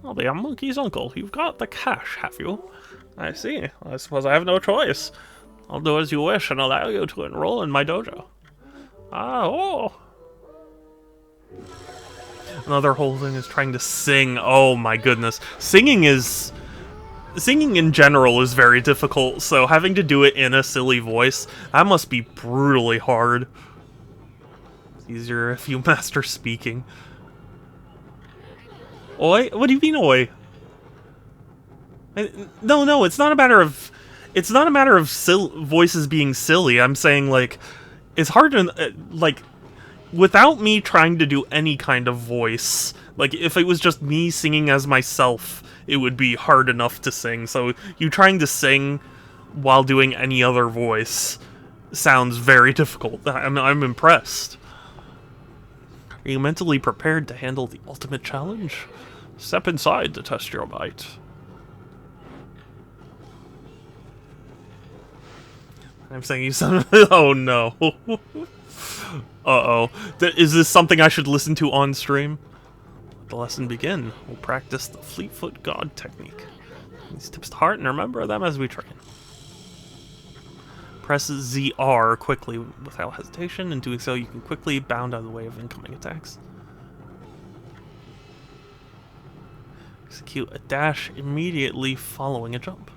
I'll be a monkey's uncle. You've got the cash, have you? I see. I suppose I have no choice. I'll do as you wish and allow you to enroll in my dojo. Ah, oh. Another whole thing is trying to sing. Oh my goodness. Singing in general is very difficult, so having to do it in a silly voice, that must be brutally hard. It's easier if you master speaking. Oi? What do you mean, oi? No, it's not a matter of... It's not a matter of voices being silly. I'm saying, like, it's hard to, like, without me trying to do any kind of voice, like, if it was just me singing as myself, it would be hard enough to sing. So you trying to sing while doing any other voice sounds very difficult. I'm impressed. Are you mentally prepared to handle the ultimate challenge? Step inside to test your might. I'm saying you sound... Oh no. Uh-oh. Is this something I should listen to on stream? Let the lesson begin. We'll practice the Fleetfoot God technique. These tips to heart and remember them as we train. Press ZR quickly without hesitation. In doing so, you can quickly bound out of the way of incoming attacks. Execute a dash immediately following a jump.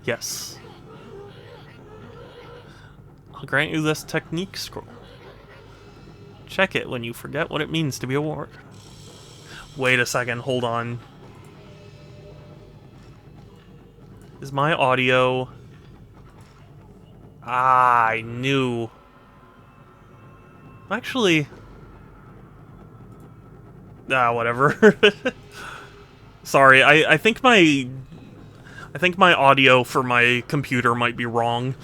Yes. I'll grant you this technique scroll. Check it when you forget what it means to be a warrior. Wait a second, hold on. Is my audio... Ah, I knew. Actually... Ah, whatever. Sorry, I think my audio for my computer might be wrong.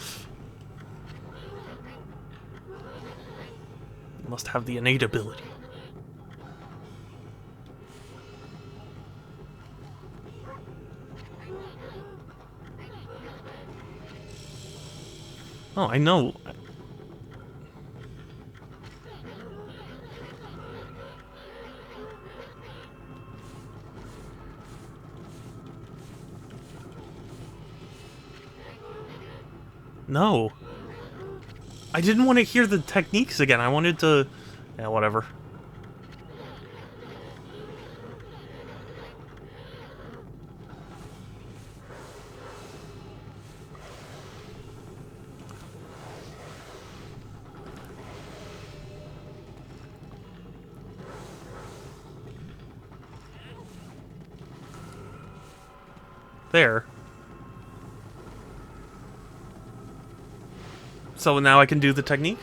You must have the innate ability. Oh, I know. No. I didn't want to hear the techniques again. I wanted to... Yeah, whatever. There. So now I can do the technique?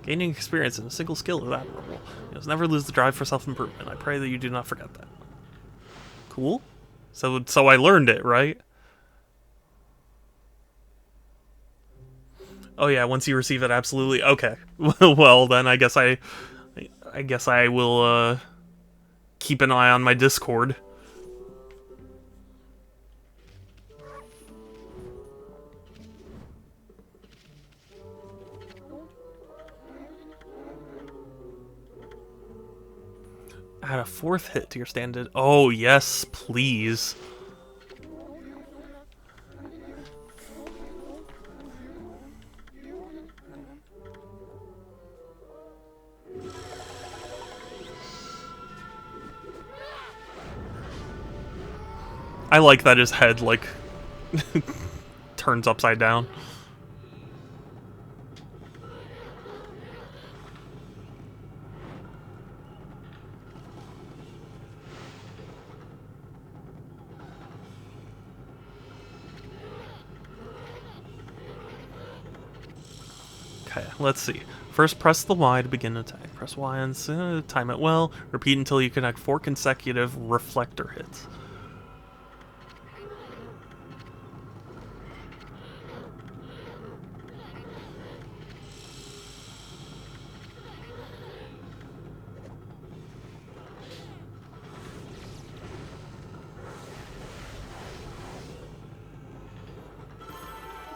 Gaining experience in a single skill is admirable. You must never lose the drive for self-improvement. I pray that you do not forget that. Cool. So I learned it, right? Oh yeah, once you receive it, absolutely. Okay. Well, then I guess I will keep an eye on my Discord. Add a 4th hit to your standard. Oh, yes, please. I like that his head, like, turns upside down. Okay, let's see. First, press the Y to begin attack. Press Y and time it well. Repeat until you connect 4 consecutive reflector hits.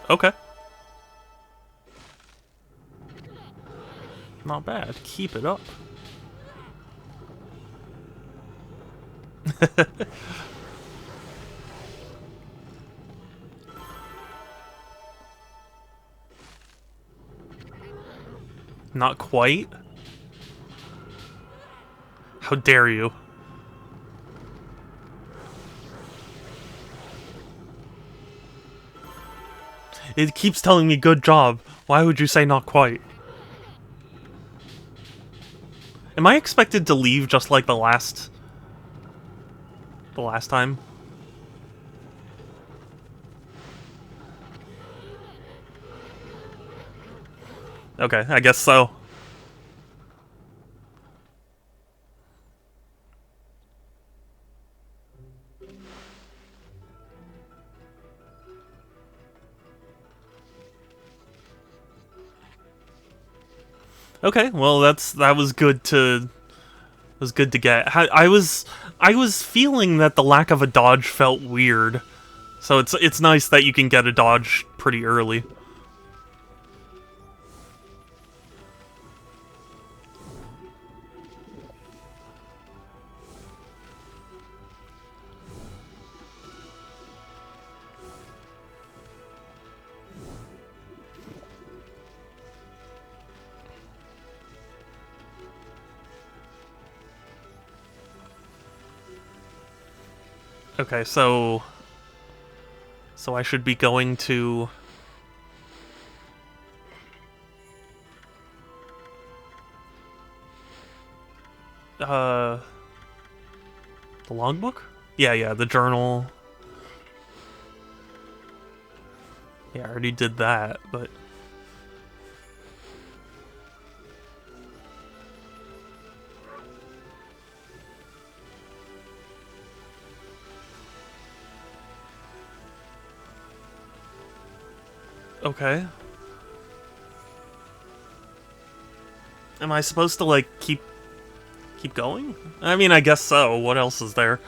Okay. Not bad. Keep it up. Not quite? How dare you? It keeps telling me good job. Why would you say not quite? Am I expected to leave just like the last time? Okay, I guess so. Okay, well that was good to get. I was feeling that the lack of a dodge felt weird. So it's nice that you can get a dodge pretty early. Okay, so I should be going to the logbook? Yeah, the journal. Yeah, I already did that, but okay. Am I supposed to like keep going? I mean, I guess so. What else is there?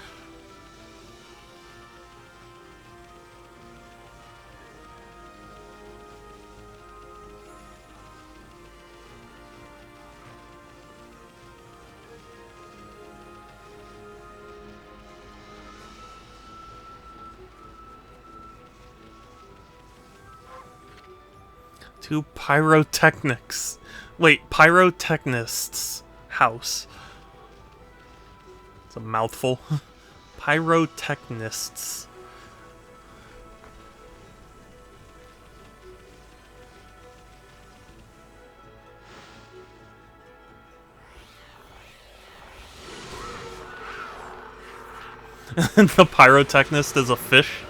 To pyrotechnics. Wait, pyrotechnists house. It's a mouthful. Pyrotechnists. The pyrotechnist is a fish.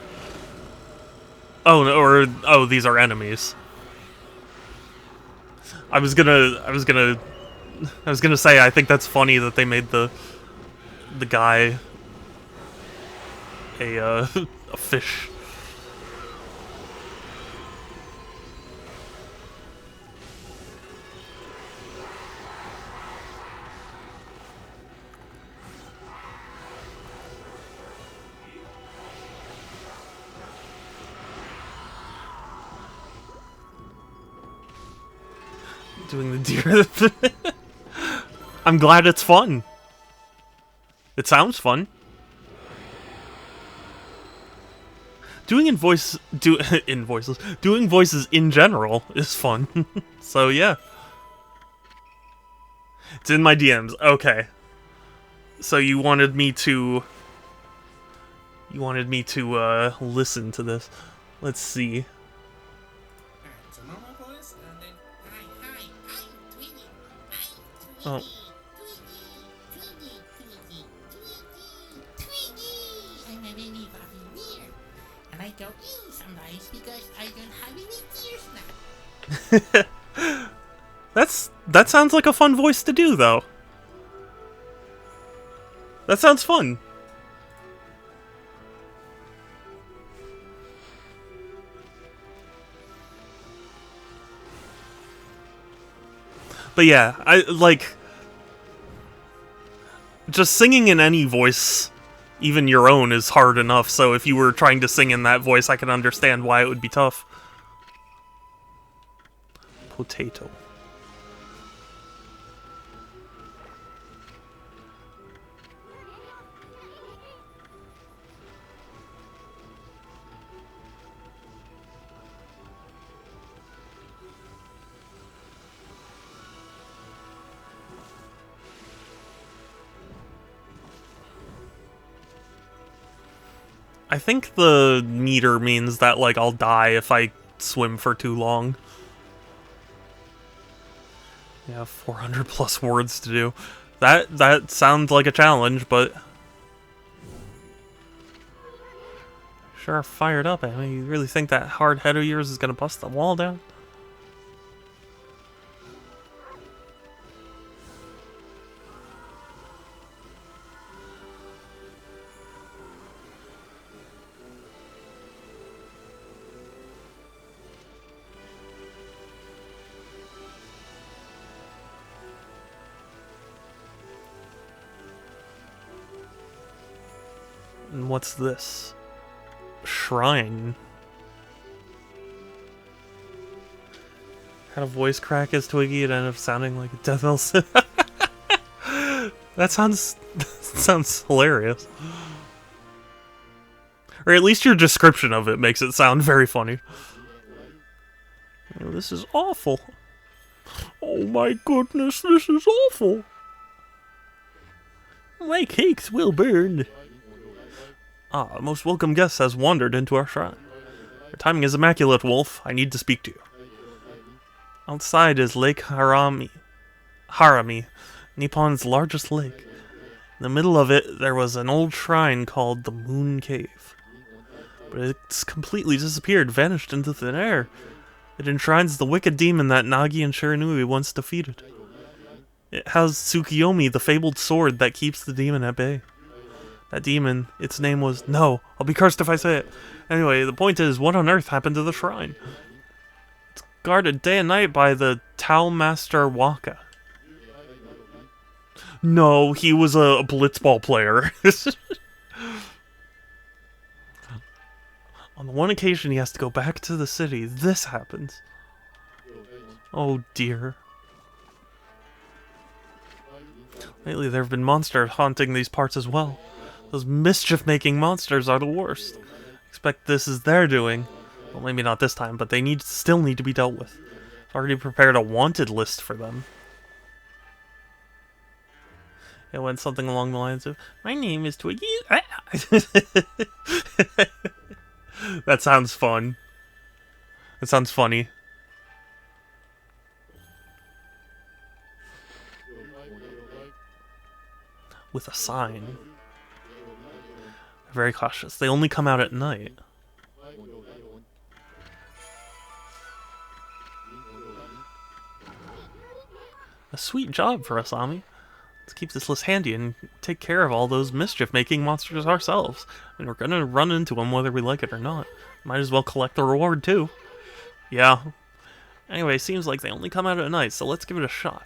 Oh, no, or oh, these are enemies. I was gonna say I think that's funny that they made the guy a fish. Doing the deer. I'm glad it's fun. It sounds fun. Doing doing voices in general is fun. So yeah. It's in my DMs. Okay. So you wanted me to You wanted me to listen to this. Let's see. Alright, so normal voice, and then hi, I'm Twiggy. I'm Oh. Twiggy. Twiggy. I'm a very fluffy bear. And I go in sometimes because I don't have any tears now. That sounds like a fun voice to do, though. That sounds fun. But yeah, I like just singing in any voice, even your own, is hard enough. So if you were trying to sing in that voice, I can understand why it would be tough. Potato. I think the meter means that, like, I'll die if I swim for too long. Yeah, 400 plus words to do. That sounds like a challenge, but... Sure fired up, I mean, you really think that hard head of yours is gonna bust the wall down? And what's this? Shrine. Had a voice crack as Twiggy, it ended up sounding like a death metal. That sounds hilarious. Or at least your description of it makes it sound very funny. Oh, this is awful. Oh my goodness, this is awful. My cakes will burn. Ah, a most welcome guest has wandered into our shrine. Your timing is immaculate, Wolf. I need to speak to you. Outside is Lake Harami, Nippon's largest lake. In the middle of it, there was an old shrine called the Moon Cave. But it's completely disappeared, vanished into thin air. It enshrines the wicked demon that Nagi and Shiranui once defeated. It has Tsukiyomi, the fabled sword that keeps the demon at bay. That demon, its name was... No, I'll be cursed if I say it. Anyway, the point is, what on earth happened to the shrine? It's guarded day and night by the Tao Master Waka. No, he was a blitzball player. On the one occasion he has to go back to the city, this happens. Oh dear. Lately there have been monsters haunting these parts as well. Those mischief-making monsters are the worst. Expect this is their doing. Well, maybe not this time, but they still need to be dealt with. I've already prepared a wanted list for them. It went something along the lines of, my name is Twiggy. That sounds fun. That sounds funny. With a sign. They're very cautious. They only come out at night. A sweet job for us, Ami. Let's keep this list handy and take care of all those mischief-making monsters ourselves. I mean, we're gonna run into them whether we like it or not. Might as well collect the reward, too. Yeah. Anyway, seems like they only come out at night, so let's give it a shot.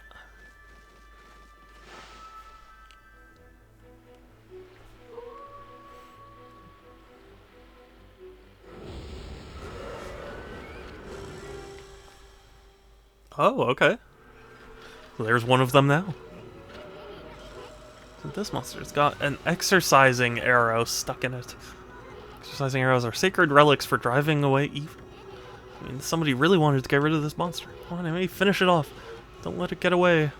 Oh, okay. Well, there's one of them now. So this monster's got an exorcising arrow stuck in it. Exorcising arrows are sacred relics for driving away evil. I mean, somebody really wanted to get rid of this monster. Come on, I may finish it off. Don't let it get away.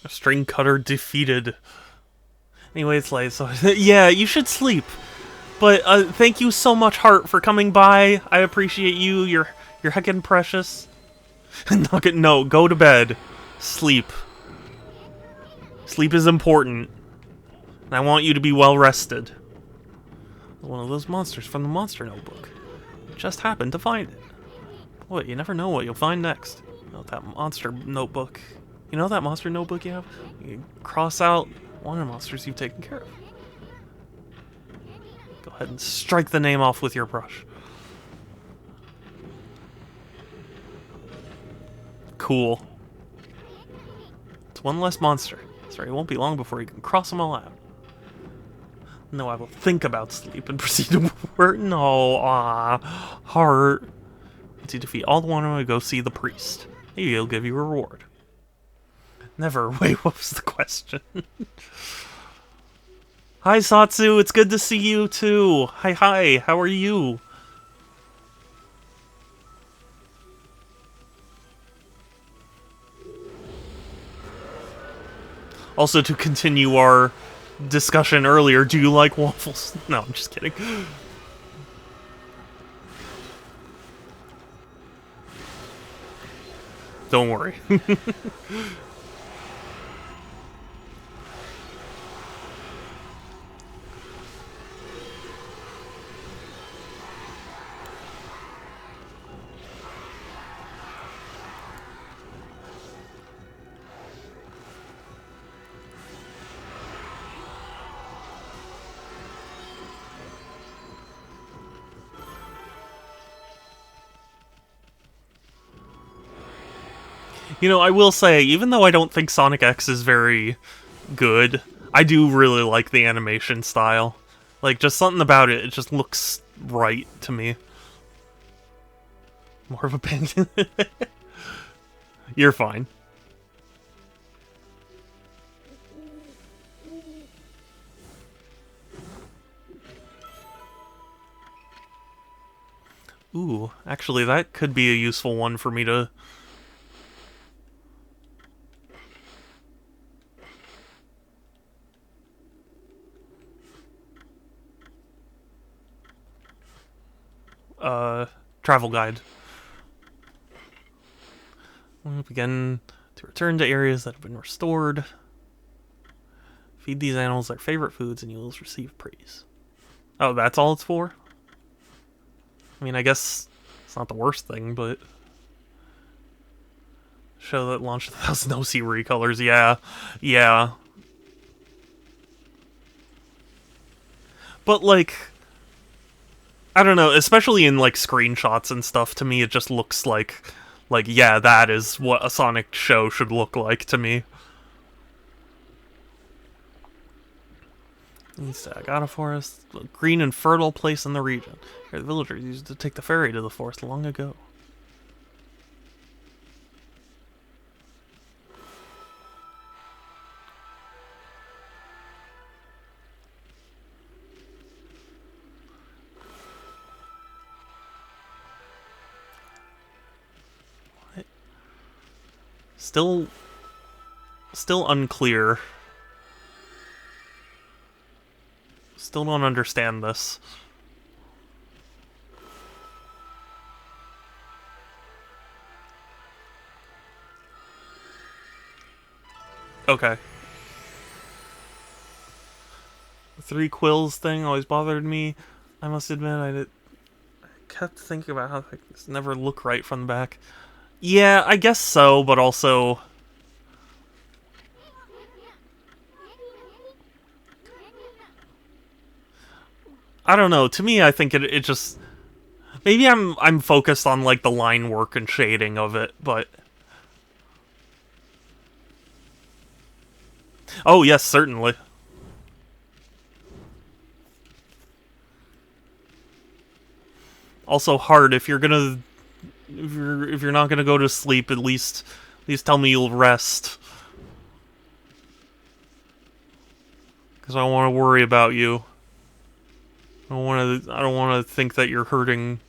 String cutter defeated. Anyways, like, so yeah, you should sleep. But thank you so much, Heart, for coming by. I appreciate you. You're heckin' precious. Nugget, no, go to bed. Sleep. Sleep is important. And I want you to be well rested. One of those monsters from the monster notebook. Just happened to find it. Boy, you never know what you'll find next. You know, that monster notebook. You know that monster notebook you have? You cross out one of the monsters you've taken care of. Go ahead and strike the name off with your brush. Cool. It's one less monster. Sorry, it won't be long before you can cross them all out. No, I will think about sleep and proceed to work. No, Heart. Once you defeat all the one, go see the priest. Maybe he'll give you a reward. Never. Wait, what was the question? Hi, Satsu. It's good to see you, too. Hi. How are you? Also, to continue our discussion earlier, do you like waffles? No, I'm just kidding. Don't worry. You know, I will say, even though I don't think Sonic X is very good, I do really like the animation style. Like, just something about it, it just looks right to me. More of a pain. You're fine. Ooh, actually, that could be a useful one for me to... travel guide. We'll begin to return to areas that have been restored. Feed these animals their favorite foods and you will receive praise. Oh, that's all it's for? I mean, I guess it's not the worst thing, but... Show that launched 1,000 OC recolors, yeah. But, like... I don't know, especially in, like, screenshots and stuff, to me it just looks like, yeah, that is what a Sonic show should look like to me. East Agata Forest, a green and fertile place in the region. Here the villagers used to take the ferry to the forest long ago. Still unclear. Still don't understand this. Okay. The 3 quills thing always bothered me. I must admit, I kept thinking about how things never look right from the back. Yeah, I guess so, but also... I don't know. To me, I think it just... Maybe I'm focused on, like, the line work and shading of it, but... Oh, yes, certainly. Also hard if you're gonna... If you're not gonna go to sleep, at least tell me you'll rest. Because I don't want to worry about you. I don't want to think that you're hurting.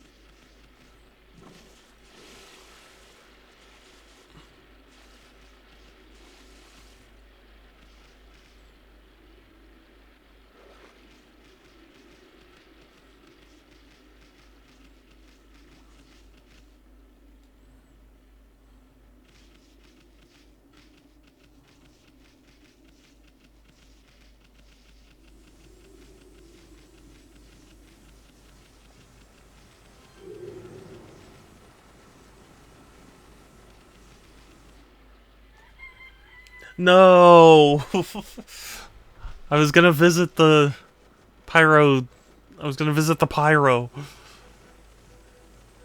No! I was gonna visit the pyro. I was gonna visit the pyro.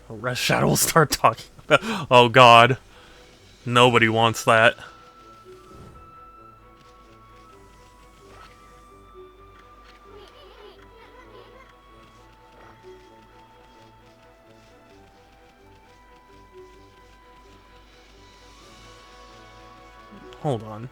Red Shadow will start talking about. Oh god. Nobody wants that. Hold on.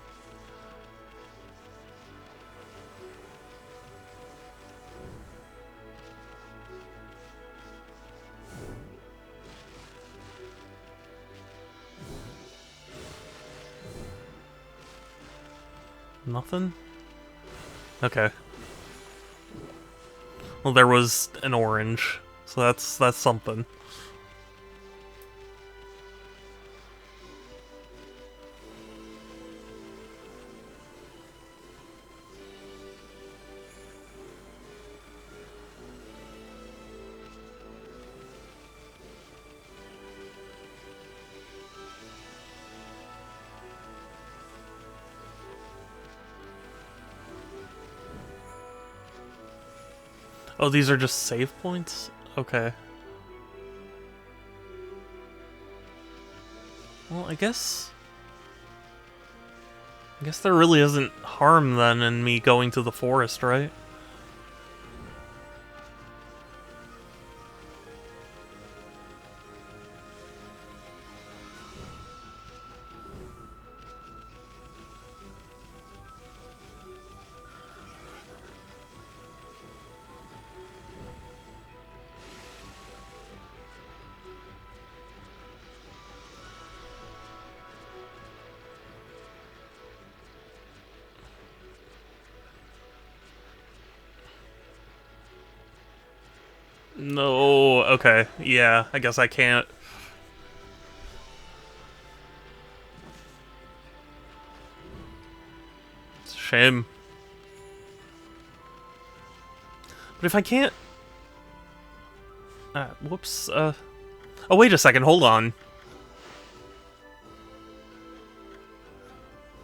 Nothing? Okay. Well, there was an orange, so that's something. Oh, these are just save points? Okay. Well, I guess there really isn't harm then in me going to the forest, right? No, okay. Yeah, I guess I can't. It's a shame. But if I can't... whoops, Oh, wait a second, hold on.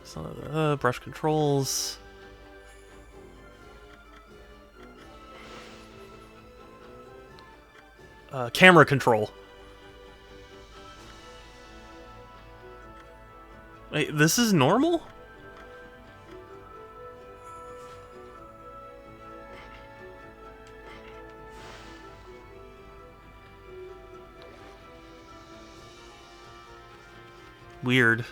So, brush controls... camera control. Wait, this is normal? Weird.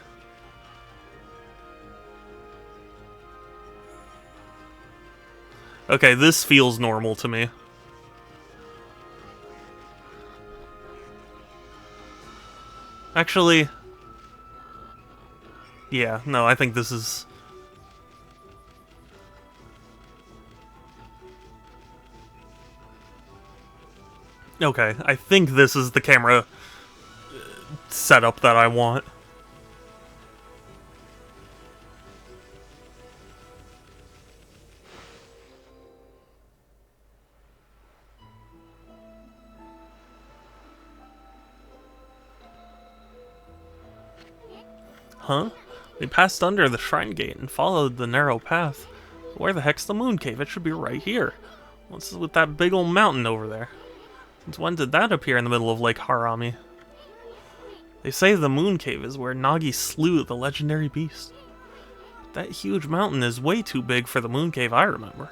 Okay, this feels normal to me. Actually... Yeah, no, I think this is... Okay, I think this is the camera setup that I want. Huh? We passed under the shrine gate and followed the narrow path. Where the heck's the moon cave? It should be right here. What's with that big old mountain over there? Since when did that appear in the middle of Lake Harami? They say the moon cave is where Nagi slew the legendary beast. That huge mountain is way too big for the moon cave I remember.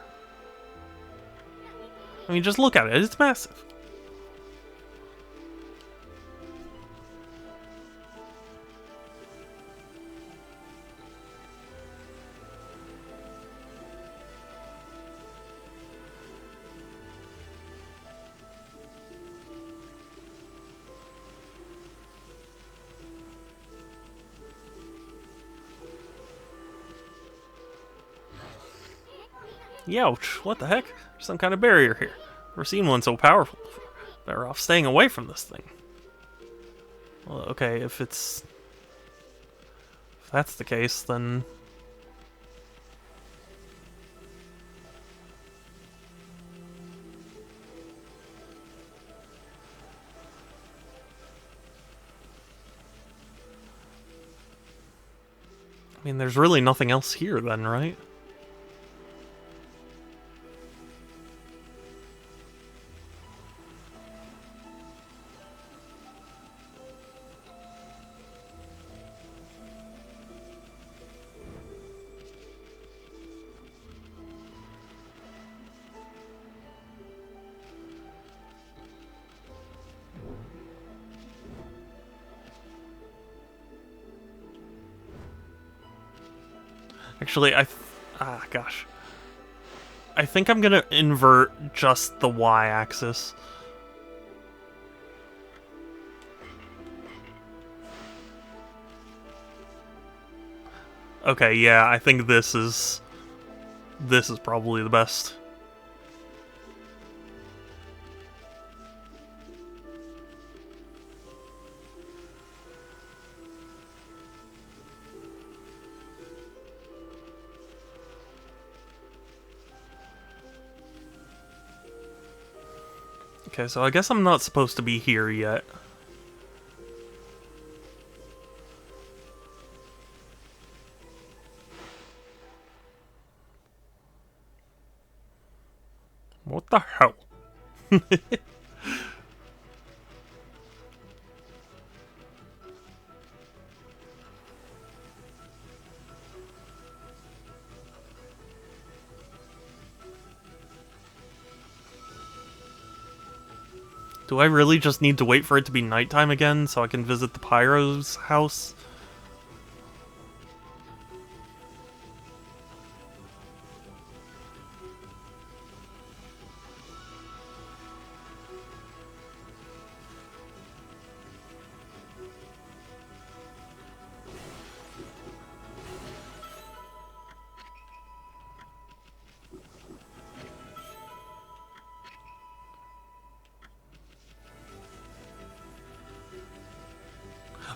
I mean, just look at it. It's massive. Youch, what the heck? There's some kind of barrier here. Never seen one so powerful before. Better off staying away from this thing. Well, okay, if that's the case, then... I mean, there's really nothing else here then, right? Actually, gosh. I think I'm gonna invert just the y-axis. Okay, yeah, I think this is probably the best. Okay, so I guess I'm not supposed to be here yet. What the hell? Do I really just need to wait for it to be nighttime again so I can visit the Pyro's house?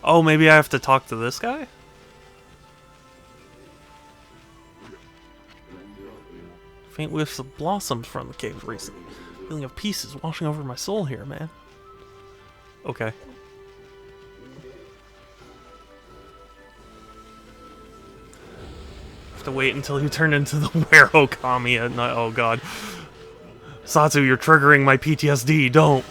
Oh, maybe I have to talk to this guy? Faint whiffs of blossoms from the cave recently. Feeling of peace is washing over my soul here, man. Okay. Have to wait until you turn into the were Okami at night. Oh god. Satsu, you're triggering my PTSD, don't.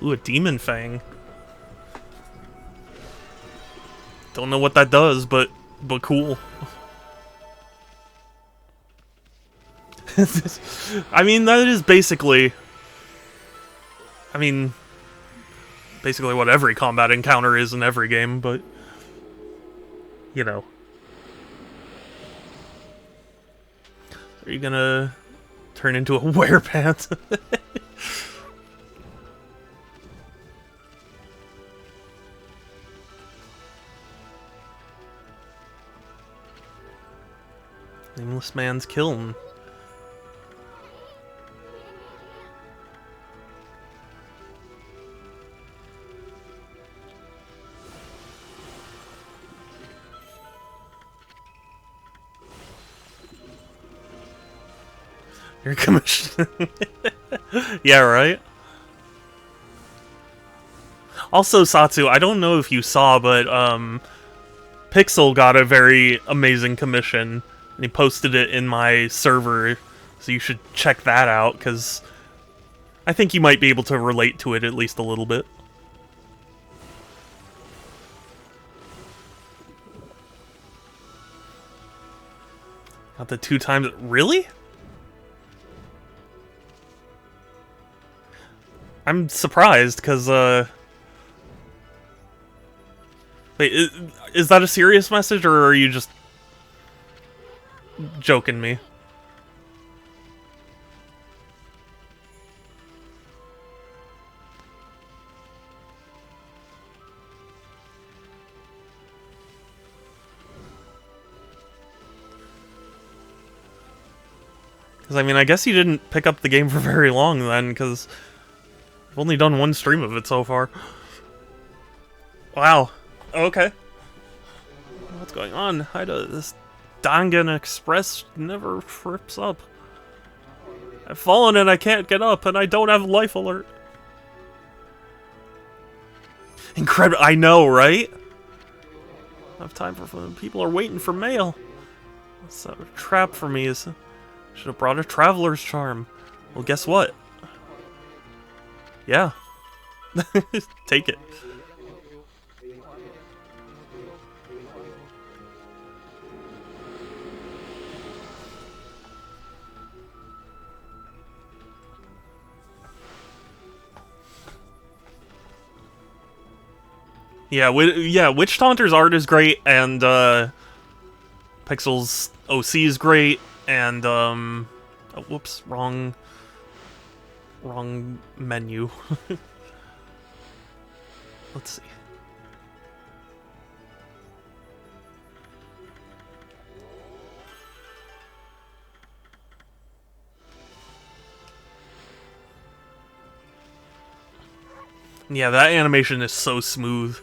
Ooh, a demon fang. Don't know what that does, but cool. I mean, that is basically... I mean... basically what every combat encounter is in every game, but... you know. Are you gonna... turn into a werepant? Nameless man's kiln. You're commissioning. Yeah, right? Also, Satsu, I don't know if you saw, but Pixel got a very amazing commission, and he posted it in my server, so you should check that out, because I think you might be able to relate to it at least a little bit. Not the 2 times... Really? I'm surprised, because, wait, is that a serious message, or are you just joking me? Because, I mean, I guess you didn't pick up the game for very long then, because I've only done one stream of it so far. Wow. Okay. What's going on? This Dangan Express never trips up. I've fallen and I can't get up, and I don't have life alert. Incredible. I know, right? I have time for fun. People are waiting for mail. What's that trap for me? Should have brought a traveler's charm. Well, guess what? Yeah. Take it. Yeah, Witch Taunter's art is great, and Pixel's OC is great, and oh, whoops, wrong menu. Let's see. Yeah, that animation is so smooth.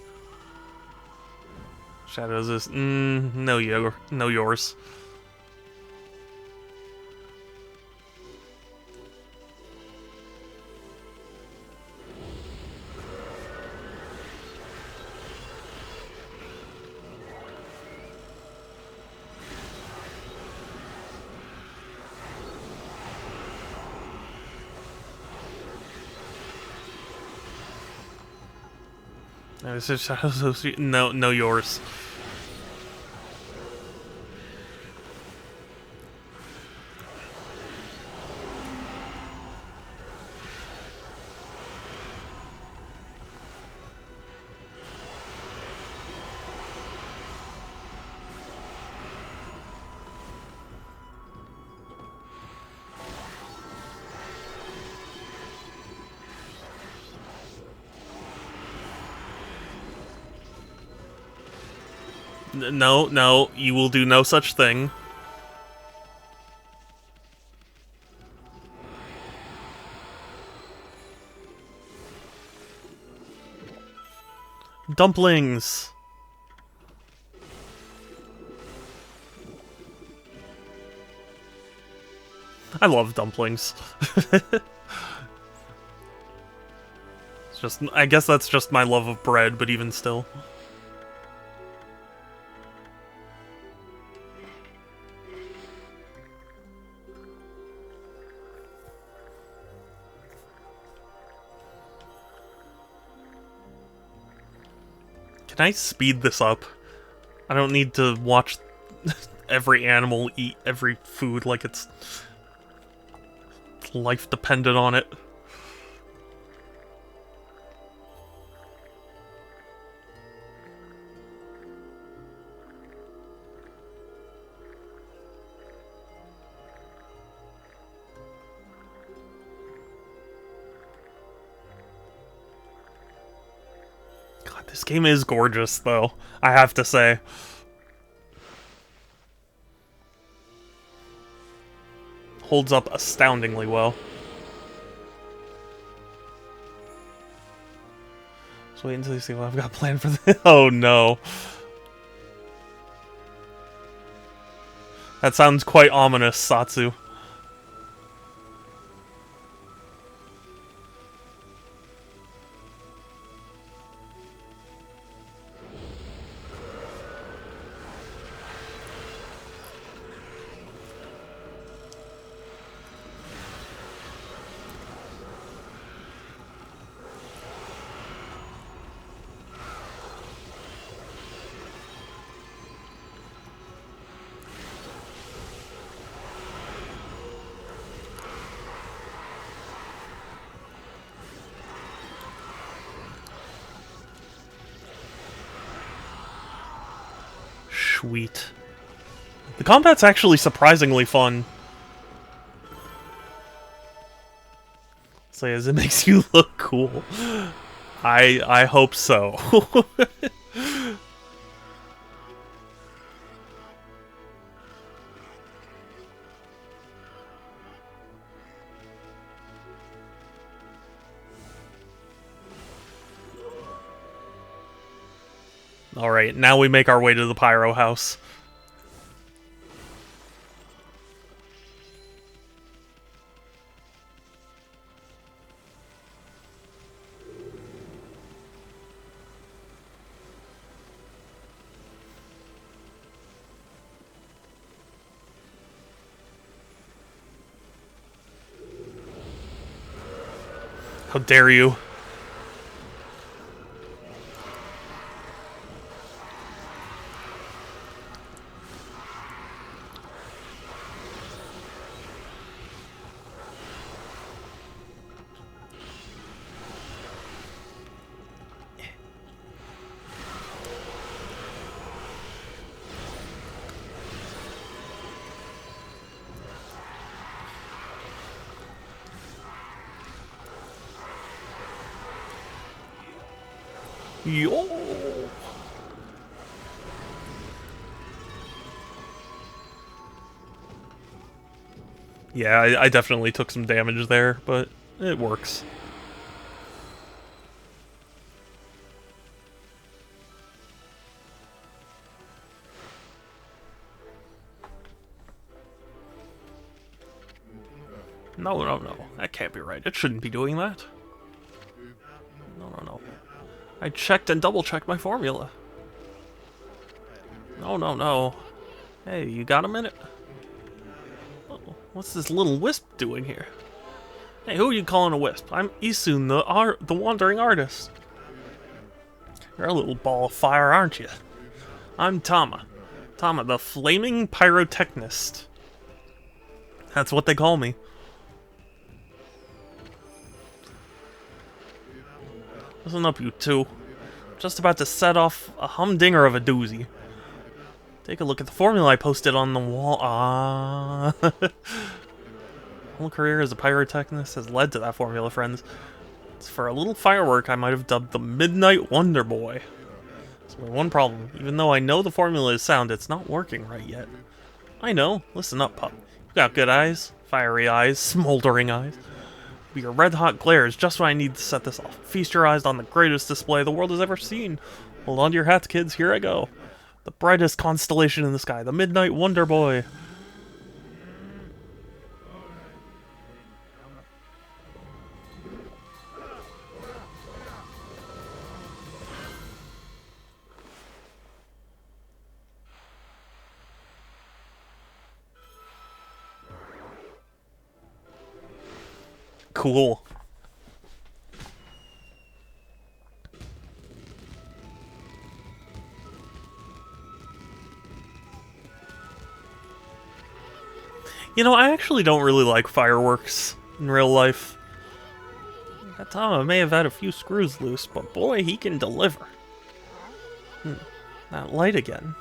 Shadows is no yours. No, this is Shadows. No yours. No, you will do no such thing. Dumplings. I love dumplings. I guess that's just my love of bread, but even still. Can I speed this up? I don't need to watch every animal eat every food like it's life dependent on it. This game is gorgeous, though, I have to say. Holds up astoundingly well. Just wait until you see what I've got planned for this. Oh no. That sounds quite ominous, Satsu. Sweet. The combat's actually surprisingly fun. Say, as it makes you look cool. I hope so. Alright, now we make our way to the Pyro House. How dare you? Yo! Yeah, I definitely took some damage there, but it works. No, no, no. That can't be right. It shouldn't be doing that. No, no, no. I checked and double-checked my formula. No, no, no. Hey, you got a minute? Oh, what's this little wisp doing here? Hey, who are you calling a wisp? I'm Isun, the wandering artist. You're a little ball of fire, aren't you? I'm Tama. Tama, the flaming pyrotechnist. That's what they call me. Listen up, you two. Just about to set off a humdinger of a doozy. Take a look at the formula I posted on the wall. Ah. Whole career as a pyrotechnist has led to that formula, friends. It's for a little firework I might have dubbed the Midnight Wonder Boy. There's only one problem. Even though I know the formula is sound, it's not working right yet. I know. Listen up, pup. You got good eyes. Fiery eyes. Smoldering eyes. But your red-hot glare is just what I need to set this off. Feast your eyes on the greatest display the world has ever seen. Hold on to your hats, kids. Here I go. The brightest constellation in the sky. The Midnight Wonder Boy. Cool. You know, I actually don't really like fireworks in real life. That Tama may have had a few screws loose, but boy, he can deliver. That light again.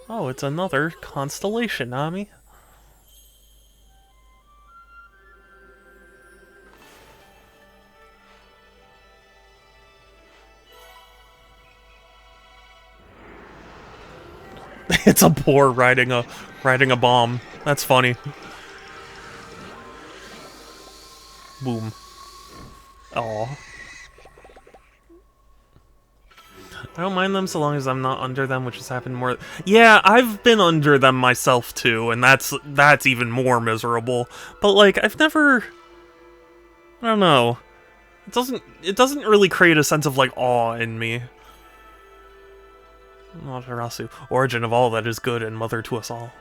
Oh, it's another constellation, Nami. It's a boar riding a bomb. That's funny. Boom. Aw. I don't mind them so long as I'm not under them, which has happened more. Yeah, I've been under them myself too, and that's even more miserable. But like, I've never. I don't know. It doesn't really create a sense of like awe in me. Amaterasu, origin of all that is good and mother to us all.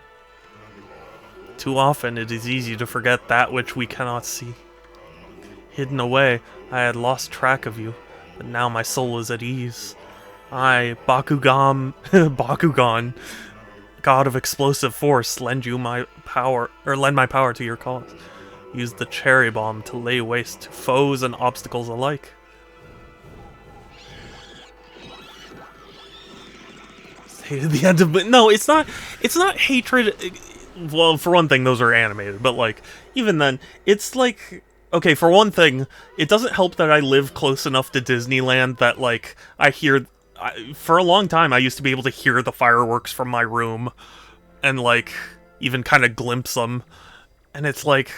Too often it is easy to forget that which we cannot see. Hidden away, I had lost track of you, but now my soul is at ease. I, Bakugan, god of explosive force, lend my power to your cause. Use the cherry bomb to lay waste to foes and obstacles alike. Hated the end of no, it's not hatred. Well, for one thing, those are animated, but like even then, it's like okay, for one thing, it doesn't help that I live close enough to Disneyland that like for a long time I used to be able to hear the fireworks from my room and like even kind of glimpse them, and it's like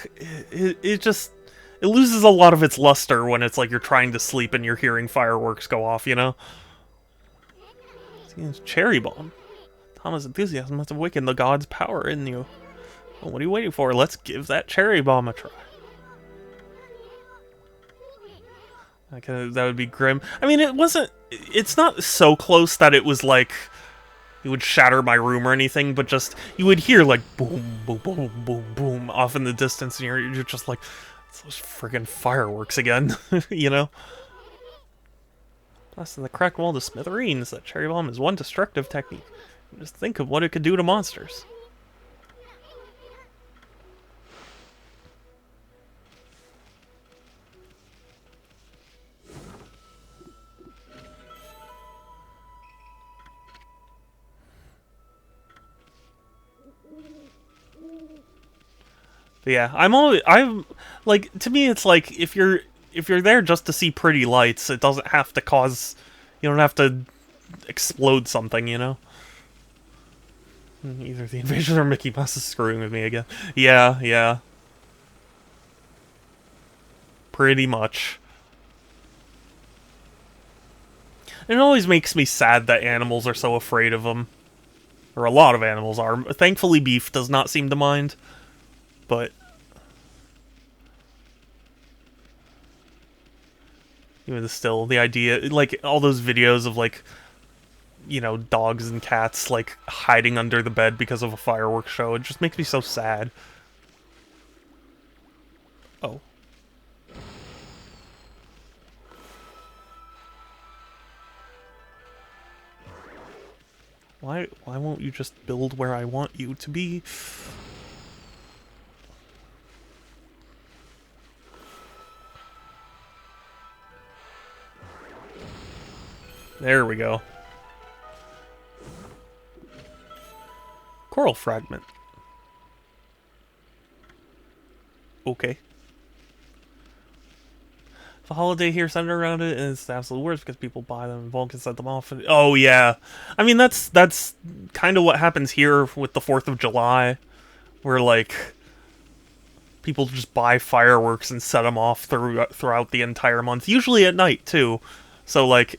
it just It loses a lot of its luster when it's like you're trying to sleep and you're hearing fireworks go off, you know? Cherry bomb. Thomas' enthusiasm must have awakened the god's power in you. Well, what are you waiting for? Let's give that cherry bomb a try. Okay, that would be grim. I mean, it's not so close that it was like it would shatter my room or anything, but just you would hear like boom, boom, boom, boom, boom off in the distance, and you're just like, it's those friggin' fireworks again, you know? Plus, in the cracked wall to smithereens, that cherry bomb is one destructive technique. Just think of what it could do to monsters. But yeah, I'm like, to me it's like if you're there just to see pretty lights, it doesn't have to cause, you don't have to explode something, you know? Either the invasion or Mickey Mouse is screwing with me again. Yeah, yeah. Pretty much. It always makes me sad that animals are so afraid of them. Or a lot of animals are. Thankfully, beef does not seem to mind. But even still, the idea, like, all those videos of, like, you know, dogs and cats, like, hiding under the bed because of a fireworks show, it just makes me so sad. Oh. Why won't you just build where I want you to be? There we go. Coral fragment. Okay. The holiday here centered around it is the absolute worst because people buy them and Vulcan set them off. Oh yeah, I mean that's kind of what happens here with the 4th of July, where like people just buy fireworks and set them off throughout the entire month, usually at night too. So like,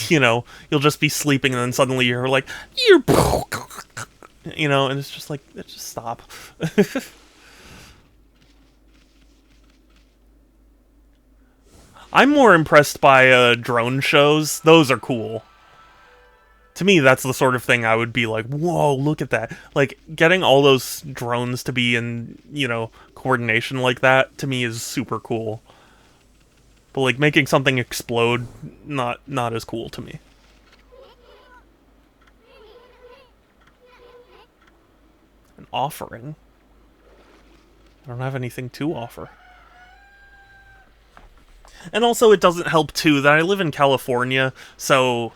you know, you'll just be sleeping and then suddenly you're like, you know, and it's just like, just stop. I'm more impressed by drone shows. Those are cool. To me, that's the sort of thing I would be like, whoa, look at that. Like, getting all those drones to be in, you know, coordination like that, to me is super cool. But, like, making something explode, not as cool to me. An offering? I don't have anything to offer. And also, it doesn't help, too, that I live in California, so,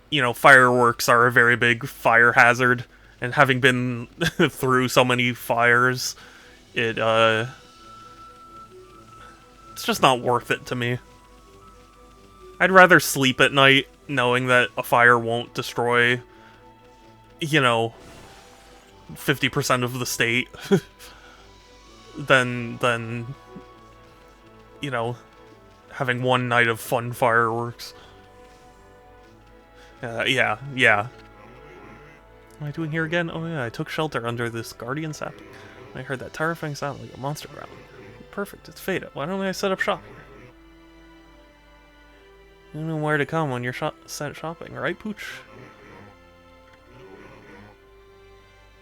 you know, fireworks are a very big fire hazard. And having been through so many fires, it's just not worth it to me. I'd rather sleep at night knowing that a fire won't destroy, you know, 50% of the state than, you know, having one night of fun fireworks. Yeah. What am I doing here again? Oh yeah, I took shelter under this guardian sapling. I heard that terrifying sound like a monster growling. Perfect, it's Fata. Why don't I set up shop here? You know where to come when you're sent shopping, right, Pooch?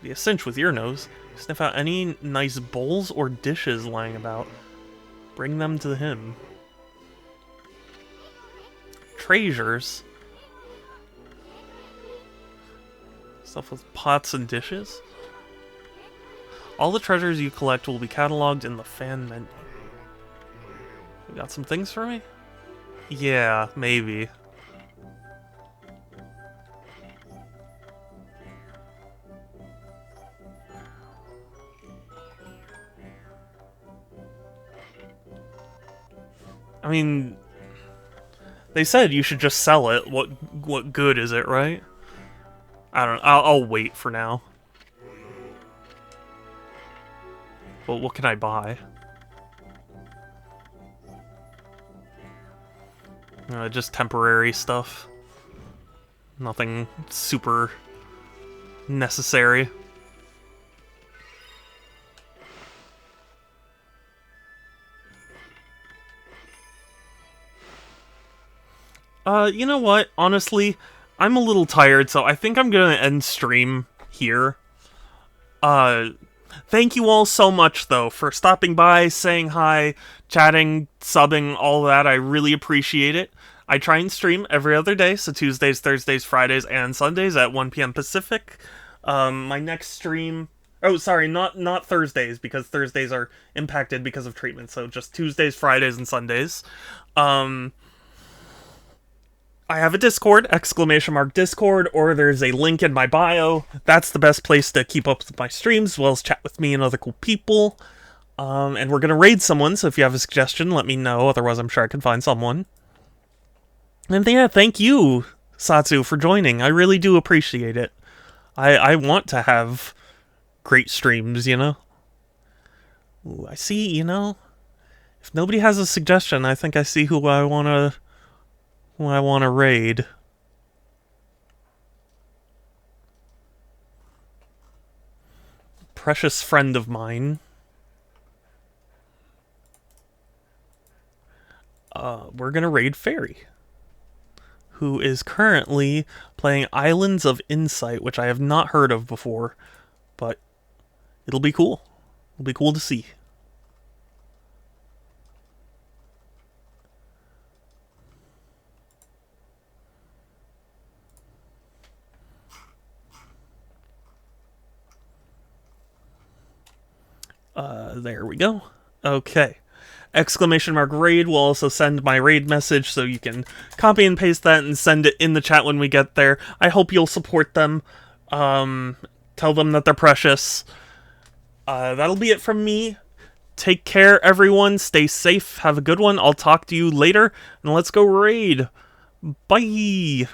Be a cinch with your nose. Sniff out any nice bowls or dishes lying about. Bring them to him. Treasures. Stuff with pots and dishes. All the treasures you collect will be cataloged in the fan menu. You got some things for me? Yeah, maybe. I mean, they said you should just sell it. What good is it, right? I don't know. I'll wait for now. Well, what can I buy? Just temporary stuff. Nothing super necessary. You know what? Honestly, I'm a little tired, so I think I'm gonna end stream here. Thank you all so much, though, for stopping by, saying hi, chatting, subbing, all that. I really appreciate it. I try and stream every other day, so Tuesdays, Thursdays, Fridays, and Sundays at 1 p.m. Pacific. My next stream... Oh, sorry, not Thursdays, because Thursdays are impacted because of treatment, so just Tuesdays, Fridays, and Sundays. I have a Discord, !Discord, or there's a link in my bio. That's the best place to keep up with my streams, as well as chat with me and other cool people. And we're gonna raid someone, so if you have a suggestion, let me know, otherwise I'm sure I can find someone. And yeah, thank you, Satsu, for joining. I really do appreciate it. I want to have great streams, you know? Ooh, I see, you know? If nobody has a suggestion, I think I see who I wanna raid. Precious friend of mine. We're gonna raid Fairy, who is currently playing Islands of Insight, which I have not heard of before, but it'll be cool. It'll be cool to see. There we go. Okay. !Raid will also send my raid message, so you can copy and paste that and send it in the chat when we get there. I hope you'll support them. Tell them that they're precious. That'll be it from me. Take care, everyone. Stay safe. Have a good one. I'll talk to you later, and let's go raid. Bye!